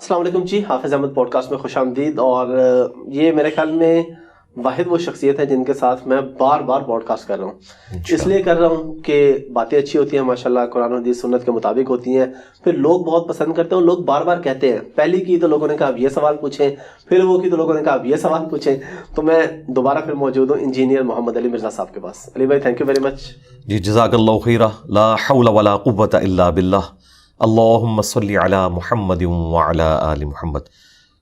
السلام علیکم جی، حافظ احمد پوڈ کاسٹ میں خوش آمدید. اور یہ میرے خیال میں واحد وہ شخصیت ہے جن کے ساتھ میں بار بار پوڈ کاسٹ کر رہا ہوں. اس لیے کر رہا ہوں کہ باتیں اچھی ہوتی ہیں ماشاءاللہ، قرآن و حدیث سنت کے مطابق ہوتی ہیں، پھر لوگ بہت پسند کرتے ہیں. لوگ بار بار کہتے ہیں، پہلی کی تو لوگوں نے کہا اب یہ سوال پوچھیں، پھر وہ کی تو لوگوں نے کہا اب یہ سوال پوچھیں. تو میں دوبارہ پھر موجود ہوں انجینئر محمد علی مرزا صاحب کے پاس. علی بھائی تھینک یو ویری مچ. جی جزاک اللہ خیرہ. لا حول ولا قوۃ الا باللہ. اللہم صلی علی محمد وعلی آل محمد.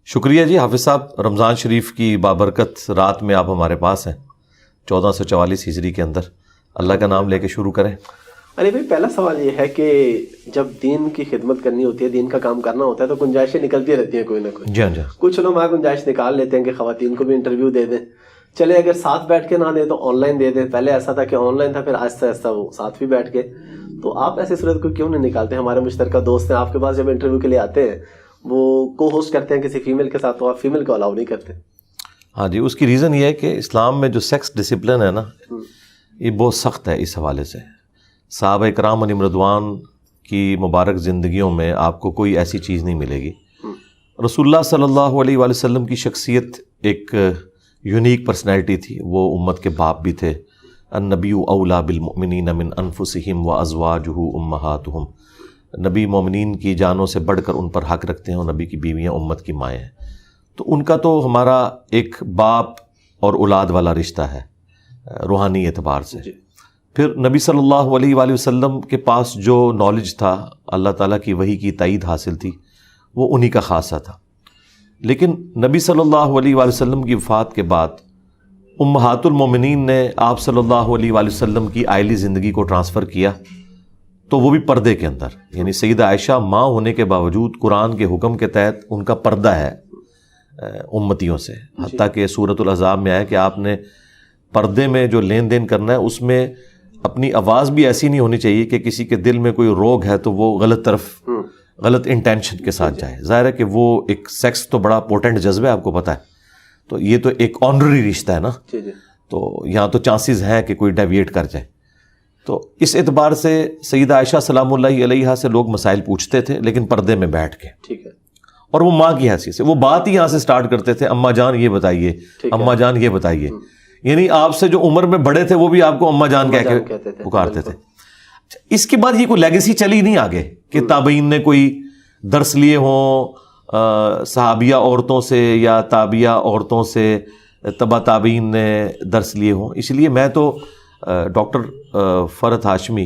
شکریہ جی حافظ صاحب. رمضان شریف کی بابرکت رات میں آپ ہمارے پاس ہیں 1444 ہجری کے اندر. اللہ کا نام لے کے شروع کریں. علی بھائی پہلا سوال یہ ہے کہ جب دین کی خدمت کرنی ہوتی ہے، دین کا کام کرنا ہوتا ہے، تو گنجائشیں نکلتی رہتی ہیں کوئی نہ کوئی. جی ہاں جی. کچھ لوگ گنجائش نکال لیتے ہیں کہ خواتین کو بھی انٹرویو دے دیں. چلے اگر ساتھ بیٹھ کے نہ دیں تو آن لائن دے دیں. پہلے ایسا تھا کہ آن لائن تھا، پھر آہستہ آہستہ وہ ساتھ بھی بیٹھ کے. تو آپ ایسی صورت کو کیوں نہیں نکالتے؟ ہمارے مشترکہ دوست ہیں آپ کے پاس، جب انٹرویو کے لیے آتے ہیں وہ کو ہوسٹ کرتے ہیں کسی فیمیل کے ساتھ، تو آپ فیمیل کو الاؤ نہیں کرتے. ہاں جی، اس کی ریزن یہ ہے کہ اسلام میں جو سیکس ڈسپلن ہے نا، یہ بہت سخت ہے. اس حوالے سے صحابہ کرام علیہم رضوان کی مبارک زندگیوں میں آپ کو کوئی ایسی چیز نہیں ملے گی. رسول اللہ صلی اللہ علیہ وآلہ وسلم کی شخصیت ایک یونیک پرسنالٹی تھی. وہ امت کے باپ بھی تھے. النبی اولیٰ بالمؤمنین من انفسہم وازواجہ امہاتہم. نبی مومنین کی جانوں سے بڑھ کر ان پر حق رکھتے ہیں، اور نبی کی بیویاں امت کی مائیں ہیں. تو ان کا تو ہمارا ایک باپ اور اولاد والا رشتہ ہے روحانی اعتبار سے. پھر نبی صلی اللہ علیہ وآلہ وسلم کے پاس جو نالج تھا، اللہ تعالیٰ کی وحی کی تائید حاصل تھی، وہ انہی کا خاصہ تھا. لیکن نبی صلی اللہ علیہ وآلہ وسلم کی وفات کے بعد امہات المومنین نے آپ صلی اللہ علیہ وآلہ وسلم کی آئلی زندگی کو ٹرانسفر کیا، تو وہ بھی پردے کے اندر. یعنی سیدہ عائشہ ماں ہونے کے باوجود قرآن کے حکم کے تحت ان کا پردہ ہے امتیوں سے. حتیٰ کہ سورۃ الاحزاب میں آیا کہ آپ نے پردے میں جو لین دین کرنا ہے، اس میں اپنی آواز بھی ایسی نہیں ہونی چاہیے کہ کسی کے دل میں کوئی روگ ہے تو وہ غلط طرف غلط انٹینشن کے ساتھ جائے. ظاہر ہے کہ وہ ایک سیکس تو بڑا پوٹنٹ جذبہ ہے، آپ کو پتہ ہے. تو یہ تو ایک آنرری رشتہ ہے نا، تو یہاں تو چانسز ہیں کہ کوئی ڈیویٹ کر جائے. تو اس اعتبار سے سیدہ عائشہ سلام اللہ علیہا سے لوگ مسائل پوچھتے تھے، لیکن پردے میں بیٹھ کے. ٹھیک ہے. اور وہ ماں کی حیثیت سے وہ بات ہی یہاں سے سٹارٹ کرتے تھے، اماں جان یہ بتائیے، اماں جان یہ بتائیے. یعنی آپ سے جو عمر میں بڑے تھے وہ بھی آپ کو اماں جان کہہ کے پکارتے تھے. اس کے بعد یہ کوئی لیگیسی چلی نہیں آگے کہ تابعین نے کوئی درس لیے ہوں صحابیہ عورتوں سے یا تابعہ عورتوں سے، تبع تابعین نے درس لیے ہوں. اس لیے میں تو ڈاکٹر فرحت ہاشمی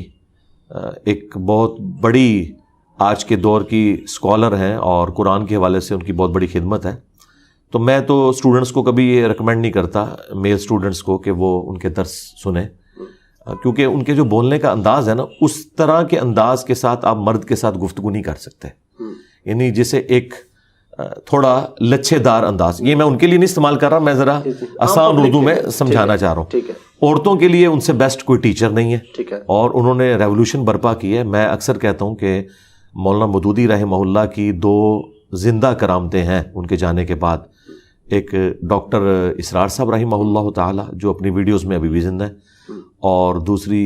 ایک بہت بڑی آج کے دور کی اسکالر ہیں، اور قرآن کے حوالے سے ان کی بہت بڑی خدمت ہے. تو میں تو اسٹوڈنٹس کو کبھی یہ ریکمینڈ نہیں کرتا، میل اسٹوڈنٹس کو، کہ وہ ان کے درس سنیں، کیونکہ ان کے جو بولنے کا انداز ہے نا، اس طرح کے انداز کے ساتھ آپ مرد کے ساتھ گفتگو نہیں کر سکتے. یعنی جیسے ایک تھوڑا لچھے دار انداز. یہ میں ان کے لیے نہیں استعمال کر رہا، میں ذرا آسان اردو میں سمجھانا چاہ رہا ہوں. عورتوں کے لیے ان سے بیسٹ کوئی ٹیچر نہیں ہے، اور انہوں نے ریولوشن برپا کی ہے. میں اکثر کہتا ہوں کہ مولانا مودودی رحمہ اللہ کی 2 زندہ کرامتیں ہیں ان کے جانے کے بعد. ایک ڈاکٹر اسرار صاحب رحمہ اللہ تعالی جو اپنی ویڈیوز میں ابھی بھی زندہ ہیں، اور دوسری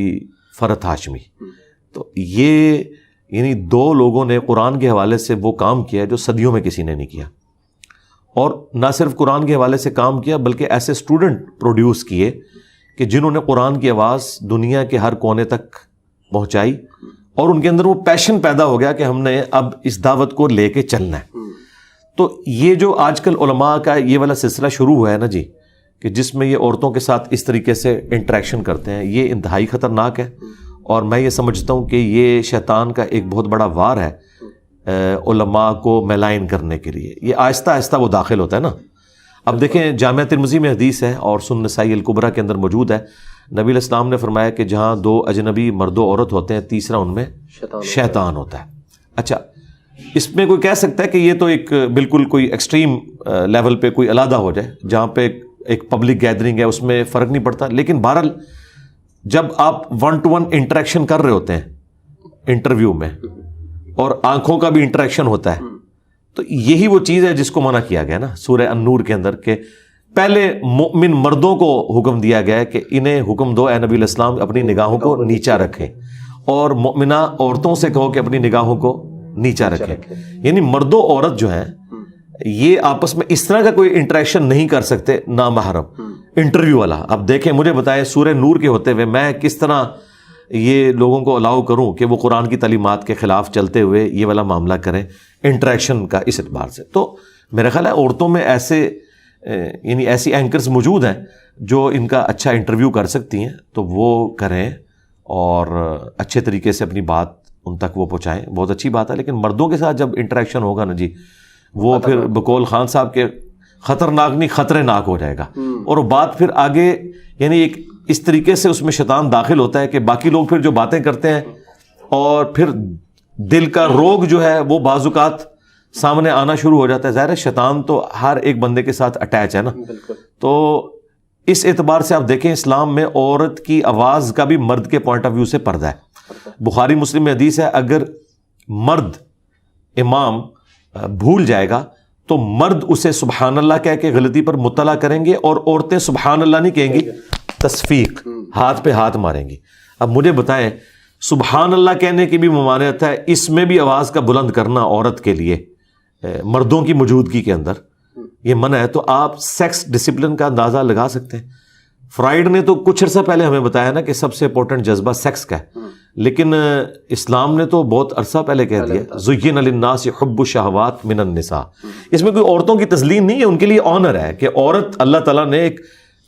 فرحت ہاشمی. تو یہ یعنی 2 لوگوں نے قرآن کے حوالے سے وہ کام کیا جو صدیوں میں کسی نے نہیں کیا. اور نہ صرف قرآن کے حوالے سے کام کیا، بلکہ ایسے اسٹوڈنٹ پروڈیوس کیے کہ جنہوں نے قرآن کی آواز دنیا کے ہر کونے تک پہنچائی، اور ان کے اندر وہ پیشن پیدا ہو گیا کہ ہم نے اب اس دعوت کو لے کے چلنا ہے. تو یہ جو آج کل علماء کا یہ والا سلسلہ شروع ہوا ہے نا جی، کہ جس میں یہ عورتوں کے ساتھ اس طریقے سے انٹریکشن کرتے ہیں، یہ انتہائی خطرناک ہے. اور میں یہ سمجھتا ہوں کہ یہ شیطان کا ایک بہت بڑا وار ہے علماء کو میلائن کرنے کے لیے. یہ آہستہ آہستہ وہ داخل ہوتا ہے نا. اب دیکھیں جامعہ ترمذی میں حدیث ہے، اور سنن نسائی الکبریٰ کے اندر موجود ہے. نبی علیہ السلام نے فرمایا کہ جہاں 2 اجنبی مرد و عورت ہوتے ہیں، تیسرا ان میں شیطان ہوتا ہے. اچھا، اس میں کوئی کہہ سکتا ہے کہ یہ تو ایک بالکل کوئی ایکسٹریم لیول پہ کوئی علیحدہ ہو جائے، جہاں پہ ایک پبلک گیدرنگ ہے اس میں فرق نہیں پڑتا. لیکن بہرحال جب آپ 1 to 1 انٹریکشن کر رہے ہوتے ہیں انٹرویو میں، اور آنکھوں کا بھی انٹریکشن ہوتا ہے، تو یہی وہ چیز ہے جس کو منع کیا گیا نا سورہ النور کے اندر، کہ پہلے مومن مردوں کو حکم دیا گیا ہے کہ انہیں حکم دو اے نبی علیہ السلام اپنی نگاہوں کو نیچا رکھیں، اور مومنہ عورتوں سے کہو کہ اپنی نگاہوں کو نیچا رکھیں. یعنی مرد و عورت جو ہیں یہ آپس میں اس طرح کا کوئی انٹریکشن نہیں کر سکتے نامحرم. انٹرویو والا اب دیکھیں, مجھے بتائیں سورہ نور کے ہوتے ہوئے میں کس طرح یہ لوگوں کو الاؤ کروں کہ وہ قرآن کی تعلیمات کے خلاف چلتے ہوئے یہ والا معاملہ کریں انٹریکشن کا اس اعتبار سے. تو میرا خیال ہے عورتوں میں ایسے یعنی ایسی اینکرز موجود ہیں جو ان کا اچھا انٹرویو کر سکتی ہیں, تو وہ کریں اور اچھے طریقے سے اپنی بات ان تک وہ پہنچائیں. بہت اچھی بات ہے. لیکن مردوں کے ساتھ جب انٹریکشن ہوگا نا جی, وہ پھر بقول خان صاحب کے خطرناک نہیں خطرے ناک ہو جائے گا. اور وہ بات پھر آگے یعنی ایک اس طریقے سے اس میں شیطان داخل ہوتا ہے کہ باقی لوگ پھر جو باتیں کرتے ہیں اور پھر دل کا روگ جو ہے وہ بعض اوقات سامنے آنا شروع ہو جاتا ہے. ظاہر ہے شیطان تو ہر ایک بندے کے ساتھ اٹیچ ہے نا. تو اس اعتبار سے آپ دیکھیں اسلام میں عورت کی آواز کا بھی مرد کے پوائنٹ آف ویو سے پردہ ہے. بخاری مسلم میں حدیث ہے, اگر مرد امام بھول جائے گا تو مرد اسے سبحان اللہ کہہ کے غلطی پر مطلع کریں گے اور عورتیں سبحان اللہ نہیں کہیں گی, تصفیق ہاتھ پہ ہاتھ ماریں گی. اب مجھے بتائیں سبحان اللہ کہنے کی بھی ممانعت ہے, اس میں بھی آواز کا بلند کرنا عورت کے لیے مردوں کی موجودگی کے اندر یہ منع ہے. تو آپ سیکس ڈسپلن کا اندازہ لگا سکتے ہیں. فرائیڈ نے تو کچھ عرصہ پہلے ہمیں بتایا نا کہ سب سے امپورٹنٹ جذبہ سیکس کا ہے, لیکن اسلام نے تو بہت عرصہ پہلے کہہ دیا زین للناس حب الشہوات من النساء. اس میں کوئی عورتوں کی تزلین نہیں ہے, ان کے لیے آنر ہے کہ عورت اللہ تعالیٰ نے ایک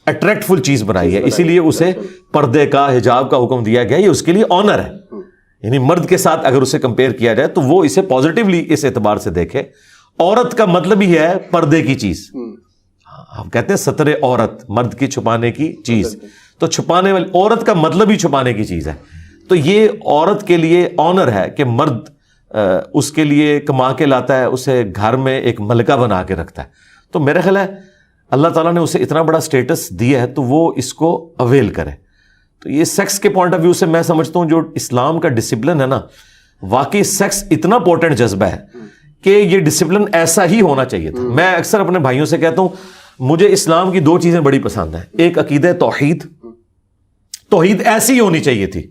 اٹریکٹفل چیز بنائی ہے, اسی لیے اسے پردے کا حجاب کا حکم دیا گیا, یہ اس کے لیے آنر ہے. یعنی مرد کے ساتھ اگر اسے کمپیئر کیا جائے تو وہ اسے پازیٹیولی اس اعتبار سے دیکھے. عورت کا مطلب ہی ہے پردے کی چیز. ہم کہتے ہیں ستر عورت, مرد کی چھپانے کی چیز, تو چھپانے والی عورت کا مطلب ہی چھپانے کی چیز ہے. تو یہ عورت کے لیے آنر ہے کہ مرد اس کے لیے کما کے لاتا ہے, اسے گھر میں ایک ملکہ بنا کے رکھتا ہے. تو میرا خیال ہے اللہ تعالیٰ نے اسے اتنا بڑا سٹیٹس دیا ہے تو وہ اس کو اویل کرے. تو یہ سیکس کے پوائنٹ آف ویو سے میں سمجھتا ہوں جو اسلام کا ڈسپلن ہے نا, واقعی سیکس اتنا امپورٹنٹ جذبہ ہے کہ یہ ڈسپلن ایسا ہی ہونا چاہیے تھا. میں اکثر اپنے بھائیوں سے کہتا ہوں مجھے اسلام کی 2 چیزیں بڑی پسند ہیں. ایک عقیدہ توحید, توحید ایسی ہونی چاہیے تھی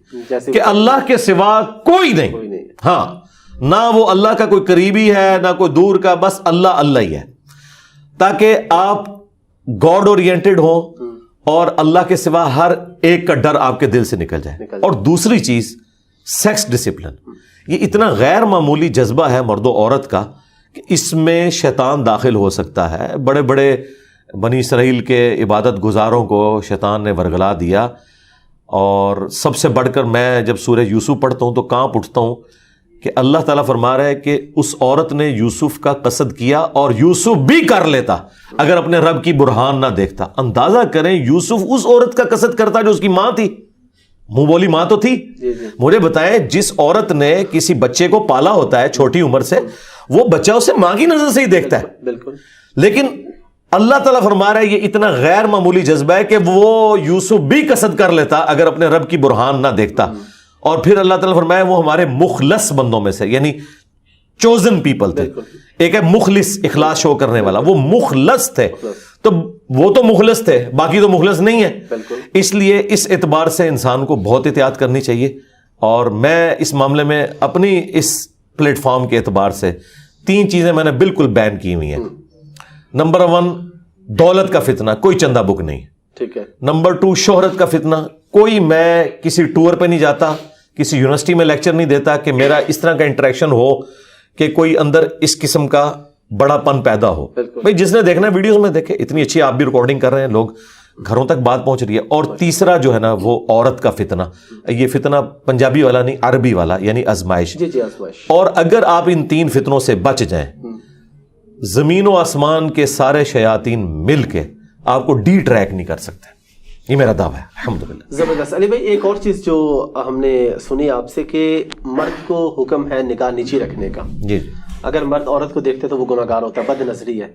کہ اللہ کے سوا کوئی نہیں, ہاں نہ وہ اللہ کا کوئی قریبی ہے نہ کوئی دور کا, بس اللہ اللہ ہی ہے, تاکہ آپ گاڈ اورینٹڈ ہو اور اللہ کے سوا ہر ایک کا ڈر آپ کے دل سے نکل جائے. اور دوسری چیز سیکس ڈسپلن, یہ اتنا غیر معمولی جذبہ ہے مرد و عورت کا کہ اس میں شیطان داخل ہو سکتا ہے. بڑے بڑے بنی اسرائیل کے عبادت گزاروں کو شیطان نے ورگلا دیا. اور سب سے بڑھ کر میں جب سورہ یوسف پڑھتا ہوں تو کانپ اٹھتا ہوں کہ اللہ تعالیٰ فرما رہا ہے کہ اس عورت نے یوسف کا قصد کیا اور یوسف بھی کر لیتا اگر اپنے رب کی برہان نہ دیکھتا. اندازہ کریں یوسف اس عورت کا قصد کرتا جو اس کی ماں تھی, منہ بولی ماں تو تھی. مجھے بتائیں جس عورت نے کسی بچے کو پالا ہوتا ہے چھوٹی عمر سے, وہ بچہ اسے ماں کی نظر سے ہی دیکھتا ہے. بالکل. لیکن اللہ تعالیٰ فرما رہا ہے یہ اتنا غیر معمولی جذبہ ہے کہ وہ یوسف بھی قصد کر لیتا اگر اپنے رب کی برہان نہ دیکھتا. اور پھر اللہ تعالیٰ فرمایا وہ ہمارے مخلص بندوں میں سے, یعنی چوزن پیپل تھے. ایک ہے مخلص, اخلاص شو کرنے والا, وہ مخلص تھے. تو وہ تو مخلص تھے, باقی تو مخلص نہیں ہے. اس لیے اس اعتبار سے انسان کو بہت احتیاط کرنی چاہیے. اور میں اس معاملے میں اپنی اس پلیٹ فارم کے اعتبار سے 3 چیزیں میں نے بالکل بین کی ہوئی ہیں. نمبر 1 دولت کا فتنہ, کوئی چندہ بک نہیں. ٹھیک ہے. نمبر 2 شہرت کا فتنہ, کوئی میں کسی ٹور پہ نہیں جاتا, کسی یونیورسٹی میں لیکچر نہیں دیتا کہ میرا اس طرح کا انٹریکشن ہو کہ کوئی اندر اس قسم کا بڑا پن پیدا ہو. بھائی جس نے دیکھنا ویڈیوز میں دیکھے, اتنی اچھی آپ بھی ریکارڈنگ کر رہے ہیں, لوگ گھروں تک بات پہنچ رہی ہے. اور تیسرا جو ہے نا وہ عورت کا فتنہ, یہ فتنہ پنجابی والا نہیں عربی والا, یعنی آزمائش. اور اگر آپ ان 3 فتنوں سے بچ جائیں, زمین و آسمان کے سارے شیاطین مل کے آپ کو ڈی ٹریک نہیں کر سکتے. یہ میرا دعویٰ ہے الحمدللہ. زبردست. علی بھائی ایک اور چیز جو ہم نے سنی آپ سے کہ مرد کو حکم ہے نگاہ نیچی رکھنے کا. جی. اگر مرد عورت کو دیکھتے تو وہ گناہ گار ہوتا ہے, بد نظری ہے.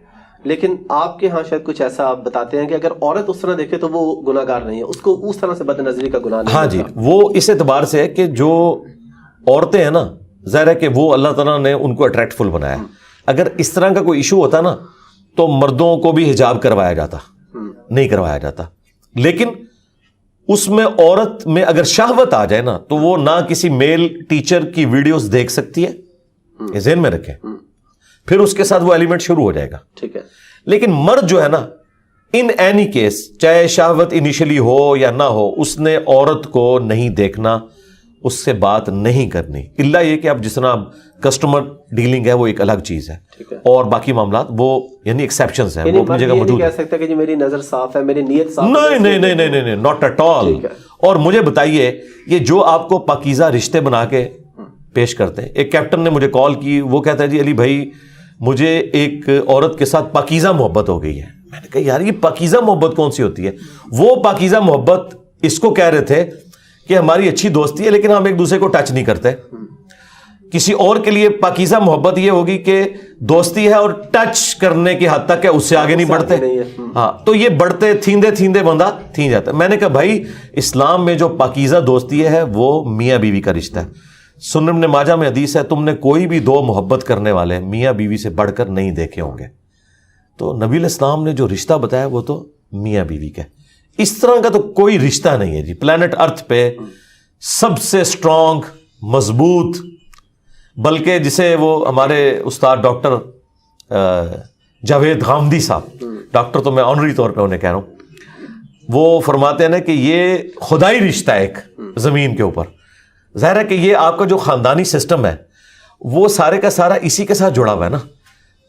لیکن آپ کے ہاں شاید کچھ ایسا آپ بتاتے ہیں کہ اگر عورت اس طرح دیکھے تو وہ گناہ گار نہیں ہے, اس کو اس طرح سے بد نظری کا گناہ نہیں. ہاں جی, وہ اس اعتبار سے ہے کہ جو عورتیں ہیں نا, ظاہر ہے کہ وہ اللہ تعالیٰ نے ان کو اٹریکٹفل بنایا. اگر اس طرح کا کوئی ایشو ہوتا نا تو مردوں کو بھی حجاب کروایا جاتا, نہیں کروایا جاتا. لیکن اس میں عورت میں اگر شہوت آ جائے نا تو وہ نہ کسی میل ٹیچر کی ویڈیوز دیکھ سکتی ہے, یہ ذہن میں رکھیں. پھر اس کے ساتھ وہ ایلیمنٹ شروع ہو جائے گا. ٹھیک ہے. لیکن مرد جو ہے نا, ان اینی کیس چاہے شہوت انیشلی ہو یا نہ ہو, اس نے عورت کو نہیں دیکھنا, اس سے بات نہیں کرنی, الا یہ کہ اب جس طرح کسٹمر ڈیلنگ ہے وہ ایک الگ چیز ہے, اور باقی معاملات وہ یعنی ایکسیپشنز ہیں, وہ اپنی جگہ موجود ہے. کہہ سکتے کہ میری نظر صاف ہے, میری نیت صاف ہے. نہیں, ناٹ ایٹ آل. اور مجھے بتائیے, یہ جو آپ کو پاکیزہ رشتے بنا کے پیش کرتے ہیں, ایک کیپٹن نے مجھے کال کی, وہ کہتا ہے جی علی بھائی مجھے ایک عورت کے ساتھ پاکیزہ محبت ہو گئی ہے. میں نے کہا یار یہ پاکیزہ محبت کون سی ہوتی ہے؟ وہ پاکیزہ محبت اس کو کہہ رہے تھے کہ ہماری اچھی دوستی ہے لیکن ہم ایک دوسرے کو ٹچ نہیں کرتے. کسی اور کے لیے پاکیزہ محبت یہ ہوگی کہ دوستی ہے اور ٹچ کرنے کی حد تک ہے, اس سے آگے نہیں بڑھتے. ہاں, تو یہ بڑھتے تھیندے بندہ تھین جاتا ہے. میں نے کہا بھائی اسلام میں جو پاکیزہ دوستی ہے وہ میاں بیوی کا رشتہ ہے. سنن ابن ماجہ میں حدیث ہے, تم نے کوئی بھی دو محبت کرنے والے میاں بیوی سے بڑھ کر نہیں دیکھے ہوں گے. تو نبی علیہ السلام نے جو رشتہ بتایا وہ تو میاں بیوی کا ہے. اس طرح کا تو کوئی رشتہ نہیں ہے جی پلانٹ ارتھ پہ. سب سے اسٹرانگ, مضبوط, بلکہ جسے وہ ہمارے استاد ڈاکٹر جاوید غامدی صاحب, ڈاکٹر تو میں آنری طور پہ انہیں کہہ رہا ہوں, وہ فرماتے ہیں نا کہ یہ خدائی رشتہ ہے ایک زمین کے اوپر. ظاہر ہے کہ یہ آپ کا جو خاندانی سسٹم ہے وہ سارے کا سارا اسی کے ساتھ جڑا ہوا ہے نا.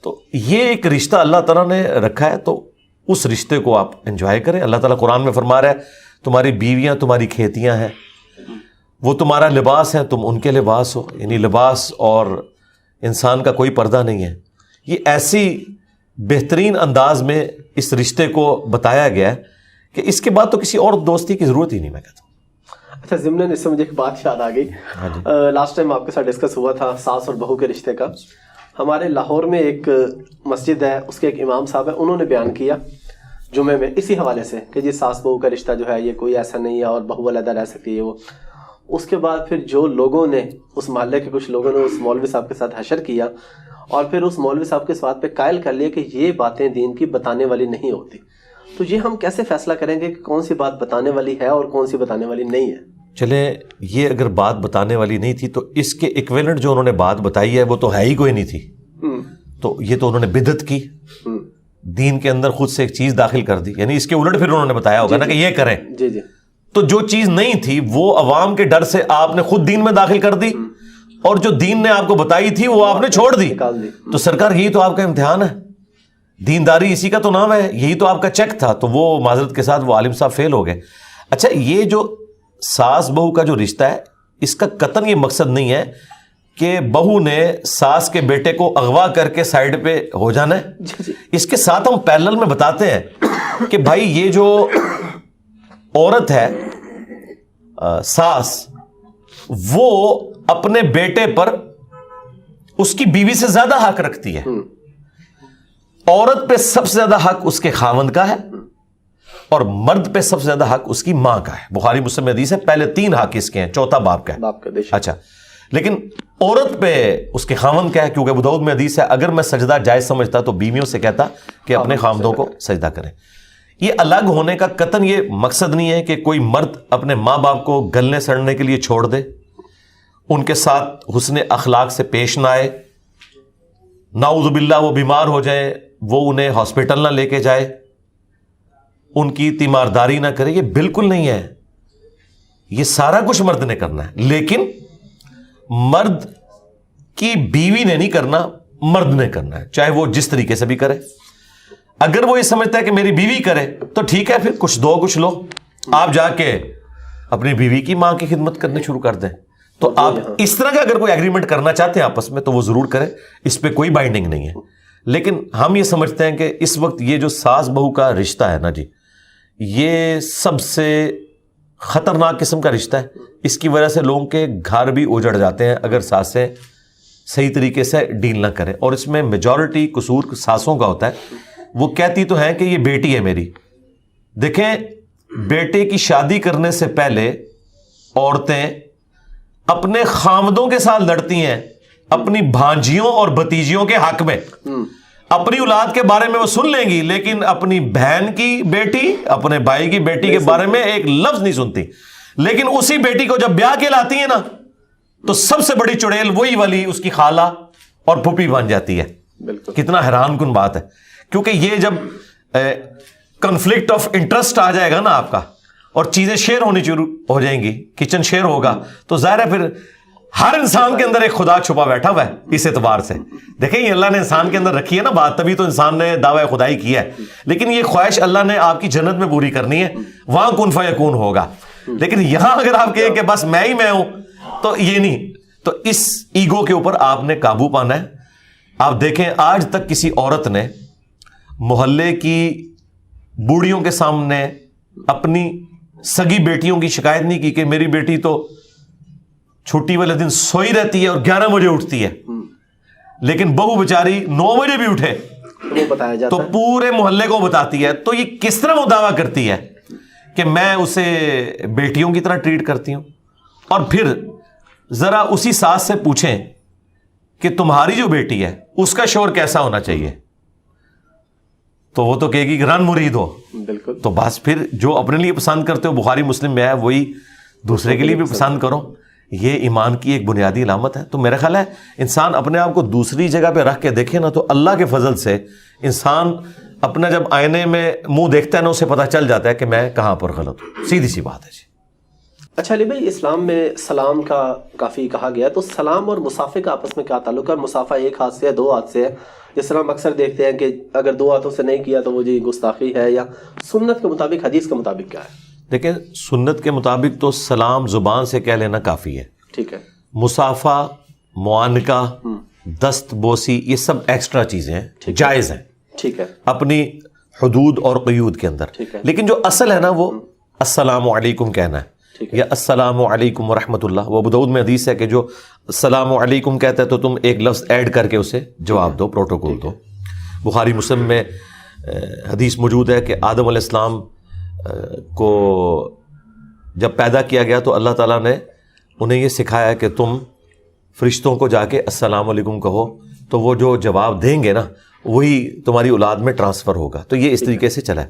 تو یہ ایک رشتہ اللہ تعالیٰ نے رکھا ہے, تو اس رشتے کو آپ انجوائے کریں. اللہ تعالیٰ قرآن میں فرما رہا ہے تمہاری بیویاں تمہاری کھیتیاں ہیں, وہ تمہارا لباس ہے, تم ان کے لباس ہو. یعنی لباس اور انسان کا کوئی پردہ نہیں ہے. یہ ایسی بہترین انداز میں اس رشتے کو بتایا گیا ہے کہ اس کے بعد تو کسی اور دوستی کی ضرورت ہی نہیں, میں کہتا ہوں. اچھا, ضمن اس سے مجھے ایک بات یاد آ گئی. لاسٹ ٹائم آپ کے ساتھ ڈسکس ہوا تھا ساس اور بہو کے رشتے کا. ہمارے لاہور میں ایک مسجد ہے, اس کے ایک امام صاحب ہیں, انہوں نے بیان کیا جمعے میں اسی حوالے سے کہ جی ساس بہو کا رشتہ جو ہے یہ کوئی ایسا نہیں ہے اور بہو علیحدہ رہ سکتی ہے. وہ اس کے بعد پھر جو لوگوں نے, اس محلے کے کچھ لوگوں نے اس مولوی صاحب کے ساتھ حشر کیا اور پھر اس مولوی صاحب کے اس بات پہ قائل کر لیا کہ یہ باتیں دین کی بتانے والی نہیں ہوتی. تو یہ ہم کیسے فیصلہ کریں گے کہ کون سی بات بتانے والی ہے اور کون سی بتانے والی نہیں ہے؟ چلیں, یہ اگر بات بتانے والی نہیں تھی تو اس کے ایکویلنٹ جو انہوں نے بات بتائی ہے وہ تو ہے ہی کوئی نہیں تھی. تو یہ تو انہوں نے بدعت کی, دین کے اندر خود سے ایک چیز داخل کر دی. یعنی اس کے الٹ پھر انہوں نے بتایا ہوگا نا کہ یہ کریں. جی جی. تو جو چیز نہیں تھی وہ عوام کے ڈر سے آپ نے خود دین میں داخل کر دی, اور جو دین نے آپ کو بتائی تھی وہ آپ نے چھوڑ دی. تو سرکار یہی تو آپ کا امتحان ہے, دینداری اسی کا تو نام ہے, یہی تو آپ کا چیک تھا. تو وہ معذرت کے ساتھ وہ عالم صاحب فیل ہو گئے. اچھا, یہ جو ساس بہو کا جو رشتہ ہے اس کا قطعاً یہ مقصد نہیں ہے کہ بہو نے ساس کے بیٹے کو اغوا کر کے سائڈ پہ ہو جانا ہے. اس کے ساتھ ہم پیرلل میں بتاتے ہیں کہ بھائی یہ جو عورت ہے ساس, وہ اپنے بیٹے پر اس کی بیوی سے زیادہ حق رکھتی ہے. عورت پہ سب سے زیادہ حق اس کے خاوند کا ہے اور مرد پہ سب سے زیادہ حق اس کی ماں کا ہے. بخاری مسلم حدیث ہے, پہلے 3 حق اس کے ہیں, چوتھا باپ کا ہے. اچھا, لیکن عورت پہ اس کے خاوند کا ہے, کیونکہ ابو داؤد میں حدیث ہے اگر میں سجدہ جائز سمجھتا تو بیویوں سے کہتا کہ اپنے خاوندوں کو سجدہ کریں. یہ الگ ہونے کا قطعاً یہ مقصد نہیں ہے کہ کوئی مرد اپنے ماں باپ کو گلنے سڑنے کے لیے چھوڑ دے, ان کے ساتھ حسن اخلاق سے پیش نہ آئے, نعوذ باللہ وہ بیمار ہو جائیں وہ انہیں ہاسپٹل نہ لے کے جائے, ان کی تیمارداری نہ کرے. یہ بالکل نہیں ہے, یہ سارا کچھ مرد نے کرنا ہے. لیکن مرد کی بیوی نے نہیں کرنا, مرد نے کرنا ہے, چاہے وہ جس طریقے سے بھی کرے. اگر وہ یہ سمجھتا ہے کہ میری بیوی کرے تو ٹھیک ہے, پھر کچھ دو کچھ لو, آپ جا کے اپنی بیوی کی ماں کی خدمت کرنی شروع کر دیں. تو آپ اس طرح کا اگر کوئی ایگریمنٹ کرنا چاہتے ہیں آپس میں تو وہ ضرور کریں, اس پہ کوئی بائنڈنگ نہیں ہے. لیکن ہم یہ سمجھتے ہیں کہ اس وقت یہ جو ساس بہو کا رشتہ ہے نا جی, یہ سب سے خطرناک قسم کا رشتہ ہے. اس کی وجہ سے لوگوں کے گھر بھی اجڑ جاتے ہیں اگر ساسیں صحیح طریقے سے ڈیل نہ کریں. اور اس میں میجورٹی قصور ساسوں کا ہوتا ہے. وہ کہتی تو ہیں کہ یہ بیٹی ہے میری. دیکھیں, بیٹے کی شادی کرنے سے پہلے عورتیں اپنے خامدوں کے ساتھ لڑتی ہیں اپنی بھانجیوں اور بھتیجیوں کے حق میں. اپنی اولاد کے بارے میں وہ سن لیں گی, لیکن اپنی بہن کی بیٹی, اپنے بھائی کی بیٹی کے بارے میں ایک لفظ نہیں سنتی. لیکن اسی بیٹی کو جب بیاہ کے لاتی ہیں نا تو سب سے بڑی چڑیل وہی والی اس کی خالہ اور پھوپھی بن جاتی ہے. بالکل. کتنا حیران کن بات ہے, کیونکہ یہ جب کنفلکٹ آف انٹرسٹ آ جائے گا نا آپ کا, اور چیزیں شیئر ہونی شروع ہو جائیں گی, کچن شیئر ہوگا, تو ظاہر ہے پھر ہر انسان کے اندر ایک خدا چھپا بیٹھا ہوا ہے. اس اعتبار سے دیکھیں یہ اللہ نے انسان کے اندر رکھی ہے نا بات, تبھی تو انسان نے دعوی خدائی کیا ہے. لیکن یہ خواہش اللہ نے آپ کی جنت میں پوری کرنی ہے, وہاں کن فیکون ہوگا. لیکن یہاں اگر آپ کہیں کہ بس میں ہی میں ہوں, تو یہ نہیں. تو اس ایگو کے اوپر آپ نے قابو پانا ہے. آپ دیکھیں آج تک کسی عورت نے محلے کی بوڑھیوں کے سامنے اپنی سگی بیٹیوں کی شکایت نہیں کی کہ میری بیٹی تو چھٹی والے دن سوئی رہتی ہے اور 11 بجے اٹھتی ہے, لیکن بہو بیچاری 9 بجے بھی اٹھے بتایا جاتا تو پورے محلے کو بتاتی ہے. تو یہ کس طرح وہ دعویٰ کرتی ہے کہ میں اسے بیٹیوں کی طرح ٹریٹ کرتی ہوں؟ اور پھر ذرا اسی ساس سے پوچھیں کہ تمہاری جو بیٹی ہے اس کا شوہر کیسا ہونا چاہیے, تو وہ تو کہے گی کہ رن مرید ہو. بالکل. تو بس پھر جو اپنے لیے پسند کرتے ہو, بخاری مسلم میں ہے, وہی دوسرے کے لیے بھی پسند کرو. یہ ایمان کی ایک بنیادی علامت ہے. تو میرا خیال ہے انسان اپنے آپ کو دوسری جگہ پہ رکھ کے دیکھے نا, تو اللہ کے فضل سے انسان اپنا جب آئینے میں منہ دیکھتا ہے نا, اسے پتہ چل جاتا ہے کہ میں کہاں پر غلط ہوں. سیدھی سی بات ہے جی. اچھا علی بھائی, اسلام میں سلام کا کافی کہا گیا, تو سلام اور مسافے کا آپس میں کیا تعلق ہے؟ مسافہ ایک ہاتھ سے ہے, 2 ہاتھ سے ہے؟ جس طرح ہم اکثر دیکھتے ہیں کہ اگر 2 ہاتھوں سے نہیں کیا تو وہ جی گستاخی ہے, یا سنت کے مطابق, حدیث کے مطابق کیا ہے؟ دیکھیں سنت کے مطابق تو سلام زبان سے کہہ لینا کافی ہے. ٹھیک ہے. مسافہ, معانقہ, دست بوسی, یہ سب ایکسٹرا چیزیں ہیں, جائز ہیں. ٹھیک ہے. اپنی حدود اور قیود کے اندر. لیکن جو اصل ہے نا وہ السلام علیکم کہنا ہے, یا السلام علیکم ورحمۃ اللہ. وہ ابو داؤد میں حدیث ہے کہ جو السلام علیکم کہتا ہے تو تم ایک لفظ ایڈ کر کے اسے جواب دو, پروٹوکول دو. بخاری مسلم میں حدیث موجود ہے کہ آدم علیہ السلام کو جب پیدا کیا گیا تو اللہ تعالیٰ نے انہیں یہ سکھایا کہ تم فرشتوں کو جا کے السلام علیکم کہو, تو وہ جو جواب دیں گے نا وہی تمہاری اولاد میں ٹرانسفر ہوگا. تو یہ اس طریقے سے چلا ہے.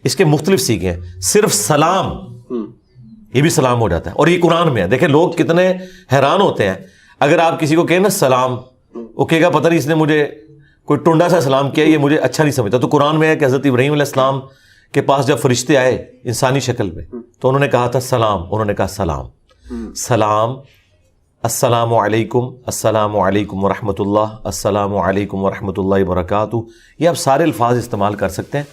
اس کے مختلف سیکھیں ہیں. صرف سلام یہ بھی سلام ہو جاتا ہے, اور یہ قرآن میں ہے. دیکھیں لوگ کتنے حیران ہوتے ہیں, اگر آپ کسی کو کہیں نا سلام, وہ کہے گا پتہ نہیں اس نے مجھے کوئی ٹنڈا سا سلام کیا, یہ مجھے اچھا نہیں سمجھتا. تو قرآن میں ہے کہ حضرت ابراہیم علیہ السلام کے پاس جب فرشتے آئے انسانی شکل میں, تو انہوں نے کہا تھا سلام, انہوں نے کہا سلام, سلام, السلام علیکم, السلام علیکم ورحمۃ اللہ, السلام علیکم ورحمۃ اللہ وبرکاتہ. یہ آپ سارے الفاظ استعمال کر سکتے ہیں.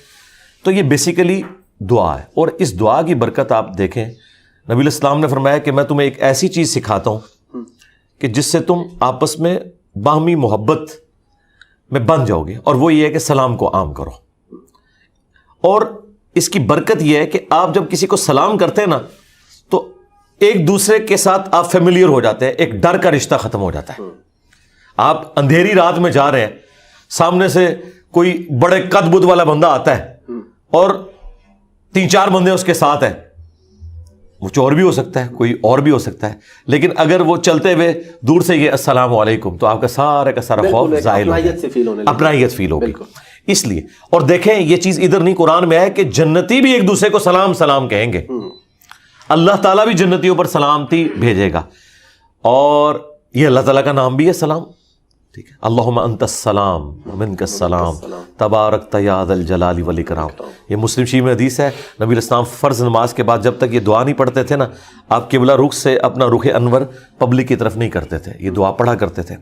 تو یہ بیسیکلی دعا ہے, اور اس دعا کی برکت آپ دیکھیں, نبی علیہ السلام نے فرمایا کہ میں تمہیں ایک ایسی چیز سکھاتا ہوں کہ جس سے تم آپس میں باہمی محبت میں بن جاؤ گے, اور وہ یہ ہے کہ سلام کو عام کرو. اور اس کی برکت یہ ہے کہ آپ جب کسی کو سلام کرتے ہیں نا, تو ایک دوسرے کے ساتھ آپ فیملیئر ہو جاتے ہیں, ایک ڈر کا رشتہ ختم ہو جاتا ہے. آپ اندھیری رات میں جا رہے ہیں, سامنے سے کوئی بڑے قد بد والا بندہ آتا ہے اور 3-4 بندے اس کے ساتھ ہیں, وہ چور بھی ہو سکتا ہے, کوئی اور بھی ہو سکتا ہے, لیکن اگر وہ چلتے ہوئے دور سے یہ السلام علیکم, تو آپ کا سارا خوف ظاہر ہوگا, اپنائیت فیل ہوگی. اس لیے, اور دیکھیں یہ چیز ادھر نہیں قرآن میں ہے کہ جنتی بھی ایک دوسرے کو سلام سلام کہیں گے, اللہ تعالیٰ بھی جنتیوں پر سلامتی بھیجے گا, اور یہ اللہ تعالیٰ کا نام بھی ہے سلام. ٹھیک ہے, اللہم انت السلام ومنک السلام تبارکت یا ذا الجلال والاکرام. یہ مسلم شریف میں حدیث ہے, نبی علیہ السلام فرض نماز کے بعد جب تک یہ دعا نہیں پڑھتے تھے نا, آپ قبلہ رخ سے اپنا رخ انور پبلک کی طرف نہیں کرتے تھے, یہ دعا پڑھا کرتے تھے.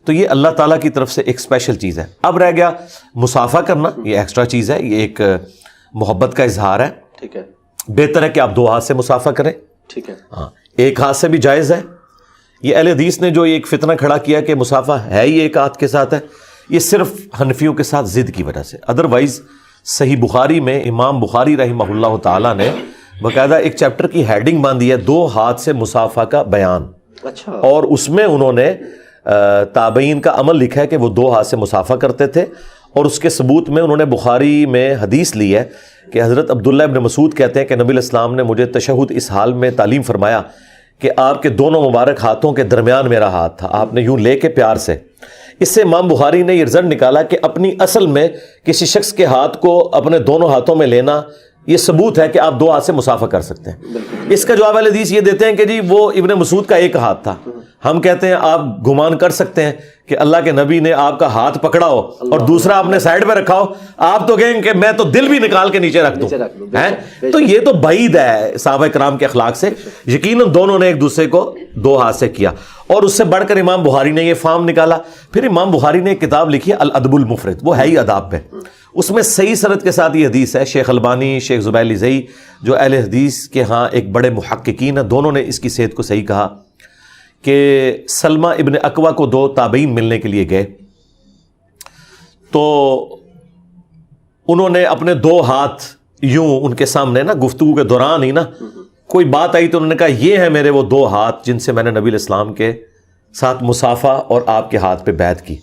تو یہ اللہ تعالیٰ کی طرف سے ایک اسپیشل چیز ہے. اب رہ گیا مصافحہ کرنا, یہ ایکسٹرا چیز ہے, یہ ایک محبت کا اظہار ہے. ٹھیک ہے, بہتر ہے کہ آپ 2 ہاتھ سے مصافحہ کریں. ٹھیک ہے, ہاں, ایک ہاتھ سے بھی جائز ہے. یہ اہل حدیث نے جو ایک فتنہ کھڑا کیا کہ مصافحہ ہے ہی ایک ہاتھ کے ساتھ ہے, یہ صرف حنفیوں کے ساتھ ضد کی وجہ سے. ادروائز صحیح بخاری میں امام بخاری رحمہ اللہ تعالیٰ نے باقاعدہ ایک چیپٹر کی ہیڈنگ باندھی ہے 2 ہاتھ سے مصافحہ کا بیان. اچھا. اور اس میں انہوں نے تابعین کا عمل لکھا ہے کہ وہ 2 ہاتھ سے مصافحہ کرتے تھے, اور اس کے ثبوت میں انہوں نے بخاری میں حدیث لی ہے کہ حضرت عبداللہ ابن مسعود کہتے ہیں کہ نبی علیہ السلام نے مجھے تشہد اس حال میں تعلیم فرمایا کہ آپ کے دونوں مبارک ہاتھوں کے درمیان میرا ہاتھ تھا, آپ نے یوں لے کے پیار سے. اس سے امام بخاری نے یہ رزلٹ نکالا کہ اپنی اصل میں کسی شخص کے ہاتھ کو اپنے دونوں ہاتھوں میں لینا یہ ثبوت ہے کہ آپ 2 ہاتھ سے مصافحہ کر سکتے ہیں. اس کا جواب اہل حدیث یہ دیتے ہیں کہ جی وہ ابن مسعود کا ایک ہاتھ تھا, ہم کہتے ہیں آپ گمان کر سکتے ہیں کہ اللہ کے نبی نے آپ کا ہاتھ پکڑا ہو اور دوسرا آپ نے سائڈ پہ رکھا ہو, آپ تو کہیں کہ میں تو دل بھی نکال کے نیچے رکھ دوں. تو یہ تو بعید ہے صحابہ کرام کے اخلاق سے. یقیناً دونوں نے ایک دوسرے کو دو ہاتھ سے کیا. اور اس سے بڑھ کر امام بخاری نے یہ فارم نکالا. پھر امام بخاری نے ایک کتاب لکھی ہے الادب المفرد, وہ ہے ہی اداب پہ. اس میں صحیح سند کے ساتھ یہ حدیث ہے. شیخ البانی, شیخ زبیر زئی جو اہل حدیث کے ہاں ایک بڑے محققین ہیں, دونوں نے اس کی صحت کو صحیح کہا کہ سلمہ ابن اکوع کو 2 تابعین ملنے کے لیے گئے, تو انہوں نے اپنے 2 ہاتھ یوں ان کے سامنے نا گفتگو کے دوران ہی نا کوئی بات آئی تو انہوں نے کہا یہ ہیں میرے وہ 2 ہاتھ جن سے میں نے نبی علیہ السلام کے ساتھ مصافحہ اور آپ کے ہاتھ پہ بیعت کی.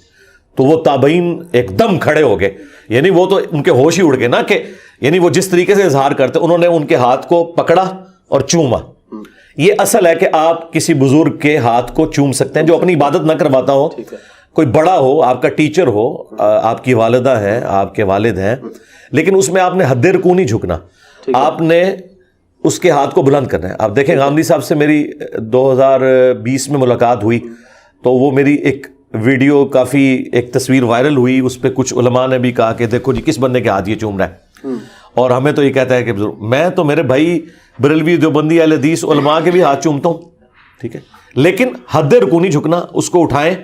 تو وہ تابعین ایک دم کھڑے ہو گئے, یعنی وہ تو ان کے ہوش ہی اڑ گئے نا, کہ یعنی وہ جس طریقے سے اظہار کرتے انہوں نے ان کے ہاتھ کو پکڑا اور چوما. یہ اصل ہے کہ آپ کسی بزرگ کے ہاتھ کو چوم سکتے ہیں جو اپنی عبادت نہ کرواتا ہو, کوئی بڑا ہو, آپ کا ٹیچر ہو, آپ کی والدہ ہے, آپ کے والد ہیں, لیکن اس میں آپ نے حد رکوع نہیں جھکنا, آپ نے اس کے ہاتھ کو بلند کرنا ہے. آپ دیکھیں غامدی صاحب سے میری 2020 میں ملاقات ہوئی, تو وہ میری ایک ویڈیو کافی ایک تصویر وائرل ہوئی, اس پہ کچھ علماء نے بھی کہا کہ دیکھو جی کس بندے کے ہاتھ یہ چوم رہا ہے, اور ہمیں تو یہ کہتا ہے کہ میں تو میرے بھائی بریلوی دیوبندی اہل حدیث علماء کے بھی ہاتھ چومتا ہوں, ٹھیک ہے, لیکن حد رکوع نہیں جھکنا. اس کو اٹھائیں,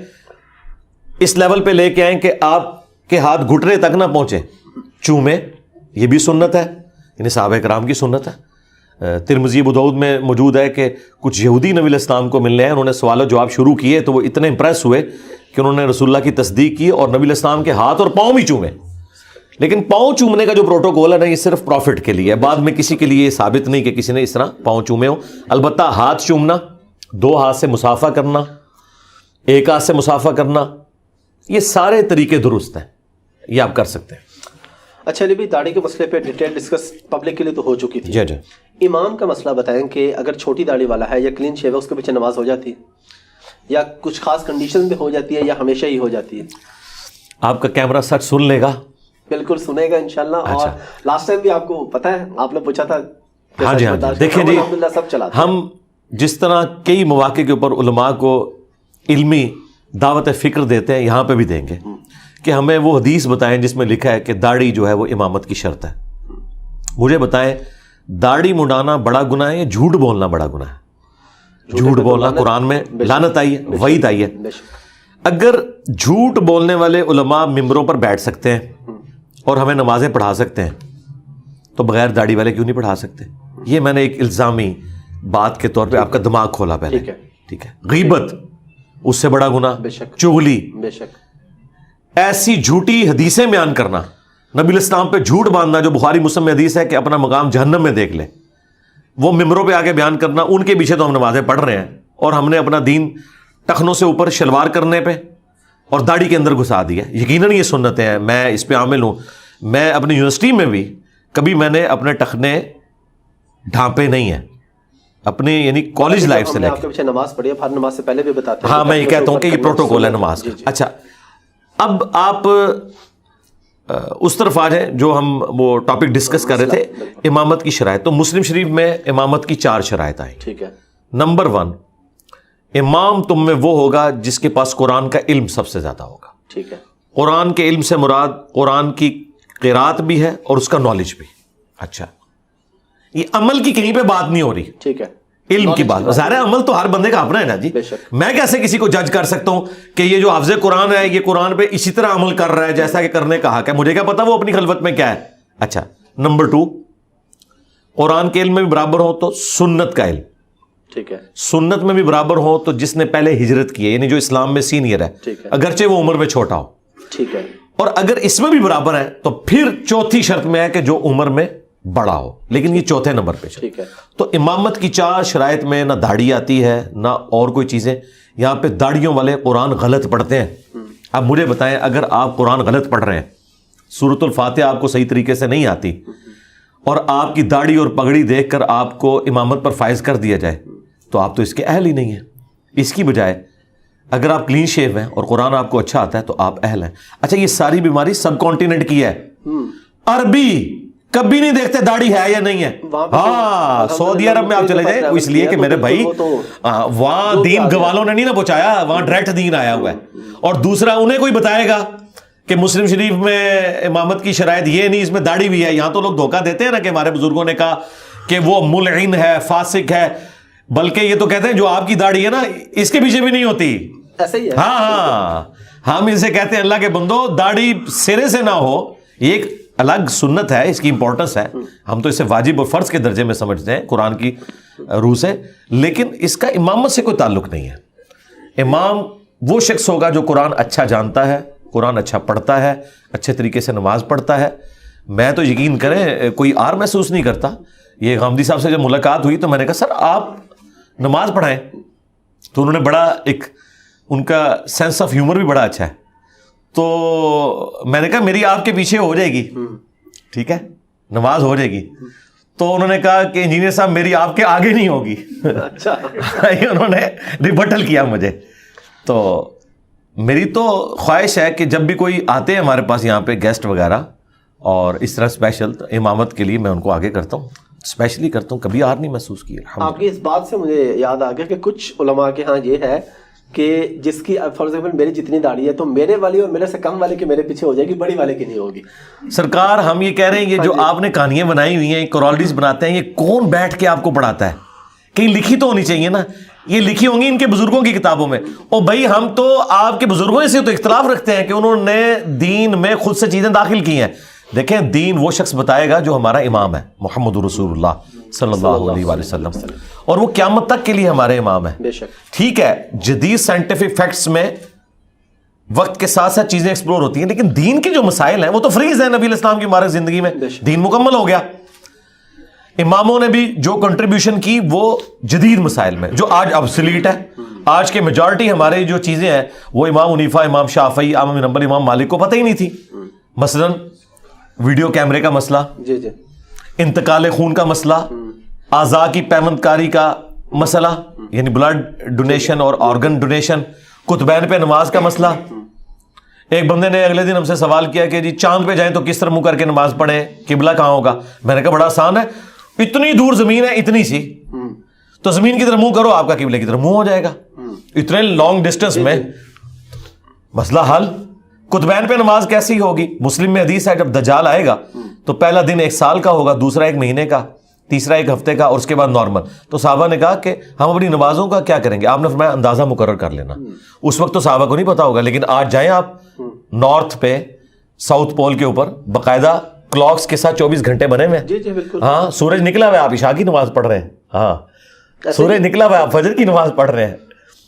اس لیول پہ لے کے آئیں کہ آپ کے ہاتھ گھٹنے تک نہ پہنچے, چومیں. یہ بھی سنت ہے, یعنی صحابہ کرام کی سنت ہے. ترمذی ابو داؤد میں موجود ہے کہ کچھ یہودی نبی علیہ السلام کو ملنے ہیں, انہوں نے سوال و جواب شروع کیے تو وہ اتنے امپریس ہوئے کہ انہوں نے رسول اللہ کی تصدیق کی اور نبی علیہ السلام کے ہاتھ اور پاؤں بھی چومے. لیکن پاؤں چومنے کا جو پروٹوکول ہے نا, یہ صرف پروفٹ کے لیے ہے, بعد میں کسی کے لیے یہ ثابت نہیں کہ کسی نے اس طرح پاؤں چومے ہوں. البتہ ہاتھ چومنا, 2 ہاتھ سے مصافحہ کرنا, 1 ہاتھ سے مصافحہ کرنا, یہ سارے طریقے درست ہیں, یہ آپ کر سکتے ہیں. اچھا علی بھائی, داڑھی کے مسئلے پہ ڈیٹیل ڈسکس پبلک کے لیے تو ہو چکی تھی. جی جی. امام کا مسئلہ بتائیں کہ اگر چھوٹی داڑھی والا ہے یا کلین شیو ہے, اس کے پیچھے نماز ہو جاتی ہے یا کچھ خاص کنڈیشن میں ہو جاتی ہے یا ہمیشہ ہی ہو جاتی ہے؟ آپ کا کیمرہ سچ سن لے گا, بالکل سنے گا انشاءاللہ. اور لاسٹ ٹائم بھی آپ کو پتہ ہے, آپ نے پوچھا تھا. ہاں جی ہاں جی, دیکھیں جی, سب چلا ہم جس طرح کئی مواقع کے اوپر علماء کو علمی دعوت فکر دیتے ہیں, یہاں پہ بھی دیں گے کہ ہمیں وہ حدیث بتائیں جس میں لکھا ہے کہ داڑھی جو ہے وہ امامت کی شرط ہے. مجھے بتائیں داڑھی منڈانا بڑا گناہ ہے یا جھوٹ بولنا بڑا گناہ ہے؟ جھوٹ بولنا قرآن میں لعنت آئی ہے, وعید آئی ہے. اگر جھوٹ بولنے والے علماء ممبروں پر بیٹھ سکتے ہیں اور ہمیں نمازیں پڑھا سکتے ہیں, تو بغیر داڑھی والے کیوں نہیں پڑھا سکتے؟ یہ میں نے ایک الزامی بات کے طور پہ آپ کا دماغ کھولا پہلے, ٹھیک ہے. غیبت اس سے بڑا گناہ, چغلی, بے شک, ایسی جھوٹی حدیثیں بیان کرنا, نبی علیہ السلام پہ جھوٹ باندھنا, جو بخاری مسلم میں حدیث ہے کہ اپنا مقام جہنم میں دیکھ لے, وہ ممبروں پہ آگے بیان کرنا. ان کے پیچھے تو ہم نمازیں پڑھ رہے ہیں اور ہم نے اپنا دین ٹخنوں سے اوپر شلوار کرنے پہ اور داڑھی کے اندر گھسا دیا. یقیناً یہ سنتیں ہیں, میں اس پہ عامل ہوں. میں اپنی یونیورسٹی میں بھی کبھی میں نے اپنے ٹخنے ڈھانپے نہیں ہیں, اپنے یعنی کالج لائف سے لے کے. آپ کے پیچھے نماز پڑھی ہے, ہر نماز سے پہلے بھی بتاتے ہیں. ہاں, میں یہ کہتا ہوں کہ یہ پروٹوکول ہے نماز کا. اچھا, اب آپ اس طرف آ جائیں جو ہم وہ ٹاپک ڈسکس کر رہے تھے, امامت کی شرائط. تو مسلم شریف میں امامت کی 4 شرائط آئیں. ٹھیک ہے. نمبر 1, امام تم میں وہ ہوگا جس کے پاس قرآن کا علم سب سے زیادہ ہوگا. ٹھیک ہے. قرآن کے علم سے مراد قرآن کی قرات بھی ہے اور اس کا نالج بھی. اچھا, یہ عمل کی کہیں پہ بات نہیں ہو رہی, ٹھیک ہے, علم کی بات. ظاہر ہے عمل تو ہر بندے کا اپنا ہے نا جی. میں کیسے کسی کو جج کر سکتا ہوں کہ یہ جو حافظ قرآن ہے یہ قرآن پہ اسی طرح عمل کر رہا ہے جیسا کہ کرنے کا حق ہے؟ مجھے کیا پتا وہ اپنی خلوت میں کیا ہے. اچھا, نمبر 2, قرآن کے علم میں بھی برابر ہو تو سنت کا علم, ٹھیک ہے, سنت میں بھی برابر ہو تو جس نے پہلے ہجرت کی ہے, یعنی جو اسلام میں سینئر ہے, اگرچہ وہ عمر میں چھوٹا ہو. ٹھیک ہے. اور اگر اس میں بھی برابر ہے تو پھر چوتھی شرط میں ہے کہ جو عمر میں بڑا ہو, لیکن یہ چوتھے نمبر پہ. ٹھیک ہے. تو امامت کی 4 شرائط میں نہ داڑھی آتی ہے نہ اور کوئی چیزیں. یہاں پہ داڑھیوں والے قرآن غلط پڑھتے ہیں. اب مجھے بتائیں, اگر آپ قرآن غلط پڑھ رہے ہیں, سورۃ الفاتحہ آپ کو صحیح طریقے سے نہیں آتی, اور آپ کی داڑھی اور پگڑی دیکھ کر آپ کو امامت پر فائز کر دیا جائے, تو آپ تو اس کے اہل ہی نہیں ہیں. اس کی بجائے اگر آپ کلین شیو ہیں اور قرآن آپ کو اچھا آتا ہے تو آپ اہل ہیں. اچھا, یہ ساری بیماری سب کانٹیننٹ کی ہے, عربی کبھی نہیں دیکھتے داڑھی ہے یا نہیں ہے. ہاں سعودی عرب میں آپ چلے جائیں, اس لیے کہ میرے بھائی وہاں دین گوالوں نے نہیں نا پہنچایا, وہاں ڈائریکٹ دین آیا ہوا ہے. اور دوسرا انہیں کوئی بتائے گا کہ مسلم شریف میں امامت کی شرائط یہ نہیں, اس میں داڑھی بھی ہے. یہاں تو لوگ دھوکہ دیتے ہیں نا کہ ہمارے بزرگوں نے کہا کہ وہ ملعن ہے, فاسق ہے, بلکہ یہ تو کہتے ہیں جو آپ کی داڑھی ہے نا اس کے پیچھے بھی نہیں ہوتی. ایسا ہی ہے. ہاں ہم اسے کہتے ہیں اللہ کے بندو داڑھی سرے سے نہ ہو, یہ ایک الگ سنت ہے, اس کی امپورٹنس ہے, ہم تو اسے واجب اور فرض کے درجے میں سمجھتے ہیں قرآن کی روح سے, لیکن اس کا امامت سے کوئی تعلق نہیں ہے. امام وہ شخص ہوگا جو قرآن اچھا جانتا ہے, قرآن اچھا پڑھتا ہے, اچھے طریقے سے نماز پڑھتا ہے. میں تو یقین کریں کوئی آر محسوس نہیں کرتا. یہ غامدی صاحب سے جب ملاقات ہوئی تو میں نے کہا سر آپ نماز پڑھائیں, تو انہوں نے بڑا ایک ان کا سینس آف ہیومر بھی بڑا اچھا ہے. تو میں نے کہا میری آپ کے پیچھے ہو جائے گی, ٹھیک ہے نماز ہو جائے گی. تو انہوں نے کہا کہ انجینئر صاحب میری آپ کے آگے نہیں ہوگی. اچھا انہوں نے ریبٹل کیا مجھے. تو میری تو خواہش ہے کہ جب بھی کوئی آتے ہیں ہمارے پاس یہاں پہ گیسٹ وغیرہ اور اس طرح اسپیشل امامت کے لیے میں ان کو آگے کرتا ہوں, اسپیشلی کرتا ہوں, کبھی آر نہیں محسوس کی. آپ کی اس بات سے مجھے یاد آ گیا کہ کچھ علماء کے ہاں یہ ہے کہ جس کی فار ایگزامپل میری جتنی داڑھی ہے تو میرے والی اور میرے سے کم والے کی میرے پیچھے ہو جائے گی, بڑی والے کی نہیں ہوگی. سرکار ہم یہ کہہ رہے ہیں یہ جو آپ نے کہانیاں بنائی ہوئی ہیں, کورالٹیز بناتے ہیں, یہ کون بیٹھ کے آپ کو پڑھاتا ہے؟ کہیں لکھی تو ہونی چاہیے نا, یہ لکھی ہوں گی ان کے بزرگوں کی کتابوں میں. اور بھائی ہم تو آپ کے بزرگوں سے تو اختلاف رکھتے ہیں کہ انہوں نے دین میں خود سے چیزیں داخل کی ہیں. دیکھیں دین وہ شخص بتائے گا جو ہمارا امام ہے, محمد رسول اللہ صلی اللہ علیہ وآلہ وسلم, اور وہ قیامت تک کے لیے ہمارے امام ہیں. بے شک ٹھیک ہے جدید سائنٹیفک فیکٹس میں وقت کے ساتھ ساتھ چیزیں ایکسپلور ہوتی ہیں, لیکن دین کے جو مسائل ہیں وہ تو فریز ہیں نبی الاسلام کی مبارک زندگی میں. دین مکمل ہو گیا. اماموں نے بھی جو کنٹریبیوشن کی وہ جدید مسائل میں جو آج ابسلیٹ ہے. آج کے میجورٹی ہمارے جو چیزیں ہیں وہ امام حنیفہ, امام شافعی, احمد بن حنبل, امام مالک کو پتہ ہی نہیں تھی. مثلا ویڈیو کیمرے کا مسئلہ, جی جی, انتقال خون کا مسئلہ, اعضاء کی پیوند کاری کا مسئلہ یعنی بلڈ ڈونیشن اور آرگن ڈونیشن, قطبین پہ نماز کا مسئلہ. ایک بندے نے اگلے دن ہم سے سوال کیا کہ جی چاند پہ جائیں تو کس طرح منہ کر کے نماز پڑھیں, قبلہ کہاں ہوگا؟ میں نے کہا بڑا آسان ہے, اتنی دور زمین ہے اتنی سی, تو زمین کی طرف منہ کرو آپ کا قبلے کی طرف منہ ہو جائے گا. اتنے لانگ ڈسٹینس میں مسئلہ حل. قطبین پہ نماز کیسی ہوگی؟ مسلم میں حدیث ہے جب دجال آئے گا تو پہلا دن 1 سال کا ہوگا, دوسرا 1 مہینے کا, تیسرا 1 ہفتے کا, اور اس کے بعد نارمل. تو صحابہ نے کہا کہ ہم اپنی نمازوں کا کیا کریں گے؟ آپ نے فرمایا اندازہ مقرر کر لینا. اس وقت تو صحابہ کو نہیں پتا ہوگا, لیکن آج جائیں آپ نارتھ پہ, ساؤتھ پول کے اوپر باقاعدہ کلاکس کے ساتھ 24 گھنٹے بنے ہوئے ہیں. جی جی بالکل. ہاں سورج نکلا ہوا ہے, آپ عشاء کی نماز پڑھ رہے ہیں. ہاں سورج نکلا ہوا ہے, آپ فجر کی نماز پڑھ رہے ہیں.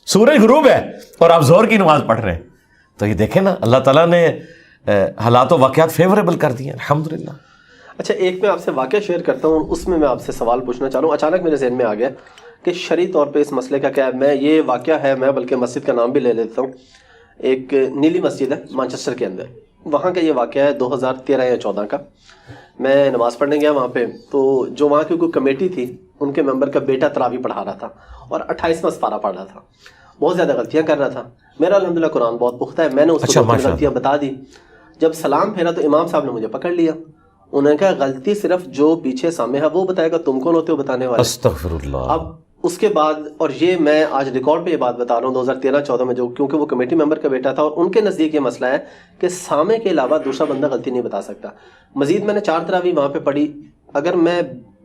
سورج غروب ہے اور آپ ظہر کی نماز پڑھ رہے ہیں. تو یہ دیکھیں نا اللہ تعالیٰ نے حالات و واقعات فیوریبل کر دی ہیں الحمدللہ. اچھا ایک میں آپ سے واقعہ شیئر کرتا ہوں, اس میں آپ سے سوال پوچھنا چاہ رہا ہوں. اچانک میرے ذہن میں آ گیا کہ شرعی طور پہ اس مسئلے کا کیا ہے. میں یہ واقعہ ہے, میں بلکہ مسجد کا نام بھی لے لیتا ہوں. ایک نیلی مسجد ہے مانچسٹر کے اندر, وہاں کا یہ واقعہ ہے 2013 یا 14 کا. میں نماز پڑھنے گیا وہاں پہ, تو جو وہاں کی کوئی کمیٹی تھی ان کے ممبر کا بیٹا تراویح پڑھا رہا تھا اور 28واں سپارہ پڑھ رہا تھا. بہت زیادہ غلطیاں کر رہا تھا. میرا الحمدللہ قرآن بہت پختہ ہے, میں نے اس کو غلطیاں بتا دی. جب سلام پھیرا تو امام صاحب نے مجھے پکڑ لیا. انہوں نے کہا غلطی صرف جو پیچھے سامنے ہے وہ بتائے گا, تم کون ہوتے ہو بتانے والے؟ استغفر اللہ. اب اس کے بعد, اور یہ میں آج ریکارڈ پہ یہ بات بتا رہا ہوں 2013-14 میں, جو کیونکہ وہ کمیٹی ممبر کا بیٹا تھا اور ان کے نزدیک یہ مسئلہ ہے کہ سامنے کے علاوہ دوسرا بندہ غلطی نہیں بتا سکتا. مزید میں نے 4 تراویح وہاں پہ پڑھی, اگر میں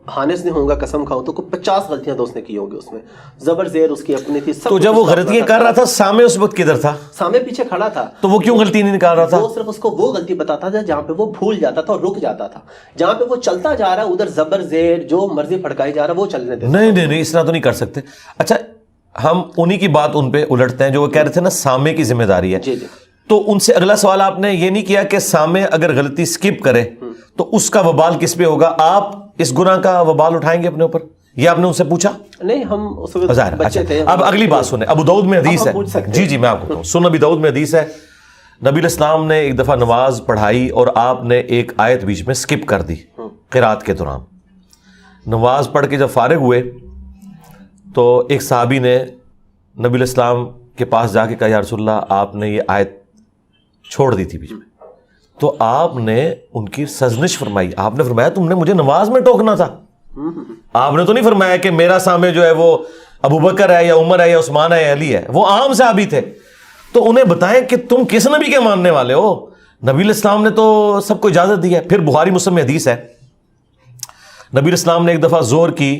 حانس نہیں ہوں گا قسم کھاؤں تو کوئی 50 غلطیاں تو اس نے کی ہوں گی. اس میں زبر زیر اس کی اپنی تھی. تو جب وہ غلطیاں کر رہا تھا سامنے اس وقت کدھر تھا؟ سامنے پیچھے کھڑا تھا. تو وہ کیوں غلطی نہیں نکال رہا تھا؟ وہ صرف اس کو وہ غلطی بتاتا تھا جہاں پہ وہ بھول جاتا تھا اور رک جاتا تھا. جہاں پہ وہ چلتا جا رہا ہے ادھر زبر زیر جو مرضی پھڑکائی جا رہا ہے وہ چلنے دیتا. نہیں اس طرح تو نہیں کر سکتے. اچھا ہم انہی کی بات ان پہ الٹتے ہیں جو وہ کہہ رہے تھے نا سامنے کی ذمہ داری ہے. جی جی. تو ان سے اگلا سوال آپ نے یہ نہیں کیا کہ سامنے اگر غلطی سکپ کرے تو اس کا وبال کس پہ ہوگا؟ آپ اس گناہ کا وبال اٹھائیں گے اپنے اوپر؟ یہ آپ نے ان سے پوچھا؟ نہیں, ہم اس وقت بچے تھے. اب اگلی بات سنیں, ابو داؤد میں حدیث ہے. جی میں آپ کو بتاؤں, سن ابی داؤد میں حدیث ہے, نبی الاسلام نے ایک دفعہ نماز پڑھائی اور آپ نے ایک آیت بیچ میں سکپ کر دی قرات کے دوران. نماز پڑھ کے جب فارغ ہوئے تو ایک صحابی نے نبی الاسلام کے پاس جا کے کہا یا رسول اللہ آپ نے یہ آیت چھوڑ دی تھی بیچ میں. تو آپ نے ان کی سرزنش فرمائی. آپ نے فرمایا تم نے مجھے نماز میں ٹوکنا تھا. آپ نے تو نہیں فرمایا کہ میرا سامنے جو ہے وہ ابو بکر ہے یا عمر ہے یا عثمان ہے یا علی ہے, وہ عام صحابی تھے. تو انہیں بتائیں کہ تم کس نبی کے ماننے والے ہو, نبی الاسلام نے تو سب کو اجازت دی ہے. پھر بخاری مسلم میں حدیث ہے, نبی الاسلام نے ایک دفعہ زور کی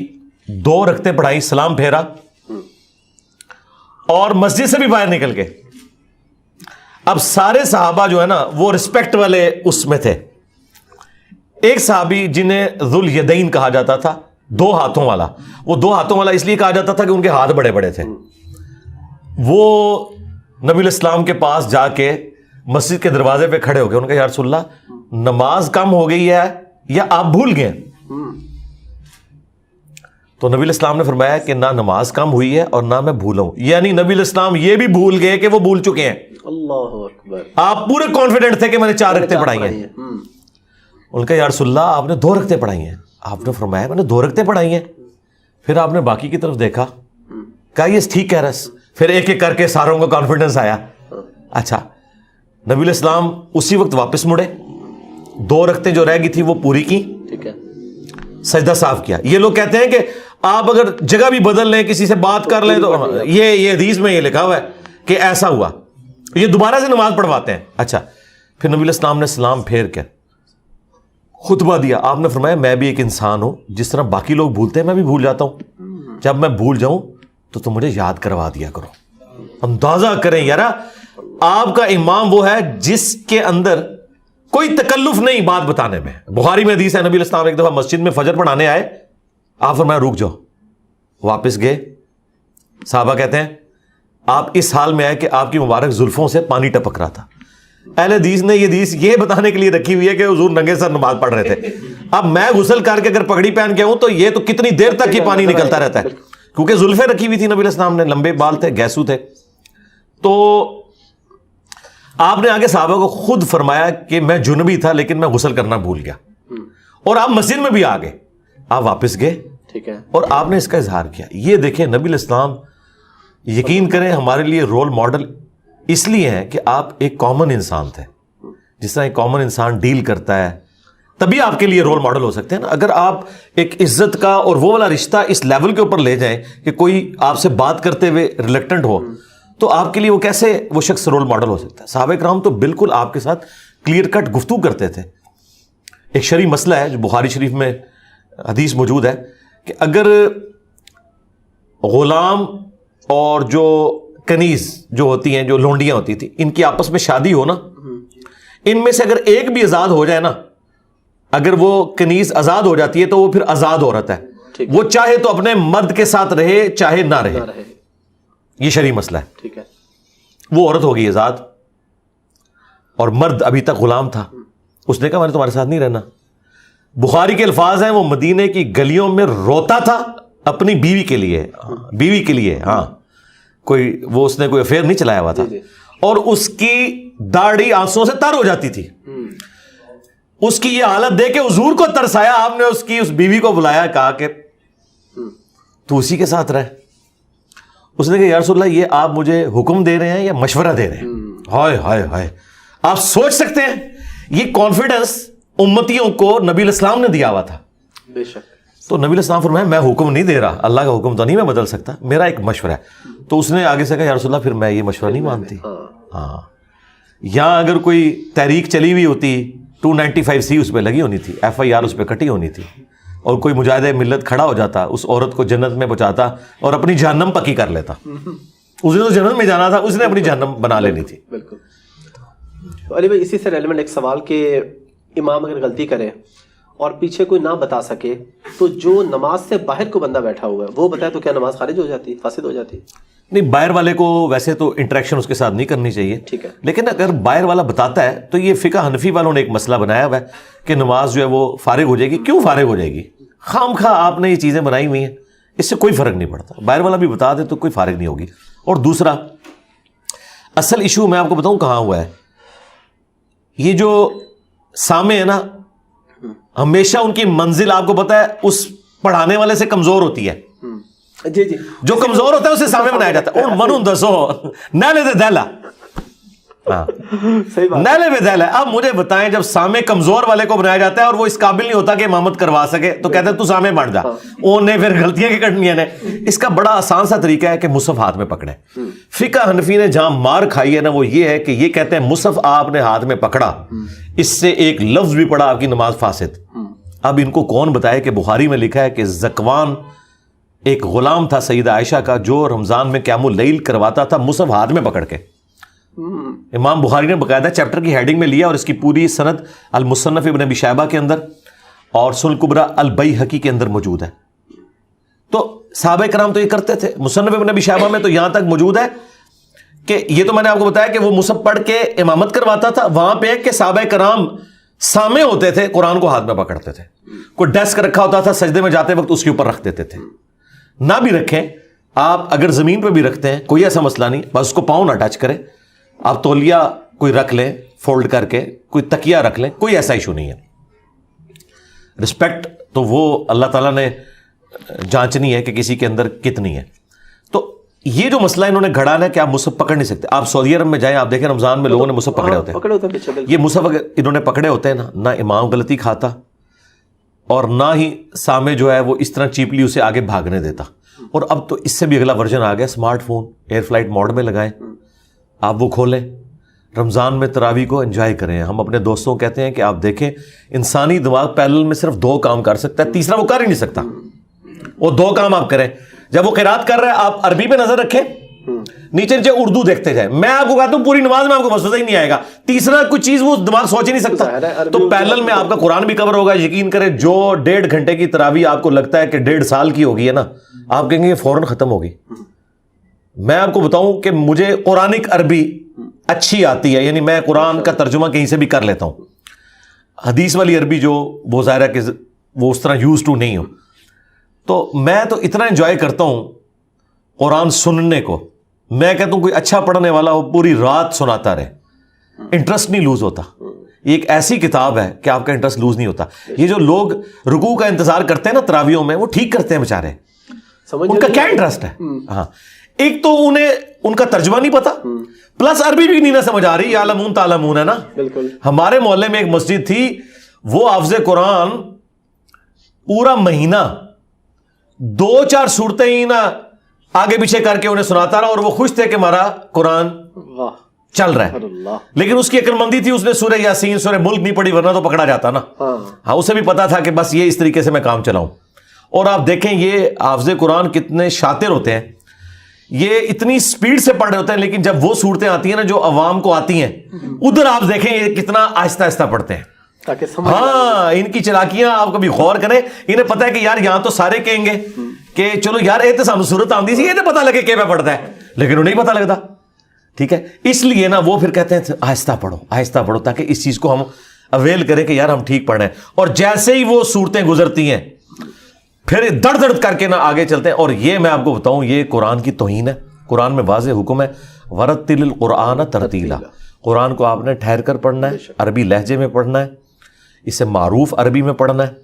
2 رکعتیں پڑھائی, سلام پھیرا اور مسجد سے بھی باہر نکل گئے. اب سارے صحابہ جو ہے نا وہ رسپیکٹ والے اس میں تھے. ایک صحابی جنہیں ذل یدین کہا جاتا تھا, 2 ہاتھوں والا, وہ 2 ہاتھوں والا اس لیے کہا جاتا تھا کہ ان کے ہاتھ بڑے بڑے تھے. وہ نبی الاسلام کے پاس جا کے مسجد کے دروازے پہ کھڑے ہو گئے. ان کا یا رسول اللہ نماز کم ہو گئی ہے یا آپ بھول گئے؟ تو نبی الاسلام نے فرمایا کہ نہ نماز کم ہوئی ہے اور نہ میں بھولا ہوں. یعنی نبی الاسلام یہ بھی بھول گئے کہ وہ بھول چکے ہیں. اللہ اکبر. آپ پورے کانفیڈنٹ تھے کہ میں نے 4 رکعتیں پڑھائی ہیں. ان کا یا رسول اللہ آپ نے 2 رکعتیں پڑھائی ہیں. آپ نے فرمایا میں نے 2 رکعتیں پڑھائی ہیں. پھر آپ نے باقی کی طرف دیکھا, کہا یہ ٹھیک کہہ رہا. پھر ایک ایک کر کے ساروں کو کانفیڈنس آیا. اچھا, نبی الاسلام اسی وقت واپس مڑے, 2 رکعتیں جو رہ گئی تھی وہ پوری کی, ٹھیک ہے, سجدہ صاف کیا. یہ لوگ کہتے ہیں کہ آپ اگر جگہ بھی بدل لیں, کسی سے بات کر لیں, تو یہ حدیث میں یہ لکھا ہوا ہے کہ ایسا ہوا, یہ دوبارہ سے نماز پڑھواتے ہیں. اچھا, پھر نبی الاسلام نے سلام پھیر کے خطبہ دیا. آپ نے فرمایا میں بھی ایک انسان ہوں, جس طرح باقی لوگ بھولتے ہیں میں بھی بھول جاتا ہوں. جب میں بھول جاؤں تو تم مجھے یاد کروا دیا کرو. اندازہ کریں یار, آپ کا امام وہ ہے جس کے اندر کوئی تکلف نہیں بات بتانے میں. بخاری میں حدیث ہے, نبی الاسلام ایک دفعہ مسجد میں فجر پڑھانے آئے, آپ فرمایا رک جاؤ, واپس گئے. صحابہ کہتے ہیں آپ اس حال میں آئے کہ آپ کی مبارک زلفوں سے پانی ٹپک رہا تھا. اہل حدیث نے یہ حدیث یہ بتانے کے لیے رکھی ہوئی ہے کہ حضور ننگے سر نماز پڑھ رہے تھے. اب میں غسل کر کے اگر پگڑی پہن کے ہوں تو یہ تو کتنی دیر تک یہ پانی نکلتا رہتا ہے, کیونکہ زلفیں رکھی ہوئی تھی نبی الاسلام نے, لمبے بال تھے, گیسو تھے. تو آپ نے آگے صحابہ کو خود فرمایا کہ میں جنبی تھا لیکن میں غسل کرنا بھول گیا, اور آپ مسجد میں بھی آ گئے. آپ واپس گئے, ٹھیک ہے, اور آپ نے اس کا اظہار کیا. یہ دیکھیں نبی الاسلام یقین کریں ہمارے لیے رول ماڈل اس لیے ہیں کہ آپ ایک کامن انسان تھے. جس طرح ایک کامن انسان ڈیل کرتا ہے تبھی آپ کے لیے رول ماڈل ہو سکتے ہیں نا. اگر آپ ایک عزت کا اور وہ والا رشتہ اس لیول کے اوپر لے جائیں کہ کوئی آپ سے بات کرتے ہوئے ریلیکٹنٹ ہو, تو آپ کے لیے وہ کیسے وہ شخص رول ماڈل ہو سکتا ہے. صحابہ کرام تو بالکل آپ کے ساتھ کلیئر کٹ گفتگو کرتے تھے. ایک شرعی مسئلہ ہے جو بخاری شریف میں حدیث موجود ہے کہ اگر غلام اور جو کنیز جو ہوتی ہیں, جو لونڈیاں ہوتی تھی, ان کی آپس میں شادی ہو نا, ان میں سے اگر ایک بھی آزاد ہو جائے نا, اگر وہ کنیز آزاد ہو جاتی ہے تو وہ پھر آزاد عورت ہے. وہ چاہے تو اپنے مرد کے ساتھ رہے چاہے نہ رہے. یہ شرعی مسئلہ ہے. ٹھیک ہے, وہ عورت ہوگی آزاد اور مرد ابھی تک غلام تھا. اس نے کہا میں نے تمہارے ساتھ نہیں رہنا. بخاری کے الفاظ ہیں, وہ مدینے کی گلیوں میں روتا تھا اپنی بیوی کے لیے. ہاں, کوئی وہ اس نے کوئی افیئر نہیں چلایا ہوا تھا, اور اس کی داڑھی آنسوں سے تر ہو جاتی تھی. اس کی یہ حالت دیکھ کے حضور کو ترس آیا. آپ نے اس بیوی کو بلایا, کہا کہ تو اسی کے ساتھ رہ. اس نے کہا یا رسول اللہ یہ آپ مجھے حکم دے رہے ہیں یا مشورہ دے رہے ہیں؟ ہائے ہائے ہائے, آپ سوچ سکتے ہیں یہ کانفیڈنس امتیوں کو نبی الاسلام نے دیا ہوا تھا. بے شک. تو نبی الاسلام فرمایا میں حکم نہیں دے رہا, اللہ کا حکم تو نہیں میں بدل سکتا, میرا ایک مشورہ ہے. تو اس نے آگے سے کہا یا رسول اللہ پھر میں یہ مشورہ نہیں مانتی. ہاں, یہاں اگر کوئی تحریک چلی ہوئی ہوتی 295C اس پہ لگی ہونی تھی, FIR اس پہ کٹی ہونی تھی, اور کوئی مجاہد ملت کھڑا ہو جاتا, اس عورت کو جنت میں پہنچاتا اور اپنی جہنم پکی کر لیتا. اس نے تو جنت میں جانا تھا, اس نے اپنی جہنم بنا لینی تھی. بالکل. علی بھائی اسی سے ریلیونٹ ایک سوال کہ امام اگر غلطی کرے اور پیچھے کوئی نہ بتا سکے تو جو نماز سے باہر کو بندہ بیٹھا ہوا ہے وہ بتائے تو کیا نماز خارج ہو جاتی, فاسد ہو جاتی؟ نہیں, باہر والے کو ویسے تو انٹریکشن اس کے ساتھ نہیں کرنی چاہیے, ٹھیک ہے, لیکن اگر باہر والا بتاتا ہے تو یہ فقہ حنفی والوں نے ایک مسئلہ بنایا ہوا ہے کہ نماز جو ہے وہ فارغ ہو جائے گی. کیوں فارغ ہو جائے گی؟ خام خواہ آپ نے یہ چیزیں بنائی ہوئی ہیں, اس سے کوئی فرق نہیں پڑتا. باہر والا بھی بتا دے تو کوئی فارغ نہیں ہوگی. اور دوسرا اصل ایشو میں آپ کو بتاؤں کہاں ہوا ہے. یہ جو سامع ہے نا, ہمیشہ ان کی منزل آپ کو پتا ہے اس پڑھانے والے سے کمزور ہوتی ہے. جو کمزور ہوتا ہے اسے سامنے بنایا جاتا ہے. اور منو دسو نہ لے دے دہلا, صحیح بات. نیلے میں ذیل ہے. اب مجھے بتائیں جب سامع کمزور والے کو بنایا جاتا ہے اور وہ اس قابل نہیں ہوتا کہ امامت کروا سکے تو کہتے ہیں تو سامع بن جا, انہوں نے پھر غلطیاں کی کرنی ہیں. اس کا بڑا آسان سا طریقہ ہے کہ مصحف ہاتھ میں پکڑے. فقہ حنفی نے جہاں مار کھائی ہے نا وہ یہ ہے کہ یہ کہتے ہیں مصحف آپ نے ہاتھ میں پکڑا, اس سے ایک لفظ بھی پڑا آپ کی نماز فاسد. اب ان کو کون بتائے کہ بخاری میں لکھا ہے کہ زکوان ایک غلام تھا سیدہ عائشہ کا جو رمضان میں قیام اللیل کرواتا تھا مصحف ہاتھ میں پکڑ کے. امام بخاری نے باقاعدہ چیپٹر کی ہیڈنگ میں لیا اور اس کی پوری سند المصنف ابن ابی شیبہ کے اندر اور سنن الکبریٰ البیہقی کے اندر موجود ہے. تو صحابہ کرام تو یہ کرتے تھے. مصنف ابن ابی شیبہ میں تو یہاں تک موجود ہے کہ یہ تو میں نے آپ کو بتایا کہ وہ مصحف پڑھ کے امامت کرواتا تھا. وہاں پہ کہ صحابہ کرام سامع ہوتے تھے, قرآن کو ہاتھ میں پکڑتے تھے. کوئی ڈیسک رکھا ہوتا تھا, سجدے میں جاتے وقت اس کے اوپر رکھ دیتے تھے. نہ بھی رکھیں آپ, اگر زمین پہ بھی رکھتے ہیں کوئی ایسا مسئلہ نہیں, بس اس کو پاؤں نہ ٹچ کرے. آپ تولیہ کوئی رکھ لیں فولڈ کر کے, کوئی تکیہ رکھ لیں, کوئی ایسا ایشو نہیں ہے. رسپیکٹ تو وہ اللہ تعالیٰ نے جانچنی ہے کہ کسی کے اندر کتنی ہے. تو یہ جو مسئلہ انہوں نے گھڑا ہے کہ آپ مصحف پکڑ نہیں سکتے. آپ سعودی عرب میں جائیں, آپ دیکھیں رمضان میں لوگوں نے مصحف پکڑے ہوتے ہیں. یہ مصحف اگر انہوں نے پکڑے ہوتے ہیں نا, نہ امام غلطی کھاتا اور نہ ہی سامع جو ہے وہ اس طرح چیپلی اسے آگے بھاگنے دیتا. اور اب تو اس سے بھی اگلا ورژن آ گیا, smart phone air flight mode میں لگائیں, آپ وہ کھولیں, رمضان میں تراویح کو انجوائے کریں. ہم اپنے دوستوں کو کہتے ہیں کہ آپ دیکھیں انسانی دماغ پیرل میں صرف 2 کام کر سکتا ہے, تیسرا وہ کر ہی نہیں سکتا. وہ 2 کام آپ کریں. جب وہ قرات کر رہے ہیں آپ عربی پہ نظر رکھیں, نیچے نیچے اردو دیکھتے جائیں. میں آپ کو کہتا ہوں پوری نماز میں آپ کو وسوسہ ہی نہیں آئے گا. تیسرا کوئی چیز وہ دماغ سوچ ہی نہیں سکتا. تو پیرل میں آپ کا قرآن بھی کور ہوگا. یقین کریں جو 1.5 گھنٹے کی تراویح آپ کو لگتا ہے کہ 1.5 سال کی ہوگی ہے نا, آپ کہیں گے یہ فوراً ختم ہوگی. میں آپ کو بتاؤں کہ مجھے قرآنک عربی اچھی آتی ہے, یعنی میں قرآن کا ترجمہ کہیں سے بھی کر لیتا ہوں. حدیث والی عربی جو وہ ظاہر ہے کہ وہ اس طرح یوز ٹو نہیں ہو, تو میں تو اتنا انجوائے کرتا ہوں قرآن سننے کو. میں کہتا ہوں کوئی اچھا پڑھنے والا ہو پوری رات سناتا رہے, انٹرسٹ نہیں لوز ہوتا. یہ ایک ایسی کتاب ہے کہ آپ کا انٹرسٹ لوز نہیں ہوتا. یہ جو لوگ رکوع کا انتظار کرتے ہیں نا تراویحوں میں, وہ ٹھیک کرتے ہیں بیچارے, ان کا کیا انٹرسٹ ہے. ہاں, ایک تو انہیں ان کا ترجمہ نہیں پتا, پلس عربی بھی نہیں نہ سمجھ آ رہی. یعلمون تعلمون ہے نا. بالکل. ہمارے محلے میں ایک مسجد تھی, وہ حافظ قرآن پورا مہینہ 2-4 سورتیں ہی نا آگے پیچھے کر کے انہیں سناتا رہا, اور وہ خوش تھے کہ ہمارا قرآن چل رہا ہے. لیکن اس کی عقل مندی تھی, اس نے سورہ یاسین سورہ ملک نہیں پڑھی, ورنہ تو پکڑا جاتا نا. ہاں, اسے بھی پتا تھا کہ بس یہ اس طریقے سے میں کام چلاؤں. اور آپ دیکھیں یہ حافظ قرآن کتنے شاطر ہوتے ہیں, یہ اتنی سپیڈ سے پڑھ رہے ہوتے ہیں, لیکن جب وہ صورتیں آتی ہیں نا جو عوام کو آتی ہیں, ادھر آپ دیکھیں یہ کتنا آہستہ آہستہ پڑھتے ہیں. ہاں, ان کی چلاکیاں آپ کبھی غور کریں. انہیں پتا ہے کہ یار یہاں تو سارے کہیں گے کہ چلو یار یہ تو سانو صورت آندی سی, یہ تو پتا لگے کہ میں پڑھتا ہے, لیکن انہیں نہیں پتا لگتا. ٹھیک ہے, اس لیے نا وہ پھر کہتے ہیں آہستہ پڑھو, تاکہ اس چیز کو ہم اویل کریں کہ یار ہم ٹھیک پڑھ رہے ہیں. اور جیسے ہی وہ صورتیں گزرتی ہیں پھر دڑ دڑ کر کے نا آگے چلتے ہیں. اور یہ میں آپ کو بتاؤں یہ قرآن کی توہین ہے. قرآن میں واضح حکم ہے ورتل القرآن ترتیلا, قرآن کو آپ نے ٹھہر کر پڑھنا ہے, عربی لہجے میں پڑھنا ہے, اسے معروف عربی میں پڑھنا ہے.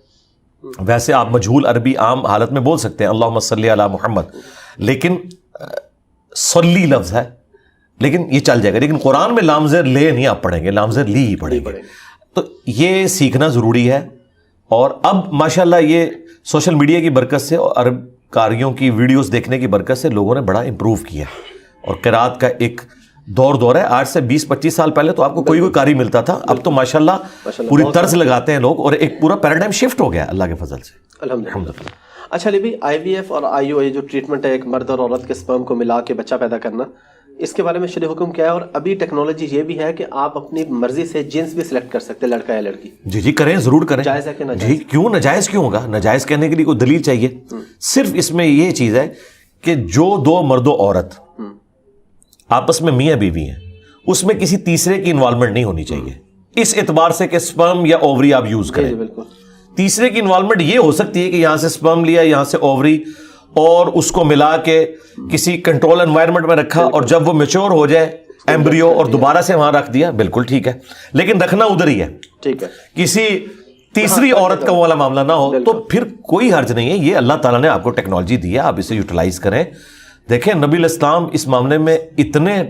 ویسے آپ مجہول عربی عام حالت میں بول سکتے ہیں اللہم صلی علی محمد, لیکن صلی لفظ ہے, لیکن یہ چل جائے گا. لیکن قرآن میں لام زیر لے نہیں آپ پڑھیں گے, لام زیر لی ہی پڑھیں گے. تو یہ سیکھنا ضروری ہے. اور اب ماشاءاللہ یہ سوشل میڈیا کی برکت سے اور عرب کاریوں کی ویڈیوز دیکھنے کی برکت سے لوگوں نے بڑا امپروو کیا, اور قرات کا ایک دور ہے. آج سے 20-25 سال پہلے تو آپ کو کوئی قاری ملتا تھا, اب تو ماشاءاللہ پوری طرز لگاتے ہیں لوگ, اور ایک پورا پیراڈائم شفٹ ہو گیا اللہ کے فضل سے, الحمدللہ. اچھا علی بھائی, آئی وی ایف اور آئی او اے جو ٹریٹمنٹ ہے ایک مرد اور عورت کے سپرم کو ملا کے بچہ پیدا کرنا, اس کے بارے میں شرع حکم کیا ہے؟ اور ابھی ٹیکنالوجی یہ بھی ہے کہ آپ اپنی مرضی سے جنس بھی سلیکٹ کر سکتے ہیں, لڑکا یا لڑکی. جی کریں, ضرور کریں. جائز ہے کہ ناجائز؟ جی کیوں ناجائز کیوں ہوگا؟ ناجائز کہنے کے لیے کوئی دلیل چاہیے. صرف اس میں یہ چیز ہے کہ جو 2 مرد و عورت آپس میں میاں بیوی ہیں, اس میں کسی تیسرے کی انوالومنٹ نہیں ہونی چاہیے, اس اعتبار سے کہ سپرم یا اووری آپ یوز کریں. تیسرے کی انوالومنٹ یہ ہو سکتی ہے کہ یہاں سے سپرم لیا, یہاں سے اووری, اور اس کو ملا کے کسی کنٹرول انوائرمنٹ میں رکھا, اور جب وہ میچور ہو جائے ایمبریو اور دوبارہ سے وہاں رکھ دیا, بالکل ٹھیک ہے, لیکن رکھنا ادھر ہی ہے. ٹھیک ہے, کسی تیسری عورت کا والا معاملہ نہ ہو, تو پھر کوئی حرج نہیں ہے. یہ اللہ تعالیٰ نے آپ کو ٹیکنالوجی دی ہے, آپ اسے یوٹیلائز کریں. دیکھیں نبی الاسلام اس معاملے میں اتنے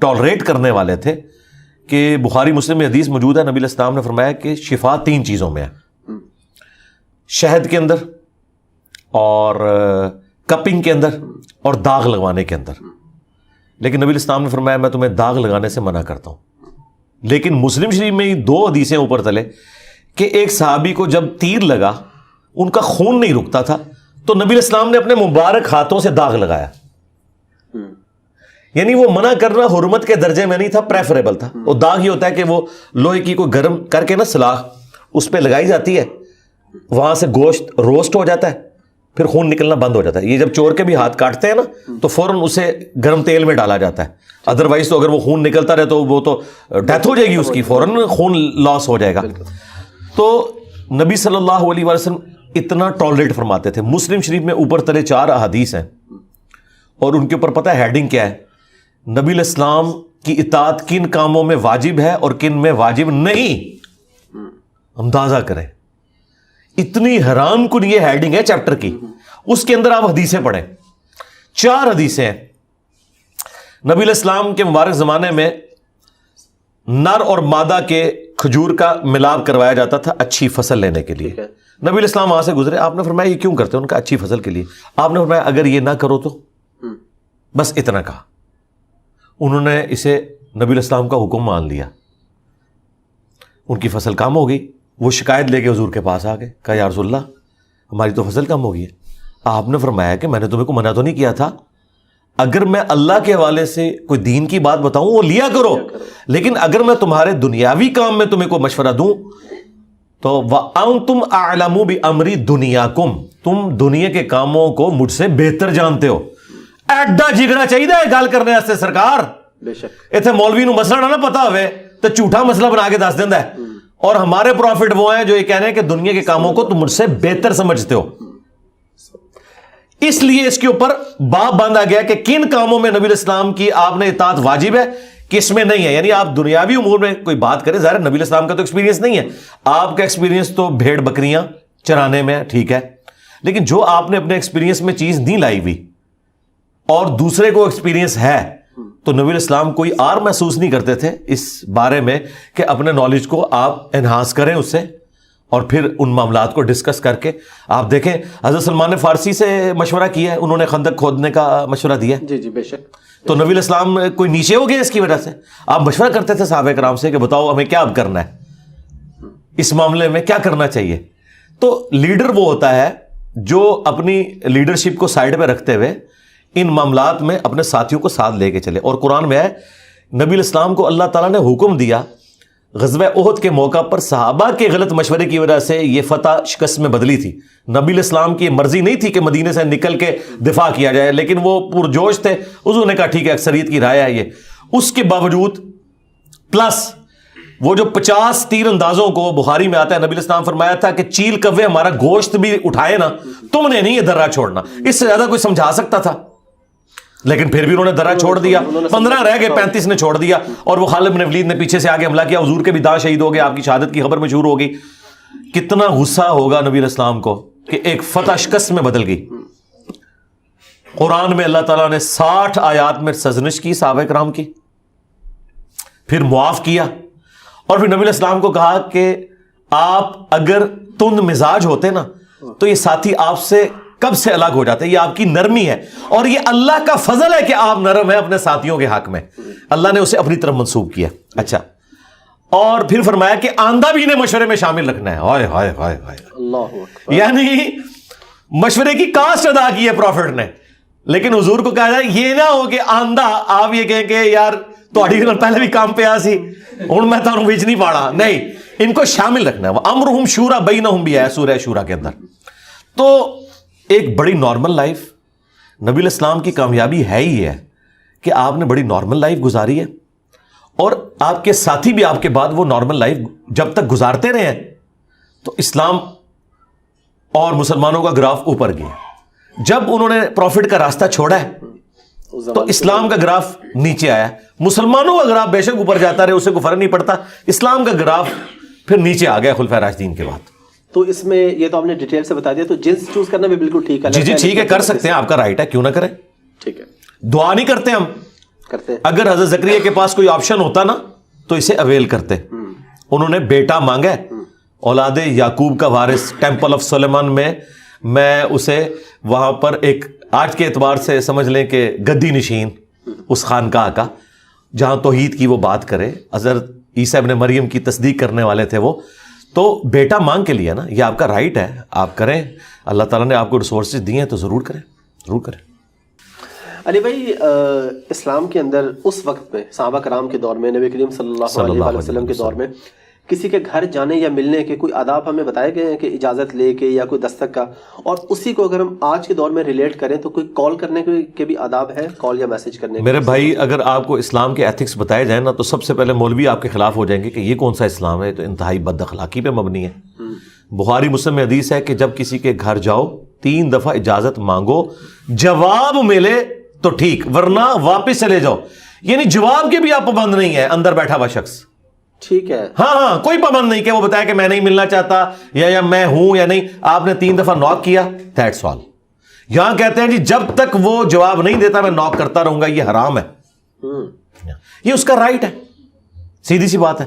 ٹالریٹ کرنے والے تھے کہ بخاری مسلم میں حدیث موجود ہے, نبی علیہ السلام نے فرمایا کہ شفا 3 چیزوں میں ہے, شہد کے اندر اور کپنگ کے اندر اور داغ لگوانے کے اندر. لیکن نبی علیہ السلام نے فرمایا میں تمہیں داغ لگانے سے منع کرتا ہوں. لیکن مسلم شریف میں 2 حدیثیں اوپر تلے کہ ایک صحابی کو جب تیر لگا ان کا خون نہیں رکتا تھا تو نبی علیہ السلام نے اپنے مبارک ہاتھوں سے داغ لگایا. یعنی وہ منع کرنا حرمت کے درجے میں نہیں تھا, پریفریبل تھا. وہ داغ یہ ہوتا ہے کہ وہ لوہے کی کوئی گرم کر کے نا سلاخ اس پہ لگائی جاتی ہے, وہاں سے گوشت روسٹ ہو جاتا ہے, پھر خون نکلنا بند ہو جاتا ہے. یہ جب چور کے بھی ہاتھ کاٹتے ہیں نا تو فوراً اسے گرم تیل میں ڈالا جاتا ہے, ادروائز تو اگر وہ خون نکلتا رہے تو وہ تو ڈیتھ ہو جائے گی اس کی, فوراً خون لاس ہو جائے گا. تو نبی صلی اللہ علیہ وسلم اتنا ٹالریٹ فرماتے تھے. مسلم شریف میں اوپر تلے 4 احادیث ہیں اور ان کے اوپر پتہ ہے ہیڈنگ کیا ہے, نبی علیہ السلام کی اطاعت کن کاموں میں واجب ہے اور کن میں واجب نہیں. اندازہ کریں, اتنی حیران کن یہ ہیڈنگ ہے چیپٹر کی. اس کے اندر آپ حدیثیں پڑھیں, 4 حدیثیں ہیں. نبی علیہ السلام کے مبارک زمانے میں نر اور مادہ کے کھجور کا ملاپ کروایا جاتا تھا اچھی فصل لینے کے لیے. نبی علیہ السلام وہاں سے گزرے, آپ نے فرمایا یہ کیوں کرتے ہیں؟ ان کا اچھی فصل کے لیے. آپ نے فرمایا اگر یہ نہ کرو تو, بس اتنا کہا. انہوں نے اسے نبی علیہ السلام کا حکم مان لیا, ان کی فصل کم ہو گئی. وہ شکایت لے کے حضور کے پاس آ گئے, کہا یا رسول اللہ ہماری تو فصل کم ہو گئی ہے. آپ نے فرمایا کہ میں نے تمہیں کو منع تو نہیں کیا تھا, اگر میں اللہ کے حوالے سے کوئی دین کی بات بتاؤں وہ لیا کرو, لیکن اگر میں تمہارے دنیاوی کام میں تمہیں کوئی مشورہ دوں تو وَأَنْتُمْ أَعْلَمُ بِأَمْرِ دُنْيَاكُمْ, تم دنیا کے کاموں کو مجھ سے بہتر جانتے ہو. ایڈا جگڑا چاہیے گل کرنے واسطے سرکار. بے شک اتنے مولوی نو مسئلہ نہ پتا ہوئے تو جھوٹا مسئلہ بنا کے دس دینا ہے. اور ہمارے پروفٹ وہ ہیں جو یہ کہہ رہے ہیں کہ دنیا کے کاموں کو تم مجھ سے بہتر سمجھتے ہو. اس لیے اس کے اوپر باب باندھا گیا کہ کن کاموں میں نبی علیہ السلام کی آپ نے اطاعت واجب ہے, کس میں نہیں ہے. یعنی آپ دنیاوی امور میں کوئی بات کریں, ظاہر نبی علیہ السلام کا تو ایکسپیرینس نہیں ہے, آپ کا ایکسپیرینس تو بھیڑ بکریاں چرانے میں, ٹھیک ہے, لیکن جو آپ نے اپنے ایکسپیرینس میں چیز نہیں لائی ہوئی اور دوسرے کو ایکسپیرینس ہے, تو نبی علیہ السلام کوئی اور محسوس نہیں کرتے تھے اس بارے میں کہ اپنے نالج کو آپ انہانس کریں اس سے, اور پھر ان معاملات کو ڈسکس کر کے. آپ دیکھیں حضرت سلمان نے فارسی سے مشورہ کیا ہے, انہوں نے خندق کھودنے کا مشورہ دیا. جی جی بے شک. تو نبی علیہ السلام کوئی نیچے ہو گیا اس کی وجہ سے؟ آپ مشورہ کرتے تھے صحابہ کرام سے کہ بتاؤ ہمیں کیا اب کرنا ہے, اس معاملے میں کیا کرنا چاہیے. تو لیڈر وہ ہوتا ہے جو اپنی لیڈرشپ کو سائڈ پہ رکھتے ہوئے ان معاملات میں اپنے ساتھیوں کو ساتھ لے کے چلے. اور قرآن میں ہے نبی علیہ السلام کو اللہ تعالیٰ نے حکم دیا, غزوہ احد کے موقع پر صحابہ کے غلط مشورے کی وجہ سے یہ فتح شکست میں بدلی تھی. نبی علیہ السلام کی مرضی نہیں تھی کہ مدینے سے نکل کے دفاع کیا جائے, لیکن وہ پرجوش تھے, حضور نے کہا ٹھیک ہے اکثریت کی رائے ہے یہ. اس کے باوجود پلس وہ جو 50 تیر اندازوں کو بخاری میں آتا ہے, نبی علیہ السلام فرمایا تھا کہ چیل کوے ہمارا گوشت بھی اٹھائے نا, تم نے نہیں یہ درہ چھوڑنا. اس سے زیادہ کوئی سمجھا سکتا تھا, لیکن پھر بھی انہوں نے درہ چھوڑ دیا. 15 رہ گئے, 35 نے چھوڑ دیا. اور وہ خالد بن ولید نے پیچھے سے آگے حملہ کیا, حضور کے بھی داں شہید ہو گئے, آپ کی شہادت کی خبر مشہور ہوگی. کتنا غصہ ہوگا نبی علیہ السلام کو کہ ایک فتح شکست میں بدل گئی. قرآن میں اللہ تعالیٰ نے 60 آیات میں سرزنش کی صحابہ کرام کی, پھر معاف کیا, اور پھر نبی علیہ السلام کو کہا کہ آپ اگر تند مزاج ہوتے نا تو یہ ساتھی آپ سے کب سے الگ ہو جاتے. یہ آپ کی نرمی ہے, اور یہ اللہ کا فضل ہے کہ آپ نرم ہیں اپنے ساتھیوں کے حق میں. اللہ نے اسے اپنی طرف منسوب کیا. اچھا, اور پھر فرمایا کہ آندہ بھی انہیں مشورے میں شامل رکھنا ہے. ہائے ہائے ہائے ہائے, اللہ اکبر. یعنی مشورے کی کاسٹ ادا کی ہے پروفٹ نے. لیکن حضور کو کہا جائے یہ نہ ہو کہ آندہ آپ یہ کہیں کہ یار تہاڈی نال پہلے بھی کام پیا سی, ہن میں تانوں وچ نہیں پاڑا. نہیں, ان کو شامل رکھنا ہے. امرہم شورا بینہم بھی ہے سورہ شورا کے اندر. تو ایک بڑی نارمل لائف, نبی علیہ السلام کی کامیابی ہے ہی ہے کہ آپ نے بڑی نارمل لائف گزاری ہے, اور آپ کے ساتھی بھی آپ کے بعد وہ نارمل لائف جب تک گزارتے رہے ہیں تو اسلام اور مسلمانوں کا گراف اوپر گیا. جب انہوں نے پروفٹ کا راستہ چھوڑا ہے تو اسلام کا گراف نیچے آیا. مسلمانوں کا گراف بے شک اوپر جاتا رہے, اسے کوئی فرق نہیں پڑتا. اسلام کا گراف پھر نیچے آ گیا خلفائے راشدین کے بعد. تو اس میں یہ تو آپ نے ڈیٹیل سے بتا دیا, تو جنس چوز کرنا بھی بالکل ٹھیک ہے. جی جی ٹھیک ہے, کر سکتے ہیں, آپ کا رائٹ ہے, کیوں نہ کریں. ٹھیک ہے. دعا نہیں کرتے ہم کرتے ہیں. اگر حضرت زکریا کے پاس کوئی آپشن ہوتا نا تو اسے اویل کرتے. انہوں نے بیٹا مانگا ہے, اولاد یعقوب کا وارث, ٹیمپل آف سلیمان میں اسے وہاں پر ایک آج کے اعتبار سے سمجھ لیں کہ گدی نشین اس خانقاہ کا, جہاں توحید کی وہ بات کرے. حضرت عیسیٰ ابن مریم کی تصدیق کرنے والے تھے وہ, تو بیٹا مانگ کے لیے نا, یہ آپ کا رائٹ ہے, آپ کریں. اللہ تعالیٰ نے آپ کو ریسورسز دیے ہیں تو ضرور کریں, ضرور کریں. علی بھائی, اسلام کے اندر اس وقت میں صحابہ کرام کے دور میں, نبی کریم صلی اللہ علیہ وسلم کے دور میں کسی کے گھر جانے یا ملنے کے کوئی آداب ہمیں بتائے گئے ہیں کہ اجازت لے کے یا کوئی دستک کا, اور اسی کو اگر ہم آج کے دور میں ریلیٹ کریں تو کوئی کال کرنے کے بھی آداب ہے, کال یا میسج کرنے کے؟ میرے بھائی, اگر آپ کو اسلام کے ایتھکس بتائے جائیں نا تو سب سے پہلے مولوی آپ کے خلاف ہو جائیں گے کہ یہ کون سا اسلام ہے, تو انتہائی بد اخلاقی پہ مبنی ہے. بخاری مسلم میں حدیث ہے کہ جب کسی کے گھر جاؤ 3 دفعہ اجازت مانگو, جواب ملے تو ٹھیک, ورنہ واپس چلے جاؤ. یعنی جواب کے بھی آپ پابند نہیں ہے اندر بیٹھا ہوا شخص. ٹھیک ہے, ہاں, کوئی پابند نہیں کہ وہ بتایا کہ میں نہیں ملنا چاہتا یا میں ہوں یا نہیں. آپ نے 3 دفعہ نوک کیا, دیٹس آل. یہاں کہتے ہیں جی جب تک وہ جواب نہیں دیتا میں نوک کرتا رہوں گا, یہ حرام ہے, یہ اس کا رائٹ ہے, سیدھی سی بات ہے.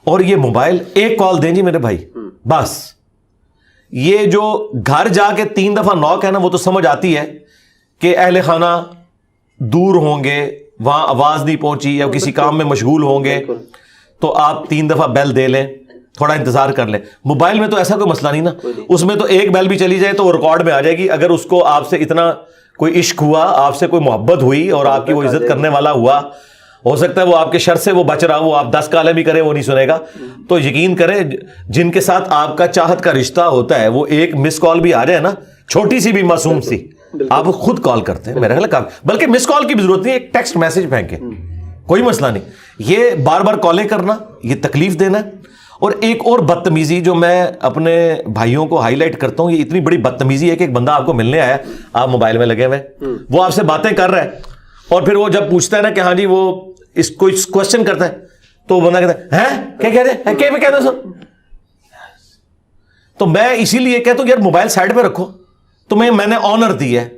اور یہ موبائل ایک کال دیں جی میرے بھائی, بس. یہ جو گھر جا کے 3 دفعہ نوک ہے نا, وہ تو سمجھ آتی ہے کہ اہل خانہ دور ہوں گے, وہاں آواز نہیں پہنچی یا کسی کام میں مشغول ہوں گے, تو آپ 3 دفعہ بیل دے لیں, تھوڑا انتظار کر لیں. موبائل میں تو ایسا کوئی مسئلہ نہیں نا, اس میں تو ایک بیل بھی چلی جائے تو وہ ریکارڈ میں آ جائے گی. اگر اس کو آپ سے اتنا کوئی عشق ہوا, آپ سے کوئی محبت ہوئی اور آپ کی وہ عزت کرنے والا ہوا, ہو سکتا ہے وہ آپ کے شر سے وہ بچ رہا, وہ آپ 10 کالیں بھی کرے وہ نہیں سنے گا. تو یقین کریں جن کے ساتھ آپ کا چاہت کا رشتہ ہوتا ہے, وہ ایک مس کال بھی آ جائے نا, چھوٹی سی بھی معصوم سی, آپ خود کال کرتے ہیں. میرا خیال ہے بلکہ مس کال کی بھی ضرورت نہیں, ایک ٹیکسٹ میسج پھینکے, کوئی مسئلہ نہیں. یہ بار بار کالیں کرنا, یہ تکلیف دینا. اور ایک اور بدتمیزی جو میں اپنے بھائیوں کو ہائی لائٹ کرتا ہوں, یہ اتنی بڑی بدتمیزی ہے کہ ایک بندہ آپ کو ملنے آیا, آپ موبائل میں لگے ہوئے, وہ آپ سے باتیں کر رہا ہے, اور پھر وہ جب پوچھتا ہے نا کہ ہاں جی وہ اس کو کوشچن کرتا ہے, تو وہ بندہ کہتا ہے ہیں کیا کہہ رہے ہیں, کہہ رہے سر. تو میں اسی لیے کہتا ہوں یار موبائل سائڈ پہ رکھو, تمہیں میں نے آنر دی ہے,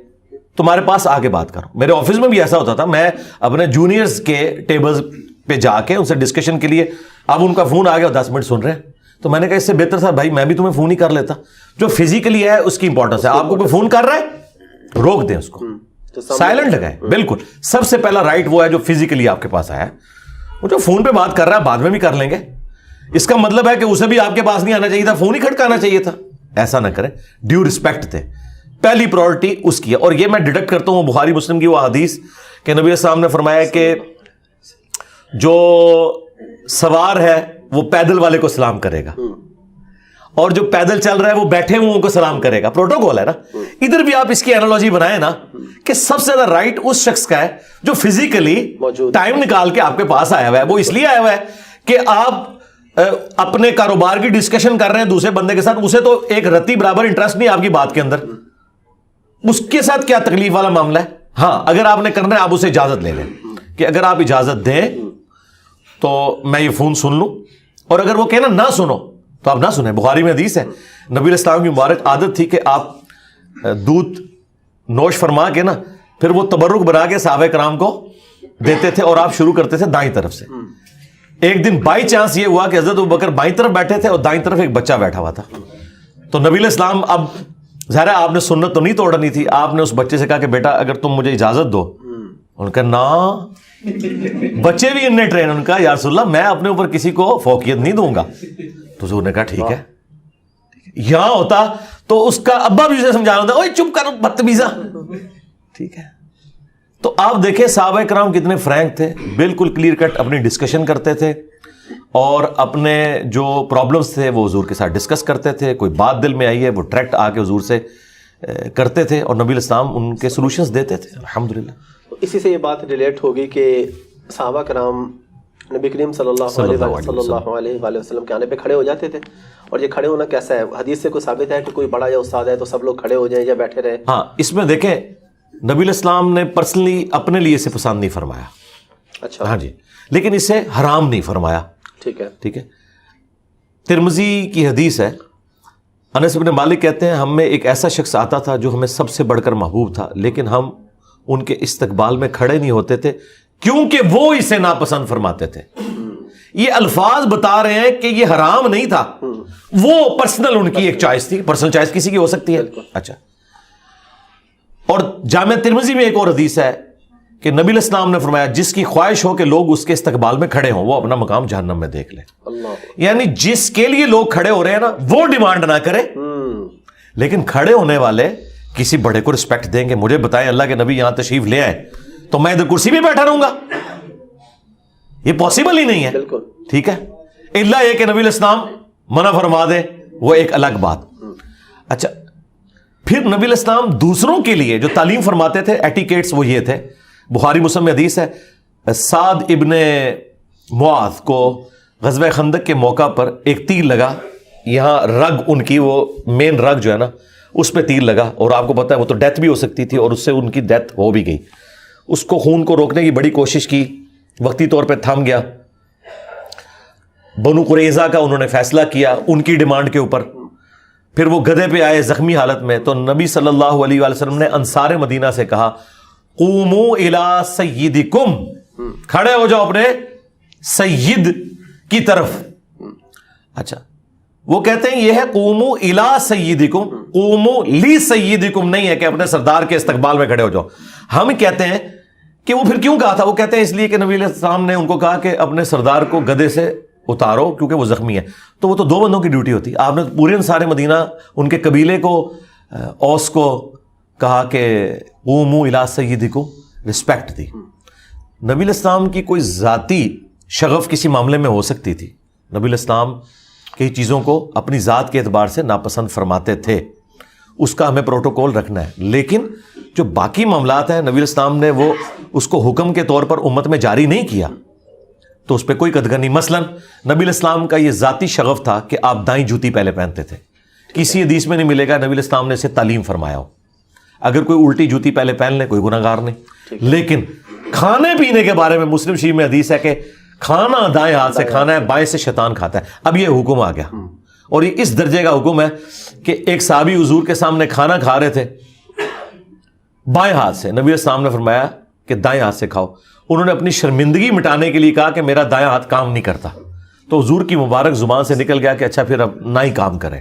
تمہارے پاس آ کے بات کرو. میرے آفس میں بھی ایسا ہوتا تھا, میں اپنے جونیئرز کے ٹیبل پہ جا کے ان سے ڈسکشن کے لیے, اب ان کا فون آ گیا 10 منٹ سن رہے ہیں, تو میں نے کہا اس سے بہتر تھا بھائی میں بھی تمہیں فون ہی کر لیتا. جو فزیکلی ہے اس کی امپورٹنس ہے. آپ کو کوئی فون کر رہا ہے, روک دیں اس کو, سائلنٹ لگائیں. بالکل سب سے پہلا رائٹ وہ ہے جو فزیکلی آپ کے پاس آیا ہے. وہ جو فون پہ بات کر رہا ہے بعد میں بھی کر لیں گے, اس کا مطلب ہے کہ اسے بھی آپ کے پاس نہیں آنا چاہیے تھا, فون ہی کھڑکانا چاہیے تھا. ایسا نہ کریں, ڈیو رسپیکٹ دیں, پہلی پرائورٹی اس کی ہے. اور یہ میں ڈیڈکٹ کرتا ہوں بخاری مسلم کی وہ حدیث کہ نبی السلام نے فرمایا کہ جو سوار ہے وہ پیدل والے کو سلام کرے گا, اور جو پیدل چل رہا ہے وہ بیٹھے ہوئے کو سلام کرے گا. پروٹوکول ہے نا. ادھر بھی آپ اس کی انالوجی بنائیں نا کہ سب سے زیادہ رائٹ اس شخص کا ہے جو فزیکلی ٹائم نکال کے آپ کے پاس آیا ہوا ہے. وہ اس لیے آیا ہوا ہے کہ آپ اپنے کاروبار کی ڈسکشن کر رہے ہیں دوسرے بندے کے ساتھ, اسے تو ایک رتی برابر انٹرسٹ نہیں آپ کی بات کے اندر, اس کے ساتھ کیا تکلیف والا معاملہ ہے. ہاں اگر آپ نے کرنا ہے آپ اسے اجازت لے لیں کہ اگر آپ اجازت دیں تو میں یہ فون سن لوں, اور اگر وہ کہنا نہ سنو تو آپ نہ سنیں. بخاری میں حدیث ہے, نبی الاسلام کی مبارک عادت تھی کہ آپ دودھ نوش فرما کے نا پھر وہ تبرک بنا کے صحابہ کرام کو دیتے تھے, اور آپ شروع کرتے تھے دائیں طرف سے. ایک دن بائی چانس یہ ہوا کہ حضرت ابوبکر بائیں طرف بیٹھے تھے اور دائیں طرف ایک بچہ بیٹھا ہوا تھا. تو نبی الاسلام, اب ظاہر ہے آپ نے سنت تو نہیں توڑنی تھی, آپ نے اس بچے سے کہا کہ بیٹا اگر تم مجھے اجازت دو. ان کا نا بچے بھی انہیں ٹرین, ان کا یا رسول اللہ میں اپنے اوپر کسی کو فوقیت نہیں دوں گا. تو حضور نے کہا ٹھیک ہے. یہاں ہوتا تو اس کا ابا بھی اسے سمجھانا ہوتا, اوے چپ کر بدتمیزا, ٹھیک ہے. تو آپ دیکھیں صحابہ کرام کتنے فرینک تھے, بالکل کلیئر کٹ اپنی ڈسکشن کرتے تھے, اور اپنے جو پرابلمس تھے وہ حضور کے ساتھ ڈسکس کرتے تھے. کوئی بات دل میں آئی ہے وہ ڈائریکٹ آ کے حضور سے کرتے تھے, اور نبی الاسلام ان کے سولوشنز دیتے تھے الحمدللہ. اسی سے یہ بات ریلیٹ ہوگی کہ صحابہ کرام نبی کریم صلی اللہ علیہ وسلم کے آنے پہ کھڑے ہو جاتے تھے, اور یہ کھڑے ہونا کیسا ہے؟ حدیث سے کوئی ثابت ہے کہ کوئی بڑا یا استاد ہے تو سب لوگ کھڑے ہو جائیں یا بیٹھے رہیں؟ ہاں, اس میں دیکھیں نبی الاسلام نے پرسنلی اپنے لیے اسے پسند نہیں فرمایا. اچھا, ہاں جی, لیکن اسے حرام نہیں فرمایا. ٹھیک ہے, ٹھیک ہے. ترمذی کی حدیث ہے, انس بن مالک کہتے ہیں ہم میں ایک ایسا شخص آتا تھا جو ہمیں سب سے بڑھ کر محبوب تھا, لیکن ہم ان کے استقبال میں کھڑے نہیں ہوتے تھے کیونکہ وہ اسے ناپسند فرماتے تھے. یہ الفاظ بتا رہے ہیں کہ یہ حرام نہیں تھا, وہ پرسنل ان کی ایک چوائس تھی. پرسنل چوائس کسی کی ہو سکتی ہے. اچھا, اور جامع ترمذی میں ایک اور حدیث ہے کہ نبی علیہ السلام نے فرمایا جس کی خواہش ہو کہ لوگ اس کے استقبال میں کھڑے ہوں وہ اپنا مقام جہنم میں دیکھ لے. یعنی جس کے لیے لوگ کھڑے ہو رہے ہیں نا وہ ڈیمانڈ نہ کرے, لیکن کھڑے ہونے والے کسی بڑے کو رسپیکٹ دیں گے. مجھے بتائیں اللہ کے نبی یہاں تشریف لے آئے تو میں ادھر کرسی پہ بیٹھا رہوں گا؟ یہ پاسبل ہی نہیں ہے. ٹھیک ہے, الا یہ کہ نبی علیہ السلام منع فرما دے, وہ ایک الگ بات. اچھا, پھر نبی علیہ السلام دوسروں کے لیے جو تعلیم فرماتے تھے ایٹیکیٹس وہ یہ تھے. بخاری مسلم میں حدیث ہے, سعد ابن معاذ کو غزوہ خندق کے موقع پر ایک تیر لگا, یہاں رگ ان کی وہ مین رگ جو ہے نا اس پہ تیر لگا, اور آپ کو پتا ہے وہ تو ڈیتھ بھی ہو سکتی تھی, اور اس سے ان کی ڈیتھ ہو بھی گئی. اس کو خون کو روکنے کی بڑی کوشش کی, وقتی طور پہ تھم گیا. بنو قریظہ کا انہوں نے فیصلہ کیا ان کی ڈیمانڈ کے اوپر. پھر وہ گدھے پہ آئے زخمی حالت میں, تو نبی صلی اللہ علیہ وآلہ وسلم نے انصار مدینہ سے کہا قوموا الی سیدکم, کھڑے ہو جاؤ اپنے سید کی طرف. اچھا, وہ کہتے ہیں یہ ہے قوموا الی سیدکم, قوموا لی سیدکم نہیں ہے کہ اپنے سردار کے استقبال میں کھڑے ہو جاؤ. ہم کہتے ہیں کہ وہ پھر کیوں کہا تھا, وہ کہتے ہیں اس لیے کہ نبی علیہ السلام نے ان کو کہا کہ اپنے سردار کو گدھے سے اتارو کیونکہ وہ زخمی ہے. تو وہ تو دو بندوں کی ڈیوٹی ہوتی. آپ نے پورے انصار مدینہ ان کے قبیلے کو, اوس کو کہا کہ قوموا الی سیدکم, رسپیکٹ دی. نبی علیہ السلام کی کوئی ذاتی شغف کسی معاملے میں ہو سکتی تھی. نبی علیہ السلام کئی چیزوں کو اپنی ذات کے اعتبار سے ناپسند فرماتے تھے, اس کا ہمیں پروٹوکول رکھنا ہے. لیکن جو باقی معاملات ہیں نبی علیہ السلام نے وہ اس کو حکم کے طور پر امت میں جاری نہیں کیا, تو اس پہ کوئی قدغن نہیں. مثلا نبی علیہ السلام کا یہ ذاتی شغف تھا کہ آپ دائیں جوتی پہلے پہنتے تھے. کسی حدیث میں نہیں ملے گا نبی علیہ السلام نے اسے تعلیم فرمایا ہو. اگر کوئی الٹی جوتی پہلے پہن لے کوئی گناہ گار نہیں. لیکن کھانے پینے کے بارے میں مسلم شریف میں حدیث ہے کہ کھانا دائیں ہاتھ سے کھانا ہے, بائیں سے شیطان کھاتا ہے. اب یہ حکم آ گیا, اور یہ اس درجے کا حکم ہے کہ ایک صحابی حضور کے سامنے کھانا کھا رہے تھے بائیں ہاتھ سے. نبی علیہ السلام نے فرمایا کہ دائیں ہاتھ سے کھاؤ. انہوں نے اپنی شرمندگی مٹانے کے لیے کہا کہ میرا دائیں ہاتھ کام نہیں کرتا. تو حضور کی مبارک زبان سے نکل گیا کہ اچھا پھر اب نہ ہی کام کرے.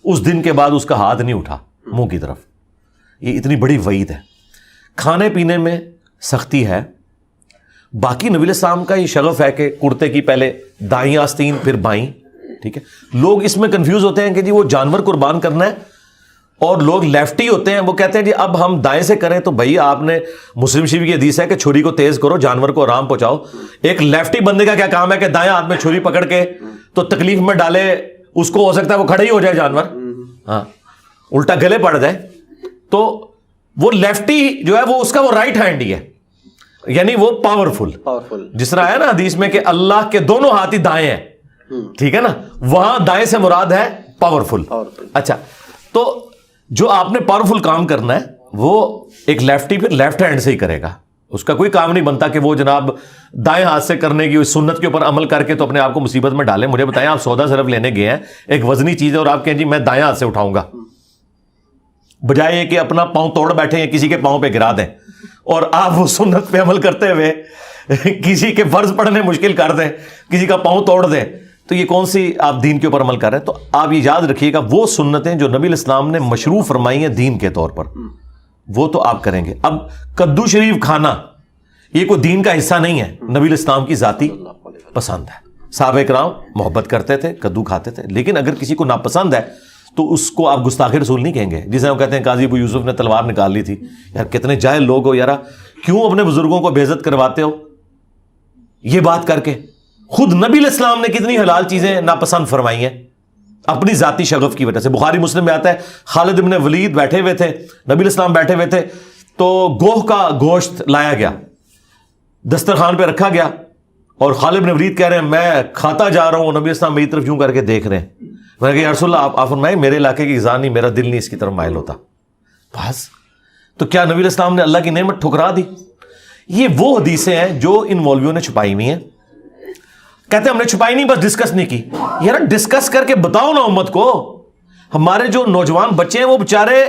اس دن کے بعد اس کا ہاتھ نہیں اٹھا منہ کی طرف. یہ اتنی بڑی وعید ہے. کھانے پینے میں سختی ہے. باقی نبی علیہ السلام کا یہ شغف ہے کہ کرتے کی پہلے دائیں آستین پھر بائیں. ٹھیک ہے, لوگ اس میں کنفیوز ہوتے ہیں کہ جی وہ جانور قربان کرنا ہے, اور لوگ لیفٹی ہوتے ہیں, وہ کہتے ہیں جی اب ہم دائیں سے کریں. تو بھائی آپ نے مسلم شریف کی حدیث ہے کہ چھری کو تیز کرو جانور کو آرام پہنچاؤ. ایک لیفٹی بندے کا کیا کام ہے کہ دائیں ہاتھ میں چھری پکڑ کے تو تکلیف میں ڈالے, اس کو ہو سکتا ہے وہ کھڑے ہی ہو جائے جانور, ہاں الٹا گلے پڑ جائے. تو وہ لیفٹی جو ہے وہ اس کا وہ رائٹ ہینڈ ہی ہے, یعنی وہ پاورفل. جس طرح ہے نا حدیث میں کہ اللہ کے دونوں ہاتھ ہی دائیں ہیں. ٹھیک ہے نا, وہاں دائیں سے مراد ہے پاورفل. اچھا, تو جو آپ نے پاورفل کام کرنا ہے وہ ایک لیفٹی پھر لیفٹ ہینڈ سے ہی کرے گا. اس کا کوئی کام نہیں بنتا کہ وہ جناب دائیں ہاتھ سے کرنے کی سنت کے اوپر عمل کر کے تو اپنے آپ کو مصیبت میں ڈالیں. مجھے بتائیں, آپ سودا صرف لینے گئے ہیں, ایک وزنی چیز ہے, اور آپ کہیں جی میں دائیں ہاتھ سے اٹھاؤں گا, بجائے کہ اپنا پاؤں توڑ بیٹھے یا کسی کے پاؤں پہ گرا دیں, اور آپ وہ سنت پہ عمل کرتے ہوئے کسی کے فرض پڑھنے مشکل کر دیں, کسی کا پاؤں توڑ دیں, تو یہ کون سی آپ دین کے اوپر عمل کر رہے ہیں. تو آپ یہ یاد رکھیے گا وہ سنتیں جو نبی علیہ السلام نے مشروع فرمائی ہیں دین کے طور پر, وہ تو آپ کریں گے. اب کدو شریف کھانا یہ کوئی دین کا حصہ نہیں ہے, نبی علیہ السلام کی ذاتی پسند ہے. صحابہ کرام محبت کرتے تھے, کدو کھاتے تھے. لیکن اگر کسی کو ناپسند ہے تو اس کو آپ گستاخ رسول نہیں کہیں گے. جسے ہم کہتے ہیں قاضی ابو یوسف نے تلوار نکال لی تھی. یار کتنے جاہل لوگ ہو یار, کیوں اپنے بزرگوں کو بے عزت کرواتے ہو یہ بات کر کے. خود نبی علیہ السلام نے کتنی حلال چیزیں ناپسند فرمائی ہیں اپنی ذاتی شغف کی وجہ سے. بخاری مسلم میں آتا ہے خالد ابن ولید بیٹھے ہوئے تھے, نبی علیہ السلام بیٹھے ہوئے تھے, تو گوہ کا گوشت لایا گیا, دسترخوان پہ رکھا گیا, اور خالد ابن ولید کہہ رہے ہیں میں کھاتا جا رہا ہوں, نبی علیہ السلام میری طرف یوں کر کے دیکھ رہے ہیں. میں نے کہا یا رسول اللہ آپ فرمائیں میرے علاقے کی غذا نہیں, میرا دل نہیں اس کی طرف مائل ہوتا. بس تو کیا نبی علیہ السلام نے اللہ کی نعمت ٹھکرا دی؟ یہ وہ حدیثیں ہیں جو ان مولویوں نے چھپائی ہوئی ہیں. کہتے ہیں ہم نے چھپائی نہیں, بس ڈسکس نہیں کی. یار ڈسکس کر کے بتاؤ نا امت کو. ہمارے جو نوجوان بچے ہیں وہ بےچارے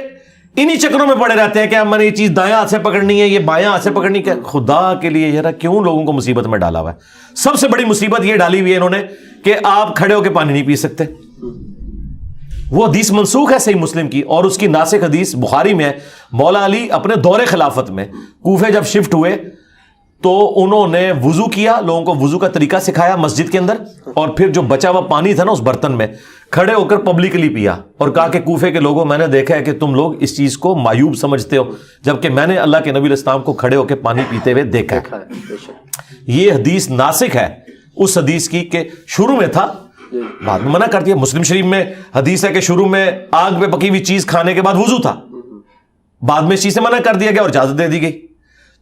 انہی چکروں میں پڑے رہتے ہیں کہ ہم نے یہ چیز دائیں ہاتھ سے پکڑنی ہے، یہ بائیں ہاتھ سے پکڑنی ہے. خدا کے لیے یار کیوں لوگوں کو مصیبت میں ڈالا ہوا ہے؟ سب سے بڑی مصیبت یہ ڈالی ہوئی ہے انہوں نے کہ آپ کھڑے ہو کے پانی نہیں پی سکتے. وہ حدیث منسوخ ہے صحیح مسلم کی، اور اس کی ناسخ حدیث بخاری میں ہے. مولا علی اپنے دور خلافت میں کوفے جب شفٹ ہوئے تو انہوں نے وضو کیا، لوگوں کو وضو کا طریقہ سکھایا مسجد کے اندر، اور پھر جو بچا ہوا پانی تھا نا اس برتن میں کھڑے ہو کر پبلکلی پیا، اور کہا کہ کوفے کے لوگوں میں نے دیکھا ہے کہ تم لوگ اس چیز کو معیوب سمجھتے ہو، جبکہ میں نے اللہ کے نبی علیہ السلام کو کھڑے ہو کے پانی پیتے ہوئے دیکھا ہے. یہ حدیث ناسخ ہے اس حدیث کی کہ شروع میں تھا، بعد میں منع کر دیا. مسلم شریف میں حدیث ہے کہ شروع میں آگ پہ پکی ہوئی چیز کھانے کے بعد وضو تھا، بعد میں اس چیز سے منع کر دیا گیا اور اجازت دے دی گئی.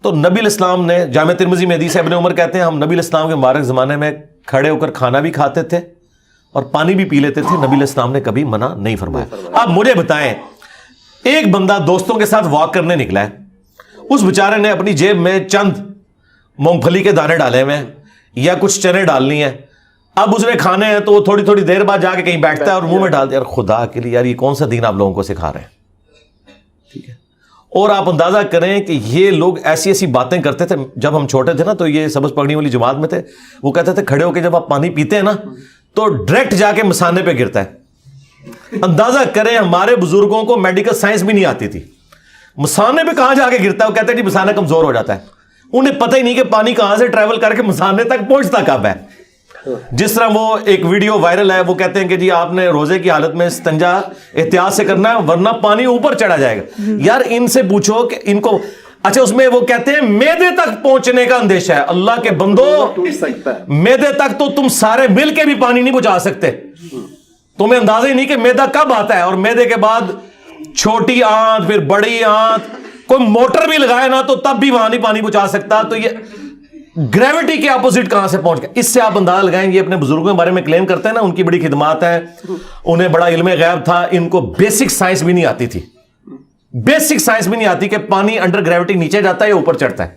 تو نبی علیہ السلام نے جامع ترمذی میں حدیث ہے، ابن عمر کہتے ہیں ہم نبی علیہ السلام کے مبارک زمانے میں کھڑے ہو کر کھانا بھی کھاتے تھے اور پانی بھی پی لیتے تھے، نبی علیہ السلام نے کبھی منع نہیں فرمایا. اب مجھے بتائیں، ایک بندہ دوستوں کے ساتھ واک کرنے نکلا ہے، اس بیچارے نے اپنی جیب میں چند مونگ پھلی کے دانے ڈالے ہوئے ہیں یا کچھ چنے ڈالنی ہیں، اب اس نے کھانے ہیں تو وہ تھوڑی تھوڑی دیر بعد جا کے کہیں بیٹھتا ہے اور منہ میں ڈال دیا. یار خدا کے لیے یار یہ کون سا دین آپ لوگوں کو سکھا رہے ہیں؟ ٹھیک ہے. اور آپ اندازہ کریں کہ یہ لوگ ایسی ایسی باتیں کرتے تھے. جب ہم چھوٹے تھے نا تو یہ سبز پگڑی والی جماعت میں تھے، وہ کہتے تھے کھڑے ہو کے جب آپ پانی پیتے ہیں نا تو ڈائریکٹ جا کے مثانے پہ گرتا ہے. اندازہ کریں ہمارے بزرگوں کو میڈیکل سائنس بھی نہیں آتی تھی، مثانے پہ کہاں جا کے گرتا ہے؟ وہ کہتے ہیں جی مثانہ کمزور ہو جاتا ہے. انہیں پتہ ہی نہیں کہ پانی کہاں سے ٹریول کر کے مثانے تک پہنچتا کب ہے. جس طرح وہ ایک ویڈیو وائرل ہے، وہ کہتے ہیں کہ جی آپ نے روزے کی حالت میں استنجا احتیاط سے کرنا ہے ورنہ پانی اوپر چڑھا جائے گا. یار ان سے پوچھو کہ ان کو، اچھا اس میں وہ کہتے ہیں میدے تک پہنچنے کا اندیشہ ہے. اللہ کے بندو، میدے تک تو تم سارے مل کے بھی پانی نہیں پہنچا سکتے. تمہیں اندازہ ہی نہیں کہ میدا کب آتا ہے، اور میدے کے بعد چھوٹی آنت پھر بڑی آنت، کوئی موٹر بھی لگائے نا تو تب بھی وہاں نہیں پانی پہنچا سکتا. تو یہ گریوٹی کے اپوزٹ کہاں سے پہنچ گیا؟ اس سے آپ اندازہ لگائیں گے. اپنے بزرگوں کے بارے میں کلیم کرتے ہیں نا ان کی بڑی خدمات ہیں، انہیں بڑا علم غیب تھا، ان کو بیسک سائنس بھی نہیں آتی تھی. بیسک سائنس بھی نہیں آتی کہ پانی انڈر گریوٹی نیچے جاتا ہے یا اوپر چڑھتا ہے.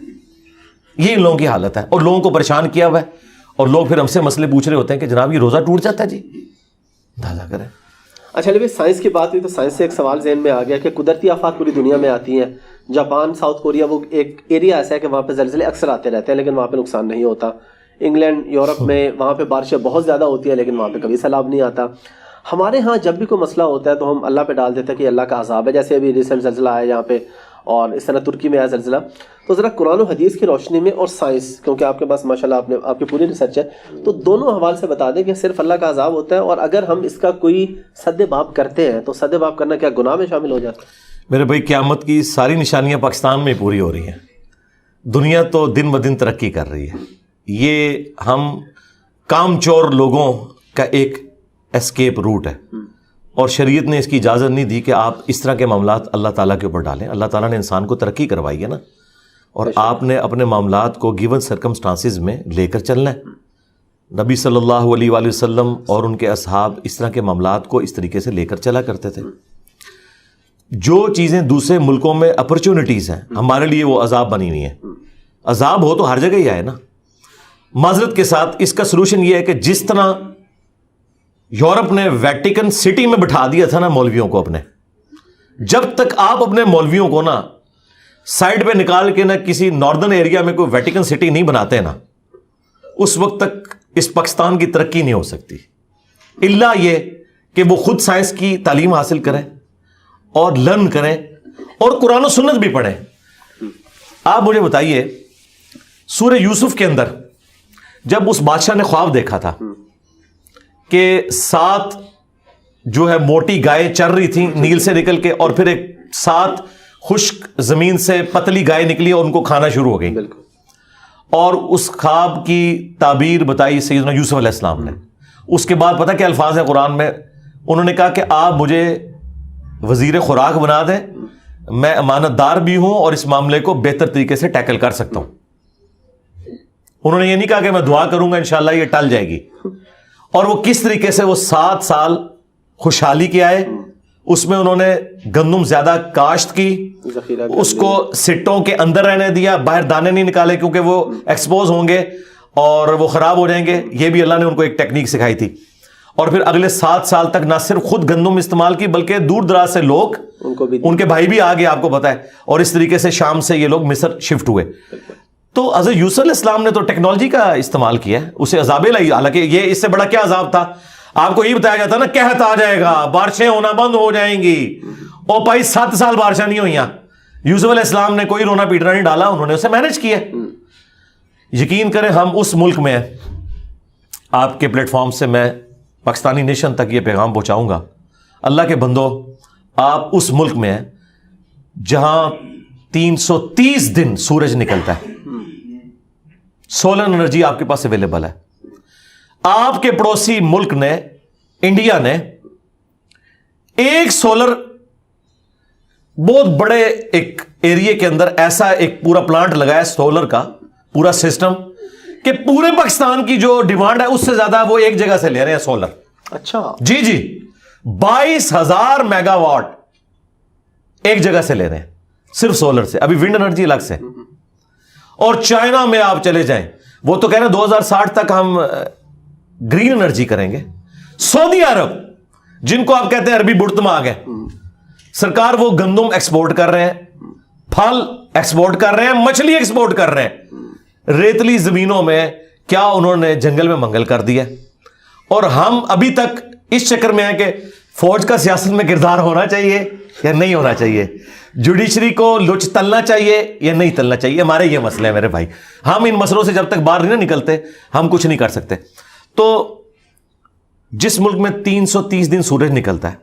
یہ ان لوگوں کی حالت ہے اور لوگوں کو پریشان کیا ہوا ہے. اور لوگ پھر ہم سے مسئلے پوچھ رہے ہوتے ہیں کہ جناب یہ روزہ ٹوٹ جاتا ہے. جی اندازہ کریں. اچھا نبی، سائنس کی بات ہوئی تو سائنس سے ایک سوال ذہن میں آ گیا کہ قدرتی آفات پوری دنیا میں آتی ہیں. جاپان، ساؤتھ کوریا، وہ ایک ایریا ایسا ہے کہ وہاں پہ زلزلے اکثر آتے رہتے ہیں لیکن وہاں پہ نقصان نہیں ہوتا. انگلینڈ، یورپ میں وہاں پہ بارشیں بہت زیادہ ہوتی ہیں لیکن وہاں پہ کبھی سیلاب نہیں آتا. ہمارے ہاں جب بھی کوئی مسئلہ ہوتا ہے تو ہم اللہ پہ ڈال دیتے ہیں کہ اللہ کا عذاب ہے. جیسے ابھی ریسنٹ زلزلہ آیا یہاں پہ، اور اس طرح ترکی میں آیا زلزلہ. تو ذرا قرآن و حدیث کی روشنی میں اور سائنس، کیونکہ آپ کے پاس ماشاءاللہ آپ کی پوری ریسرچ ہے، تو دونوں حوالے سے بتا دیں کہ صرف اللہ کا عذاب ہوتا ہے، اور اگر ہم اس کا کوئی سد باب کرتے ہیں تو سد باب کرنا کیا گناہ میں شامل ہو جاتا ہے؟ میرے بھائی قیامت کی ساری نشانیاں پاکستان میں پوری ہو رہی ہیں. دنیا تو دن ب دن ترقی کر رہی ہے. یہ ہم کام چور لوگوں کا ایک اسکیپ روٹ ہے، اور شریعت نے اس کی اجازت نہیں دی کہ آپ اس طرح کے معاملات اللہ تعالیٰ کے اوپر ڈالیں. اللہ تعالیٰ نے انسان کو ترقی کروائی ہے نا، اور آپ نے اپنے معاملات کو گیون سرکمسٹانسز میں لے کر چلنا ہے. نبی صلی اللہ علیہ وآلہ وسلم اور ان کے اصحاب اس طرح کے معاملات کو اس طریقے سے لے کر چلا کرتے تھے. جو چیزیں دوسرے ملکوں میں اپرچونٹیز ہیں ہمارے لیے وہ عذاب بنی ہوئی ہیں. عذاب ہو تو ہر جگہ ہی آئے نا. معذرت کے ساتھ اس کا سلوشن یہ ہے کہ جس طرح یورپ نے ویٹیکن سٹی میں بٹھا دیا تھا نا مولویوں کو اپنے، جب تک آپ اپنے مولویوں کو نا سائڈ پہ نکال کے نا کسی ناردرن ایریا میں کوئی ویٹیکن سٹی نہیں بناتے نا، اس وقت تک اس پاکستان کی ترقی نہیں ہو سکتی. الا یہ کہ وہ خود سائنس کی تعلیم حاصل کریں اور لرن کریں اور قرآن و سنت بھی پڑھیں. آپ مجھے بتائیے سورہ یوسف کے اندر جب اس بادشاہ نے خواب دیکھا تھا کہ 7 جو ہے موٹی گائے چر رہی تھیں نیل سے نکل کے، اور پھر ایک 7 خشک زمین سے پتلی گائے نکلی اور ان کو کھانا شروع ہو گئی، اور اس خواب کی تعبیر بتائی سیدنا یوسف علیہ السلام نے. اس کے بعد پتہ کیا الفاظ ہیں قرآن میں؟ انہوں نے کہا کہ آپ مجھے وزیر خوراک بنا دیں، میں امانت دار بھی ہوں اور اس معاملے کو بہتر طریقے سے ٹیکل کر سکتا ہوں. انہوں نے یہ نہیں کہا کہ میں دعا کروں گا انشاءاللہ یہ ٹل جائے گی. اور وہ کس طریقے سے وہ 7 سال خوشحالی کے آئے. اس میں انہوں نے گندم زیادہ کاشت کی، اس کو سٹوں کے اندر رہنے دیا، باہر دانے نہیں نکالے کیونکہ وہ ایکسپوز ہوں گے اور وہ خراب ہو جائیں گے. یہ بھی اللہ نے ان کو ایک ٹیکنیک سکھائی تھی. اور پھر اگلے 7 سال تک نہ صرف خود گندم استعمال کی بلکہ دور دراز سے لوگ ان کے بھائی بھی آگے آپ کو پتا ہے, اور اس طریقے سے شام سے یہ لوگ مصر شفٹ ہوئے. تو حضرت یوسف علیہ السلام نے تو ٹیکنالوجی کا استعمال کیا ہے, اسے عذاب لائی, حالانکہ یہ اس سے بڑا کیا عذاب تھا. آپ کو یہ بتایا جاتا نا قحط آ جائے گا, بارشیں ہونا بند ہو جائیں گی, اور بھائی 7 سال بارشیں نہیں ہوئیں. یوسف علیہ السلام نے کوئی رونا پیٹنا نہیں ڈالا, انہوں نے اسے مینج کیا. یقین کریں ہم اس ملک میں, آپ کے پلیٹ فارم سے میں پاکستانی نیشن تک یہ پیغام پہنچاؤں گا, اللہ کے بندو آپ اس ملک میں ہیں جہاں 330 دن سورج نکلتا ہے, سولر انرجی آپ کے پاس اویلیبل ہے. آپ کے پڑوسی ملک نے, انڈیا نے, ایک سولر بہت بڑے ایک ایریے کے اندر ایسا ایک پورا پلانٹ لگایا سولر کا پورا سسٹم کہ پورے پاکستان کی جو ڈیمانڈ ہے اس سے زیادہ وہ ایک جگہ سے لے رہے ہیں سولر. اچھا جی 22,000 میگا واٹ ایک جگہ سے لے رہے ہیں صرف سولر سے. ابھی ونڈ انرجی الگ سے. اور چائنا میں آپ چلے جائیں, وہ تو کہہ رہے ہیں 2060 تک ہم گرین انرجی کریں گے. سعودی عرب جن کو آپ کہتے ہیں عربی بڑتما آ گئے, سرکار وہ گندم ایکسپورٹ کر رہے ہیں, پھل ایکسپورٹ کر رہے ہیں, مچھلی ایکسپورٹ کر رہے ہیں. ریتلی زمینوں میں کیا انہوں نے جنگل میں منگل کر دیا, اور ہم ابھی تک اس چکر میں ہیں کہ فوج کا سیاست میں کردار ہونا چاہیے یا نہیں ہونا چاہیے, جوڈیشری کو لچ تلنا چاہیے یا نہیں تلنا چاہیے. ہمارے یہ مسئلے ہیں میرے بھائی, ہم ان مسئلوں سے جب تک باہر نہیں نکلتے ہم کچھ نہیں کر سکتے. تو جس ملک میں 330 دن سورج نکلتا ہے,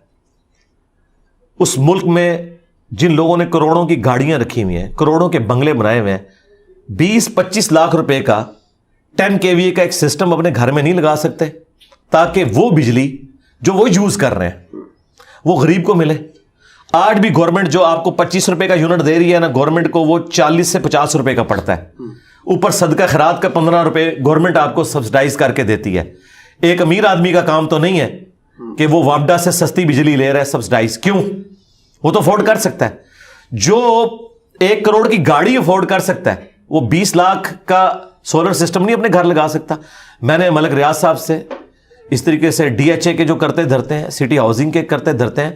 اس ملک میں جن لوگوں نے کروڑوں کی گاڑیاں رکھی ہوئی ہیں, کروڑوں کے بنگلے بنائے ہوئے ہیں, 20-25 لاکھ روپے کا 10 kVA کا ایک سسٹم اپنے گھر میں نہیں لگا سکتے تاکہ وہ بجلی جو وہ یوز کر رہے ہیں وہ غریب کو ملے. آج بھی گورنمنٹ جو آپ کو 25 روپے کا یونٹ دے رہی ہے نا, گورنمنٹ کو وہ 40 سے 50 روپے کا پڑتا ہے. اوپر صدقہ خیرات کا 15 روپے گورنمنٹ آپ کو سبسڈائز کر کے دیتی ہے. ایک امیر آدمی کا کام تو نہیں ہے کہ وہ وابڈا سے سستی بجلی لے رہا ہے سبسڈائز. کیوں؟ وہ تو افورڈ کر سکتا ہے. جو 1 کروڑ کی گاڑی افورڈ کر سکتا ہے وہ 20 لاکھ کا سولر سسٹم نہیں اپنے گھر لگا سکتا. میں نے ملک ریاض صاحب سے اس طریقے سے DHA کے جو کرتے دھرتے ہیں, سٹی ہاؤسنگ کے کرتے دھرتے ہیں,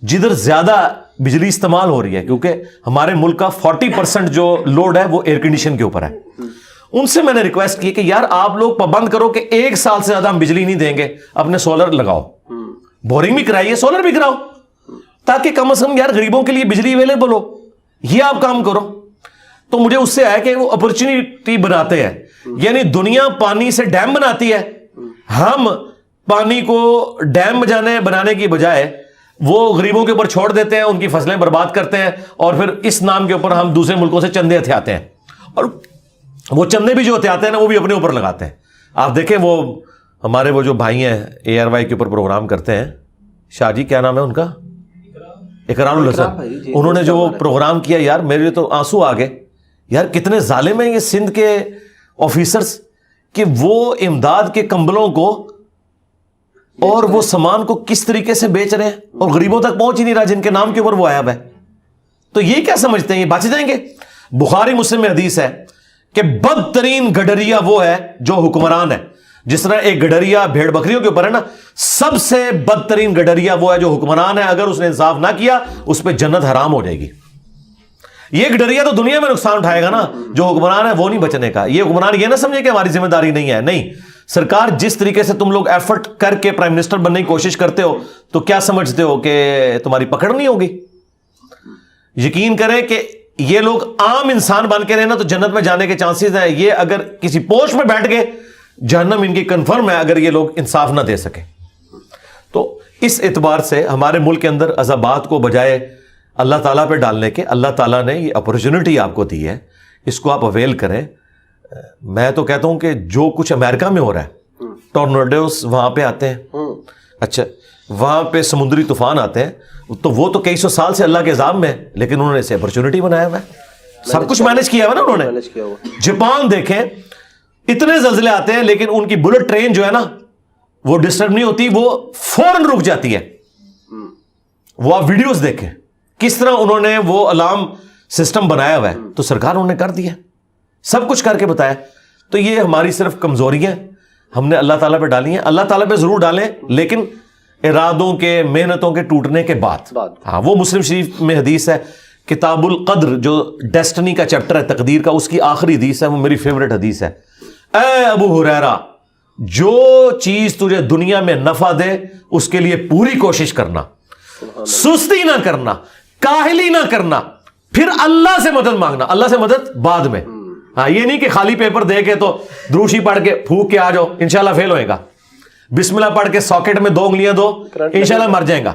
جدھر زیادہ بجلی استعمال ہو رہی ہے, کیونکہ ہمارے ملک کا 40% جو لوڈ ہے وہ ایئر کنڈیشن کے اوپر ہے, ان سے میں نے ریکویسٹ کی کہ یار آپ لوگ پابند کرو کہ 1 سال سے زیادہ ہم بجلی نہیں دیں گے, اپنے سولر لگاؤ, بورنگ بھی کرائیے, سولر بھی کراؤ, تاکہ کم از کم یار غریبوں کے لیے بجلی اویلیبل ہو. یہ آپ کام کرو. تو مجھے اس سے آیا کہ وہ اپرچونٹی بناتے ہیں, یعنی دنیا پانی سے ڈیم بناتی ہے, ہم پانی کو ڈیم بنانے کی بجائے وہ غریبوں کے اوپر چھوڑ دیتے ہیں, ان کی فصلیں برباد کرتے ہیں, اور پھر اس نام کے اوپر ہم دوسرے ملکوں سے چندے ہتھیاتے ہیں, اور وہ چندے بھی جو ہتھیاتے ہیں نا وہ بھی اپنے اوپر لگاتے ہیں. آپ دیکھیں وہ ہمارے وہ جو بھائی ہیں ARY کے اوپر پروگرام کرتے ہیں, شاہ جی کیا نام ہے ان کا, اقرار الحسن, انہوں نے جو وہ پروگرام کیا یار میرے تو آنسو آ گئے. یار کتنے ظالم ہیں یہ سندھ کے آفیسرز کہ وہ امداد کے کمبلوں کو اور وہ سامان کو کس طریقے سے بیچ رہے ہیں اور غریبوں تک پہنچ ہی نہیں رہا جن کے نام کے اوپر وہ آیا ہے. تو یہ کیا سمجھتے ہیں یہ بچ جائیں گے؟ بخاری مسلم میں حدیث ہے کہ بدترین گڈریا وہ ہے جو حکمران ہے. جس طرح ایک گڈریا بھیڑ بکریوں کے اوپر ہے نا, سب سے بدترین گڈریا وہ ہے جو حکمران ہے. اگر اس نے انصاف نہ کیا اس پہ جنت حرام ہو جائے گی. یہ گڈریا تو دنیا میں نقصان اٹھائے گا نا, جو حکمران ہے وہ نہیں بچنے کا. یہ حکمران یہ نہ سمجھے کہ ہماری ذمہ داری نہیں ہے. نہیں, سرکار جس طریقے سے تم لوگ ایفرٹ کر کے پرائم منسٹر بننے کی کوشش کرتے ہو تو کیا سمجھتے ہو کہ تمہاری پکڑ نہیں ہوگی؟ یقین کریں کہ یہ لوگ عام انسان بن کے رہنا تو جنت میں جانے کے چانسز ہیں. یہ اگر کسی پوسٹ میں بیٹھ گئے جہنم ان کی کنفرم ہے اگر یہ لوگ انصاف نہ دے سکیں. تو اس اعتبار سے ہمارے ملک کے اندر عذابات کو بجائے اللہ تعالیٰ پہ ڈالنے کے, اللہ تعالیٰ نے یہ اپرچونٹی آپ کو دی ہے, اس کو آپ اویل کریں. میں تو کہتا ہوں کہ جو کچھ امریکہ میں ہو رہا ہے, ٹورناڈوز وہاں پہ آتے ہیں, اچھا وہاں پہ سمندری طوفان آتے ہیں, تو وہ تو کئی سو سال سے اللہ کے عذاب میں ہے, لیکن انہوں نے اسے اپرچونٹی بنایا ہوا ہے, سب کچھ مینج کیا ہوا نا انہوں نے. جاپان دیکھیں, اتنے زلزلے آتے ہیں لیکن ان کی بلٹ ٹرین جو ہے نا وہ ڈسٹرب نہیں ہوتی, وہ فوراً رک جاتی ہے. وہ آپ ویڈیوز دیکھیں کس طرح انہوں نے وہ الارم سسٹم بنایا ہوا ہے, تو سرکار انہوں نے کر دیا, سب کچھ کر کے بتایا. تو یہ ہماری صرف کمزوریاں, ہم نے اللہ تعالیٰ پہ ڈالی ہیں. اللہ تعالیٰ پہ ضرور ڈالیں لیکن ارادوں کے, محنتوں کے ٹوٹنے کے بعد. ہاں, وہ مسلم شریف میں حدیث ہے, کتاب القدر جو ڈیسٹنی کا چیپٹر ہے, تقدیر کا, اس کی آخری حدیث ہے, وہ میری فیوریٹ حدیث ہے. اے ابو ہریرہ, جو چیز تجھے دنیا میں نفع دے اس کے لیے پوری کوشش کرنا, سستی نہ کرنا, کاہلی نہ کرنا, پھر اللہ سے مدد مانگنا. اللہ سے مدد بعد میں. ہاں, یہ نہیں کہ خالی پیپر دے کے تو دروشی پڑھ کے پھونک کے آ جاؤ, انشاءاللہ فیل ہوئے گا. بسم اللہ پڑھ کے ساکٹ میں 2 انگلیاں دو, انشاءاللہ مر جائیں گا.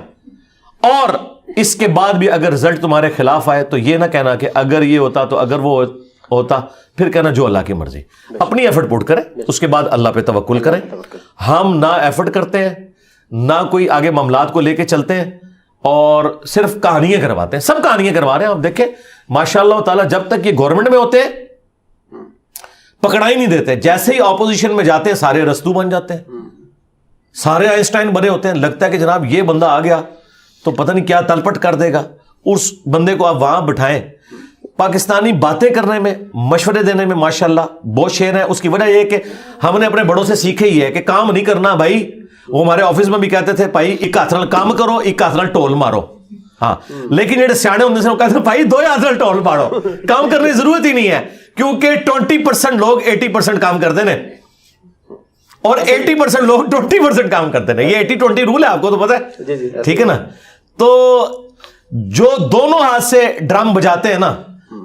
اور اس کے بعد بھی اگر رزلٹ تمہارے خلاف آئے تو یہ نہ کہنا کہ اگر یہ ہوتا تو اگر وہ ہوتا, پھر کہنا جو اللہ کی مرضی. اپنی ایفرٹ پٹ کریں, اس کے بعد اللہ پہ توکل کریں. ہم نہ ایفرٹ کرتے ہیں, نہ کوئی آگے معاملات کو لے کے چلتے ہیں, اور صرف کہانیاں کرواتے ہیں. سب کہانیاں کروا رہے ہیں. آپ دیکھیں ماشاء اللہ تعالیٰ, جب تک یہ گورنمنٹ میں ہوتے ہیں پکڑا ہی نہیں دیتے, جیسے ہی اپوزیشن میں جاتے ہیں سارے رستو بن جاتے ہیں, سارے آئنسٹائن بنے ہوتے ہیں. لگتا ہے کہ جناب یہ بندہ آ گیا تو پتہ نہیں کیا تلپٹ کر دے گا. اس بندے کو آپ وہاں بٹھائیں. پاکستانی باتیں کرنے میں, مشورے دینے میں ماشاءاللہ بہت شیر ہے. اس کی وجہ یہ کہ ہم نے اپنے بڑوں سے سیکھے ہی ہے کہ کام نہیں کرنا بھائی. وہ ہمارے آفس میں بھی کہتے تھے بھائی ایک ہاتھ نال کام کرو, ایک ہاتھ نال ٹول مارو. ہاں, لیکن جڑے سیانے ہوندے سے وہ کہتے ہیں بھائی 2 ہاتھ نال ٹول مارو, کام کرنے کی ضرورت ہی نہیں ہے. کیونکہ 20% لوگ 80% کام کرتے ہیں اور 80% لوگ 20% کام کرتے ہیں. یہ 80-20 رول ہے, آپ کو تو پتہ ہے, ٹھیک ہے نا. تو جو دونوں ہاتھ سے ڈرم بجاتے ہیں نا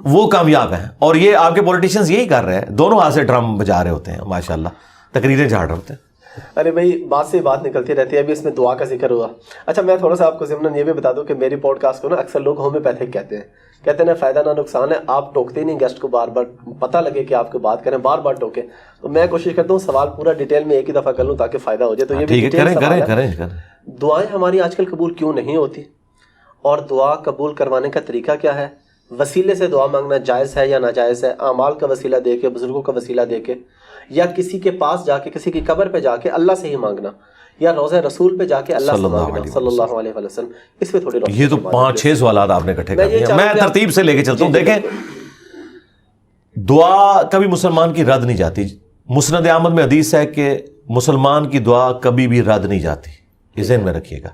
وہ کامیاب ہیں. اور یہ آپ کے پولیٹیشینز یہی کر رہے ہیں, دونوں ہاتھ سے ڈرم بجا رہے ہوتے ہیں ماشاءاللہ, تقریریں جھاڑ رہے ہوتے ہیں. ارے بھائی بات سے بات نکلتی رہتی ہے. ابھی اس میں دعا کا ذکر ہوا. اچھا میں تھوڑا سا آپ کو ضمن یہ بھی بتا دوں کہ میری پوڈ کاسٹ کو نا اکثر لوگ ہومیوپیتھک کہتے ہیں نا فائدہ نہ نقصان ہے. آپ ٹوکتے نہیں گیسٹ کو, بار بار پتہ لگے کہ آپ کو بات کریں, بار بار ٹوکیں. تو میں کوشش کرتا ہوں سوال پورا ڈیٹیل میں ایک ہی دفعہ کر لوں تاکہ فائدہ ہو جائے. تو یہ بھی ڈیٹیل سوال ہے. دعائیں ہماری آج کل قبول کیوں نہیں ہوتی, اور دعا قبول کروانے کا طریقہ کیا ہے؟ وسیلے سے دعا مانگنا جائز ہے یا ناجائز ہے؟ اعمال کا وسیلہ دے کے, بزرگوں کا وسیلہ دے کے, یا کسی کے پاس جا کے, کسی کی قبر پہ جا کے اللہ سے ہی مانگنا, یا روضہ رسول پہ جا کے اللہ سے مانگنا صلی اللہ علیہ وسلم. اس پہ تھوڑی یہ تو 5-6 سوالات آپ نے اکٹھے کر دیے. میں ترتیب سے لے کے چلتا ہوں. دیکھیں دعا کبھی مسلمان کی رد نہیں جاتی. مسند احمد میں حدیث ہے کہ مسلمان کی دعا کبھی بھی رد نہیں جاتی, یہ ذہن میں رکھیے گا.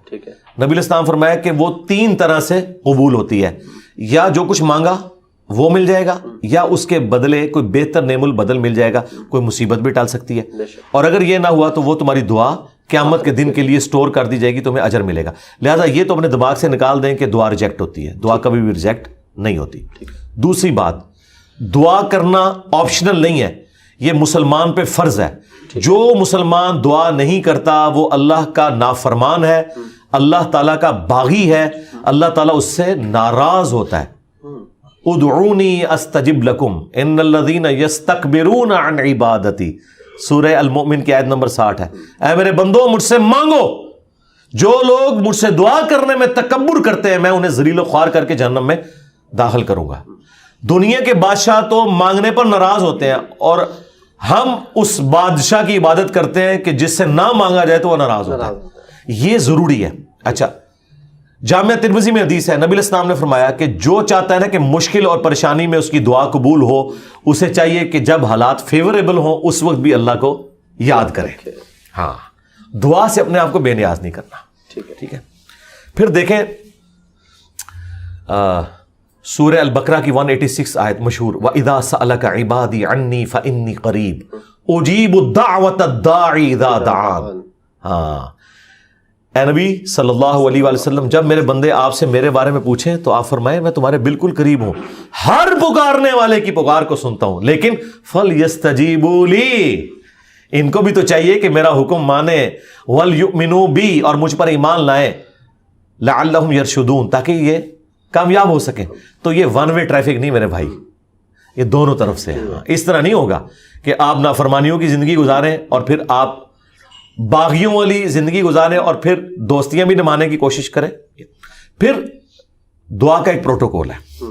نبی الاسلام فرمایا کہ وہ 3 طرح سے قبول ہوتی ہے, یا جو کچھ مانگا وہ مل جائے گا, یا اس کے بدلے کوئی بہتر نعم البدل مل جائے گا, کوئی مصیبت بھی ٹال سکتی ہے, اور اگر یہ نہ ہوا تو وہ تمہاری دعا قیامت کے دن کے لیے سٹور کر دی جائے گی, تمہیں اجر ملے گا. لہذا یہ تو اپنے دماغ سے نکال دیں کہ دعا ریجیکٹ ہوتی ہے. دعا کبھی بھی ریجیکٹ نہیں ہوتی. دوسری بات, دعا کرنا آپشنل نہیں ہے, یہ مسلمان پہ فرض ہے. جو مسلمان دعا نہیں کرتا وہ اللہ کا نافرمان ہے, اللہ تعالیٰ کا باغی ہے, اللہ تعالیٰ اس سے ناراض ہوتا ہے. ادعونی استجب لکم ان الذین یستکبرون عن عبادتی, سورہ المؤمن کی آیت نمبر 60 ہے. اے میرے بندو مجھ سے مانگو, جو لوگ مجھ سے دعا کرنے میں تکبر کرتے ہیں میں انہیں ذلیل و خوار کر کے جہنم میں داخل کروں گا. دنیا کے بادشاہ تو مانگنے پر ناراض ہوتے ہیں, اور ہم اس بادشاہ کی عبادت کرتے ہیں کہ جس سے نہ مانگا جائے تو وہ ناراض ہوتا ہے. یہ ضروری ہے. اچھا, جامعہ ترمذی میں حدیث ہے, نبی الاسلام نے فرمایا کہ جو چاہتا ہے نا کہ مشکل اور پریشانی میں اس کی دعا قبول ہو, اسے چاہیے کہ جب حالات فیوریبل ہوں اس وقت بھی اللہ کو یاد کرے. ہاں, دعا سے اپنے آپ کو بے نیاز نہیں کرنا. ٹھیک ہے. پھر دیکھیں سورہ البقرہ کی 186 آیت مشہور, وَإِذَا سَأَلَكَ عِبَادِي عَنِّي فَإِنِّي قَرِيبٌ أُجِيبُ الدَّعْوَةَ الدَّاعِ إِذَا دَعَانِ. ہاں, اے نبی صلی اللہ علیہ وآلہ وسلم, جب میرے بندے آپ سے میرے بارے میں پوچھیں تو آپ فرمائیں میں تمہارے بالکل قریب ہوں, ہر پکارنے والے کی پکار کو سنتا ہوں, لیکن فَلْيَسْتَجِيبُوا لِي, ان کو بھی تو چاہیے کہ میرا حکم مانے, وَلْيُؤْمِنُوا بِي, اور مجھ پر ایمان لائیں, لَعَلَّهُمْ يَرْشُدُونَ, تاکہ یہ کامیاب ہو سکیں. تو یہ ون وے ٹریفک نہیں میرے بھائی, یہ دونوں طرف سے. اس طرح نہیں ہوگا کہ آپ نافرمانیوں کی زندگی گزاریں اور پھر آپ باغیوں والی زندگی گزاریں اور پھر دوستیاں بھی نمانے کی کوشش کریں. پھر دعا کا ایک پروٹوکول ہے.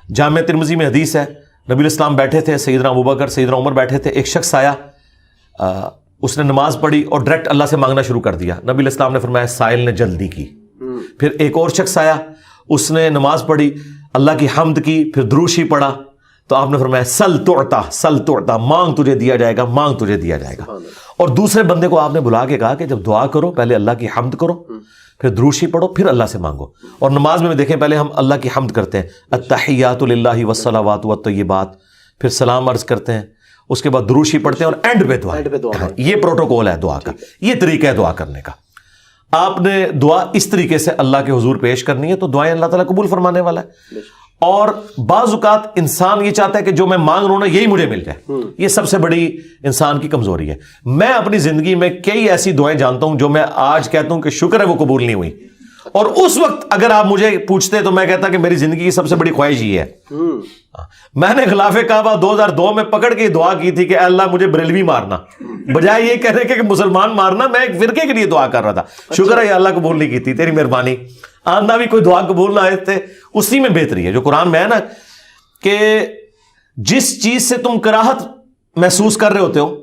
جامعہ ترمذی میں حدیث ہے, نبی الاسلام بیٹھے تھے, سیدنا ابوبکر سیدنا عمر بیٹھے تھے, ایک شخص آیا, اس نے نماز پڑھی اور ڈائریکٹ اللہ سے مانگنا شروع کر دیا. نبی الاسلام نے فرمایا سائل نے جلدی کی. پھر ایک اور شخص آیا, اس نے نماز پڑھی, اللہ کی حمد کی, پھر دروشی پڑھا, تو آپ نے فرمایا سل تعطا، مانگ تجھے دیا جائے گا، مانگ تجھے دیا جائے گا. اور دوسرے بندے کو آپ نے بلا کے کہا کہ جب دعا کرو پہلے اللہ کی حمد کرو، پھر دروشی پڑھو، پھر اللہ سے مانگو. اور نماز میں دیکھیں پہلے ہم اللہ کی حمد کرتے ہیں، التحیات للہ والصلوات والطیبات، پھر سلام عرض کرتے ہیں، اس کے بعد دروشی پڑھتے ہیں اور اینڈ پہ دعا. یہ پروٹوکول ہے دعا کا، یہ طریقہ ہے دعا کرنے کا. آپ نے دعا اس طریقے سے اللہ کے حضور پیش کرنی ہے تو دعائیں اللہ تعالیٰ قبول فرمانے والا ہے. اور بعض اوقات انسان یہ چاہتا ہے کہ جو میں مانگ رہا ہوں نا یہی مجھے مل جائے. یہ سب سے بڑی انسان کی کمزوری ہے. میں اپنی زندگی میں کئی ایسی دعائیں جانتا ہوں جو میں آج کہتا ہوں کہ شکر ہے وہ قبول نہیں ہوئی، اور اس وقت اگر آپ مجھے پوچھتے تو میں کہتا کہ میری زندگی کی سب سے بڑی خواہش یہ ہے. میں نے خلاف کعبہ 2002 میں پکڑ کے دعا کی تھی کہ اے اللہ مجھے بریلوی مارنا، بجائے یہ کہنے کے کہ مسلمان مارنا، میں ایک فرقے کے لیے دعا کر رہا تھا. شکر ہے یہ اللہ قبول نہیں کی تھی، تیری مہربانی. آنا بھی کوئی دعا قبول نہ آئے تھے، اسی میں بہتری ہے جو قرآن میں ہے نا کہ جس چیز سے تم کراہت محسوس کر رہے ہوتے ہو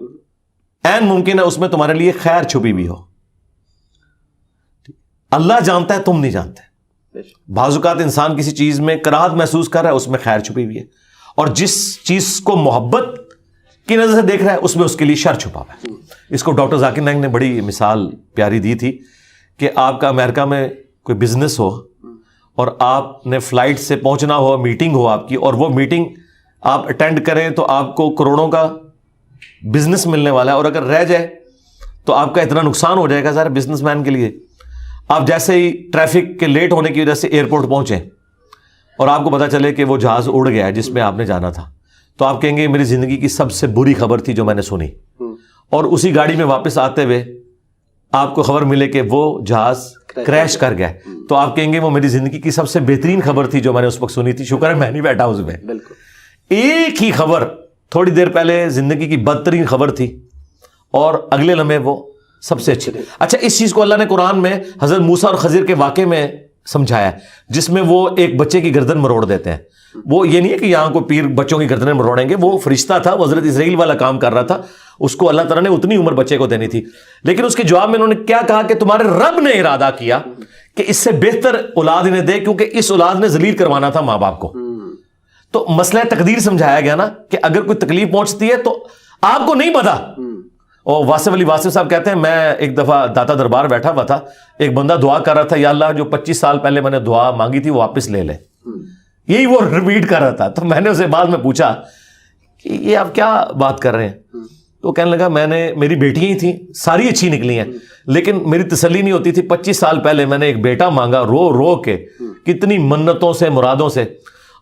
عین ممکن ہے اس میں تمہارے لیے خیر چھپی بھی ہو. اللہ جانتا ہے، تم نہیں جانتے. بعض اوقات انسان کسی چیز میں کراہت محسوس کر رہا ہے، اس میں خیر چھپی ہوئی ہے، اور جس چیز کو محبت کی نظر سے دیکھ رہا ہے اس میں اس کے لیے شر چھپا ہوا ہے. اس کو ڈاکٹر ذاکر نائک نے بڑی مثال پیاری دی تھی کہ آپ کا امریکہ میں کوئی بزنس ہو اور آپ نے فلائٹ سے پہنچنا ہو، میٹنگ ہو آپ کی، اور وہ میٹنگ آپ اٹینڈ کریں تو آپ کو کروڑوں کا بزنس ملنے والا ہے، اور اگر رہ جائے تو آپ کا اتنا نقصان ہو جائے گا سارے بزنس مین کے لیے. آپ جیسے ہی ٹریفک کے لیٹ ہونے کی وجہ سے ایئرپورٹ پہنچیں اور آپ کو پتا چلے کہ وہ جہاز اڑ گیا ہے جس میں آپ نے جانا تھا، تو آپ کہیں گے میری زندگی کی سب سے بری خبر تھی جو میں نے سنی. اور اسی گاڑی میں واپس آتے ہوئے آپ کو خبر ملے کہ وہ جہاز کریش کر گیا، تو آپ کہیں گے وہ میری زندگی کی سب سے بہترین خبر تھی جو میں نے اس وقت سنی تھی، شکر ہے میں نہیں بیٹھا اس میں. ایک ہی خبر تھوڑی دیر پہلے زندگی کی بدترین خبر تھی اور اگلے لمحے وہ سب سے اچھی. اچھا، اس چیز کو اللہ نے قرآن میں حضرت موسیٰ اور خضر کے واقعے میں سمجھایا ہے، جس میں وہ ایک بچے کی گردن مروڑ دیتے ہیں. وہ یہ نہیں ہے کہ یہاں کو پیر بچوں کی گردنیں مروڑیں گے، وہ فرشتہ تھا، وہ حضرت اسرائیل والا کام کر رہا تھا، اس کو اللہ تعالیٰ نے اتنی عمر بچے کو دینی تھی. لیکن اس کے جواب میں انہوں نے کیا کہا کہ تمہارے رب نے ارادہ کیا کہ اس سے بہتر اولاد انہیں دے، کیونکہ اس اولاد نے ذلیل کروانا تھا ماں باپ کو. تو مسئلہ تقدیر سمجھایا گیا نا کہ اگر کوئی تکلیف پہنچتی ہے تو آپ کو نہیں پتا. اور واصف علی واصف صاحب کہتے ہیں میں ایک دفعہ داتا دربار بیٹھا ہوا تھا، ایک بندہ دعا کر رہا تھا یا اللہ جو 25 سال پہلے میں نے دعا مانگی تھی وہ واپس لے لے. یہی وہ ریپیٹ کر رہا تھا. تو میں نے اسے بعد میں پوچھا کہ یہ آپ کیا بات کر رہے ہیں؟ تو کہنے لگا میری بیٹیاں ہی تھیں، ساری اچھی نکلی ہیں، لیکن میری تسلی نہیں ہوتی تھی. 25 سال پہلے میں نے ایک بیٹا مانگا رو رو کے، کتنی منتوں سے مرادوں سے،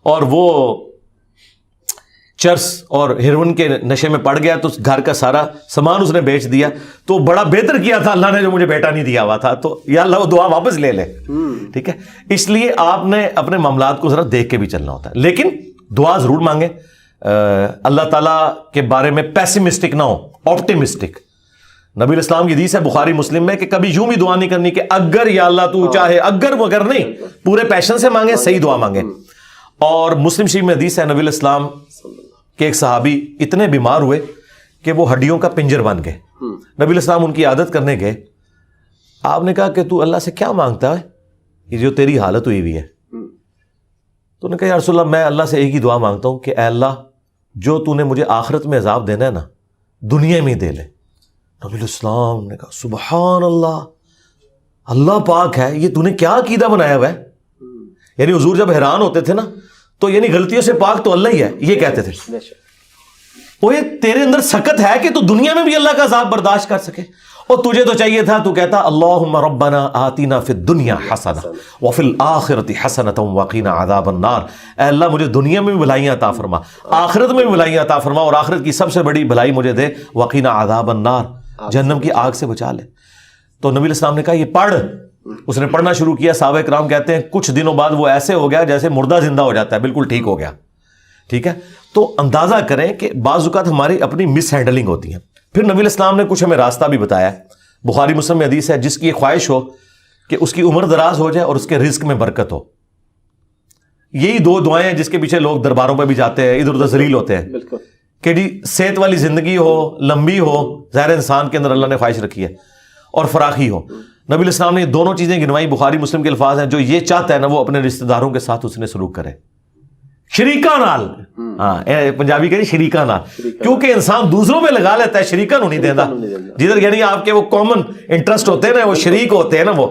اور وہ چرس اور ہیروئن کے نشے میں پڑ گیا تو گھر کا سارا سامان اس نے بیچ دیا. تو بڑا بہتر کیا تھا اللہ نے جو مجھے بیٹا نہیں دیا ہوا تھا، تو یا اللہ وہ دعا واپس لے لے. ٹھیک ہے، اس لیے آپ نے اپنے معاملات کو ذرا دیکھ کے بھی چلنا ہوتا ہے، لیکن دعا ضرور مانگیں. اللہ تعالیٰ کے بارے میں پیسمسٹک نہ ہو، آپٹیمسٹک. نبی الاسلام کی حدیث ہے بخاری مسلم میں کہ کبھی یوں بھی دعا نہیں کرنی کہ اگر یا اللہ تو چاہے، اگر مگر نہیں، پورے پیشن سے مانگیں، صحیح دعا مانگیں. اور مسلم شریف میں حدیث ہے نبی الاسلام کہ ایک صحابی اتنے بیمار ہوئے کہ وہ ہڈیوں کا پنجر بن گئے. نبی الاسلام ان کی عادت کرنے گئے. آپ نے کہا کہ تو اللہ سے کیا مانگتا ہے یہ جو تیری حالت ہوئی ہوئی ہے؟ تو نے کہا یا رسول اللہ میں اللہ سے ایک ہی دعا مانگتا ہوں کہ اے اللہ جو تو نے مجھے آخرت میں عذاب دینا ہے نا دنیا میں ہی دے لے. نبی الاسلام نے کہا سبحان اللہ، اللہ پاک ہے، یہ تو نے کیا عقیدہ بنایا ہوا ہے. یعنی حضور جب حیران ہوتے تھے نا تو یعنی غلطیوں سے پاک تو اللہ ہی ہے، یہ کہتے تھے. وہ تیرے اندر سخت ہے کہ تو دنیا میں بھی اللہ کا عذاب برداشت کر سکے، اور تجھے تو چاہیے تھا تو کہتا اللہم ربنا آتنا فی الدنیا حسنہ وفی الآخرۃ حسنۃ وقنا عذاب النار. اے اللہ مجھے دنیا میں بھی بھلائیاں عطا فرما، آخرت میں بھی بھلائیاں عطا فرما، اور آخرت کی سب سے بڑی بھلائی مجھے دے وقنا عذاب النار، جہنم کی آگ سے بچا لے. تو نبی الاسلام نے کہا یہ پڑھ. اس نے پڑھنا شروع کیا. صحابہ کرام کہتے ہیں کچھ دنوں بعد وہ ایسے ہو گیا جیسے مردہ زندہ ہو جاتا ہے، بالکل ٹھیک ہو گیا. ٹھیک ہے، تو اندازہ کریں کہ بعض اوقات ہماری اپنی مس ہینڈلنگ ہوتی ہے. پھر نبی الاسلام نے کچھ ہمیں راستہ بھی بتایا. بخاری مسلم میں حدیث ہے جس کی یہ خواہش ہو کہ اس کی عمر دراز ہو جائے اور اس کے رزق میں برکت ہو. یہی دو دعائیں ہیں جس کے پیچھے لوگ درباروں پہ بھی جاتے ہیں، ادھر ادھر ذلیل ہوتے ہیں کہ جی صحت والی زندگی ہو، لمبی ہو، ظاہر انسان کے اندر اللہ نے خواہش رکھی ہے، اور فراخی ہو. نبی الاسلام نے یہ دونوں چیزیں گنوائی. بخاری مسلم کے الفاظ ہیں جو یہ چاہتا ہے نا وہ اپنے رشتہ داروں کے ساتھ اس نے سلوک کرے. شریکاں نال, ہاں پنجابی کہتے شریکاں نال, کیونکہ انسان دوسروں میں لگا لیتا ہے, شریکاں نہیں دینا جدھر یعنی آپ کے وہ کامن انٹرسٹ ہوتے ہیں نا, وہ شریک ہوتے ہیں نا وہ,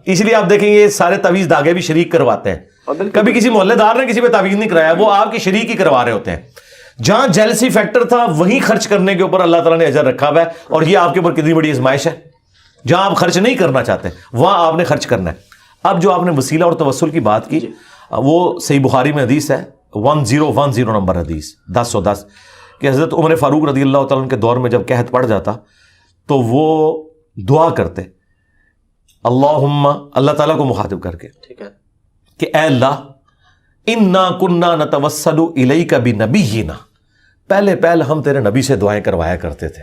اس لیے آپ دیکھیں یہ سارے تعویذ دھاگے بھی شریک کرواتے ہیں. کبھی کسی محلے دار نے کسی پہ تعویذ نہیں کرایا, وہ آپ کی شریک ہی کروا رہے ہوتے ہیں. جہاں جیلسی فیکٹر تھا وہیں خرچ کرنے کے اوپر اللہ تعالیٰ نے اجر رکھا ہوا ہے, اور یہ آپ کے اوپر کتنی بڑی آزمائش ہے. جہاں آپ خرچ نہیں کرنا چاہتے وہاں آپ نے خرچ کرنا ہے. اب جو آپ نے وسیلہ اور توسل کی بات کی, وہ صحیح بخاری میں حدیث ہے 1010 نمبر حدیث 1010 کہ حضرت عمر فاروق رضی اللہ تعالیٰ عنہ کے دور میں جب قحط پڑ جاتا تو وہ دعا کرتے اللہم, اللہ تعالیٰ کو مخاطب کر کے کہ اے اللہ انا کننا نتوسل الیک بنبینا, پہلے ہم تیرے نبی سے دعائیں کروایا کرتے تھے,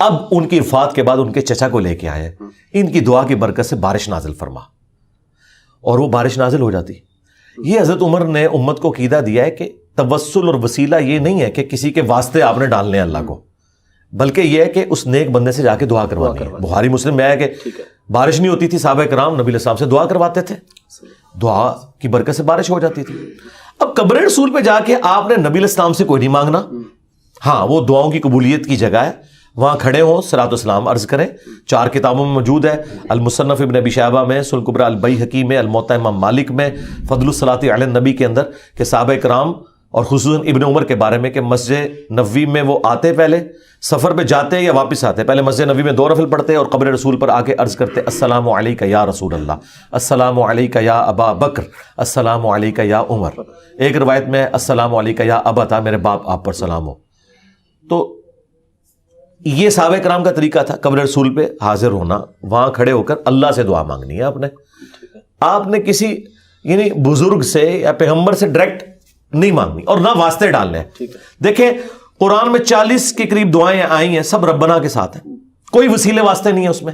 اب ان کی وفات کے بعد ان کے چچا کو لے کے آئے, ان کی دعا کی برکت سے بارش نازل فرما, اور وہ بارش نازل ہو جاتی. یہ حضرت عمر نے امت کو عقیدہ دیا ہے کہ توسل اور وسیلہ یہ نہیں ہے کہ کسی کے واسطے آپ نے ڈالنے اللہ کو, بلکہ یہ ہے کہ اس نیک بندے سے جا کے دعا کروانی ہے. بخاری مسلم میں ہے کہ بارش نہیں ہوتی تھی, صحابہ کرام نبی علیہ السلام سے دعا کرواتے تھے, دعا کی برکت سے بارش ہو جاتی تھی. اب قبر رسول پہ جا کے آپ نے نبی علیہ السلام سے کوئی نہیں مانگنا, ہاں وہ دعاؤں کی قبولیت کی جگہ ہے, وہاں کھڑے ہوں صلاۃ والسلام عرض کریں. 4 کتابوں میں موجود ہے, المصنف ابن ابی شیبہ میں, سنن کبریٰ البیہقی میں, الموطأ امام مالک میں, فضل الصلاۃ علی النبی کے اندر, کہ صحابہ کرام اور خصوصاً ابن عمر کے بارے میں کہ مسجد نبوی میں وہ آتے, پہلے سفر پہ جاتے یا واپس آتے, پہلے مسجد نبوی میں 2 نفل پڑھتے اور قبر رسول پر آ کے عرض کرتے السلام علیک یا رسول اللہ, السلام علیک یا ابا بکر, السلام علیک یا عمر. ایک روایت میں السلام علیک یا ابا, میرے باپ آپ پر سلام ہو. تو یہ صحابہ کرام کا طریقہ تھا, قبر رسول پہ حاضر ہونا, وہاں کھڑے ہو کر اللہ سے دعا مانگنی ہے. آپ نے کسی یعنی بزرگ سے یا پیغمبر سے ڈائریکٹ نہیں مانگنی, اور نہ واسطے ڈالنے ہیں. دیکھیں قرآن میں 40 کے قریب دعائیں آئی ہیں, سب ربنا کے ساتھ ہیں, کوئی وسیلے واسطے نہیں ہے اس میں.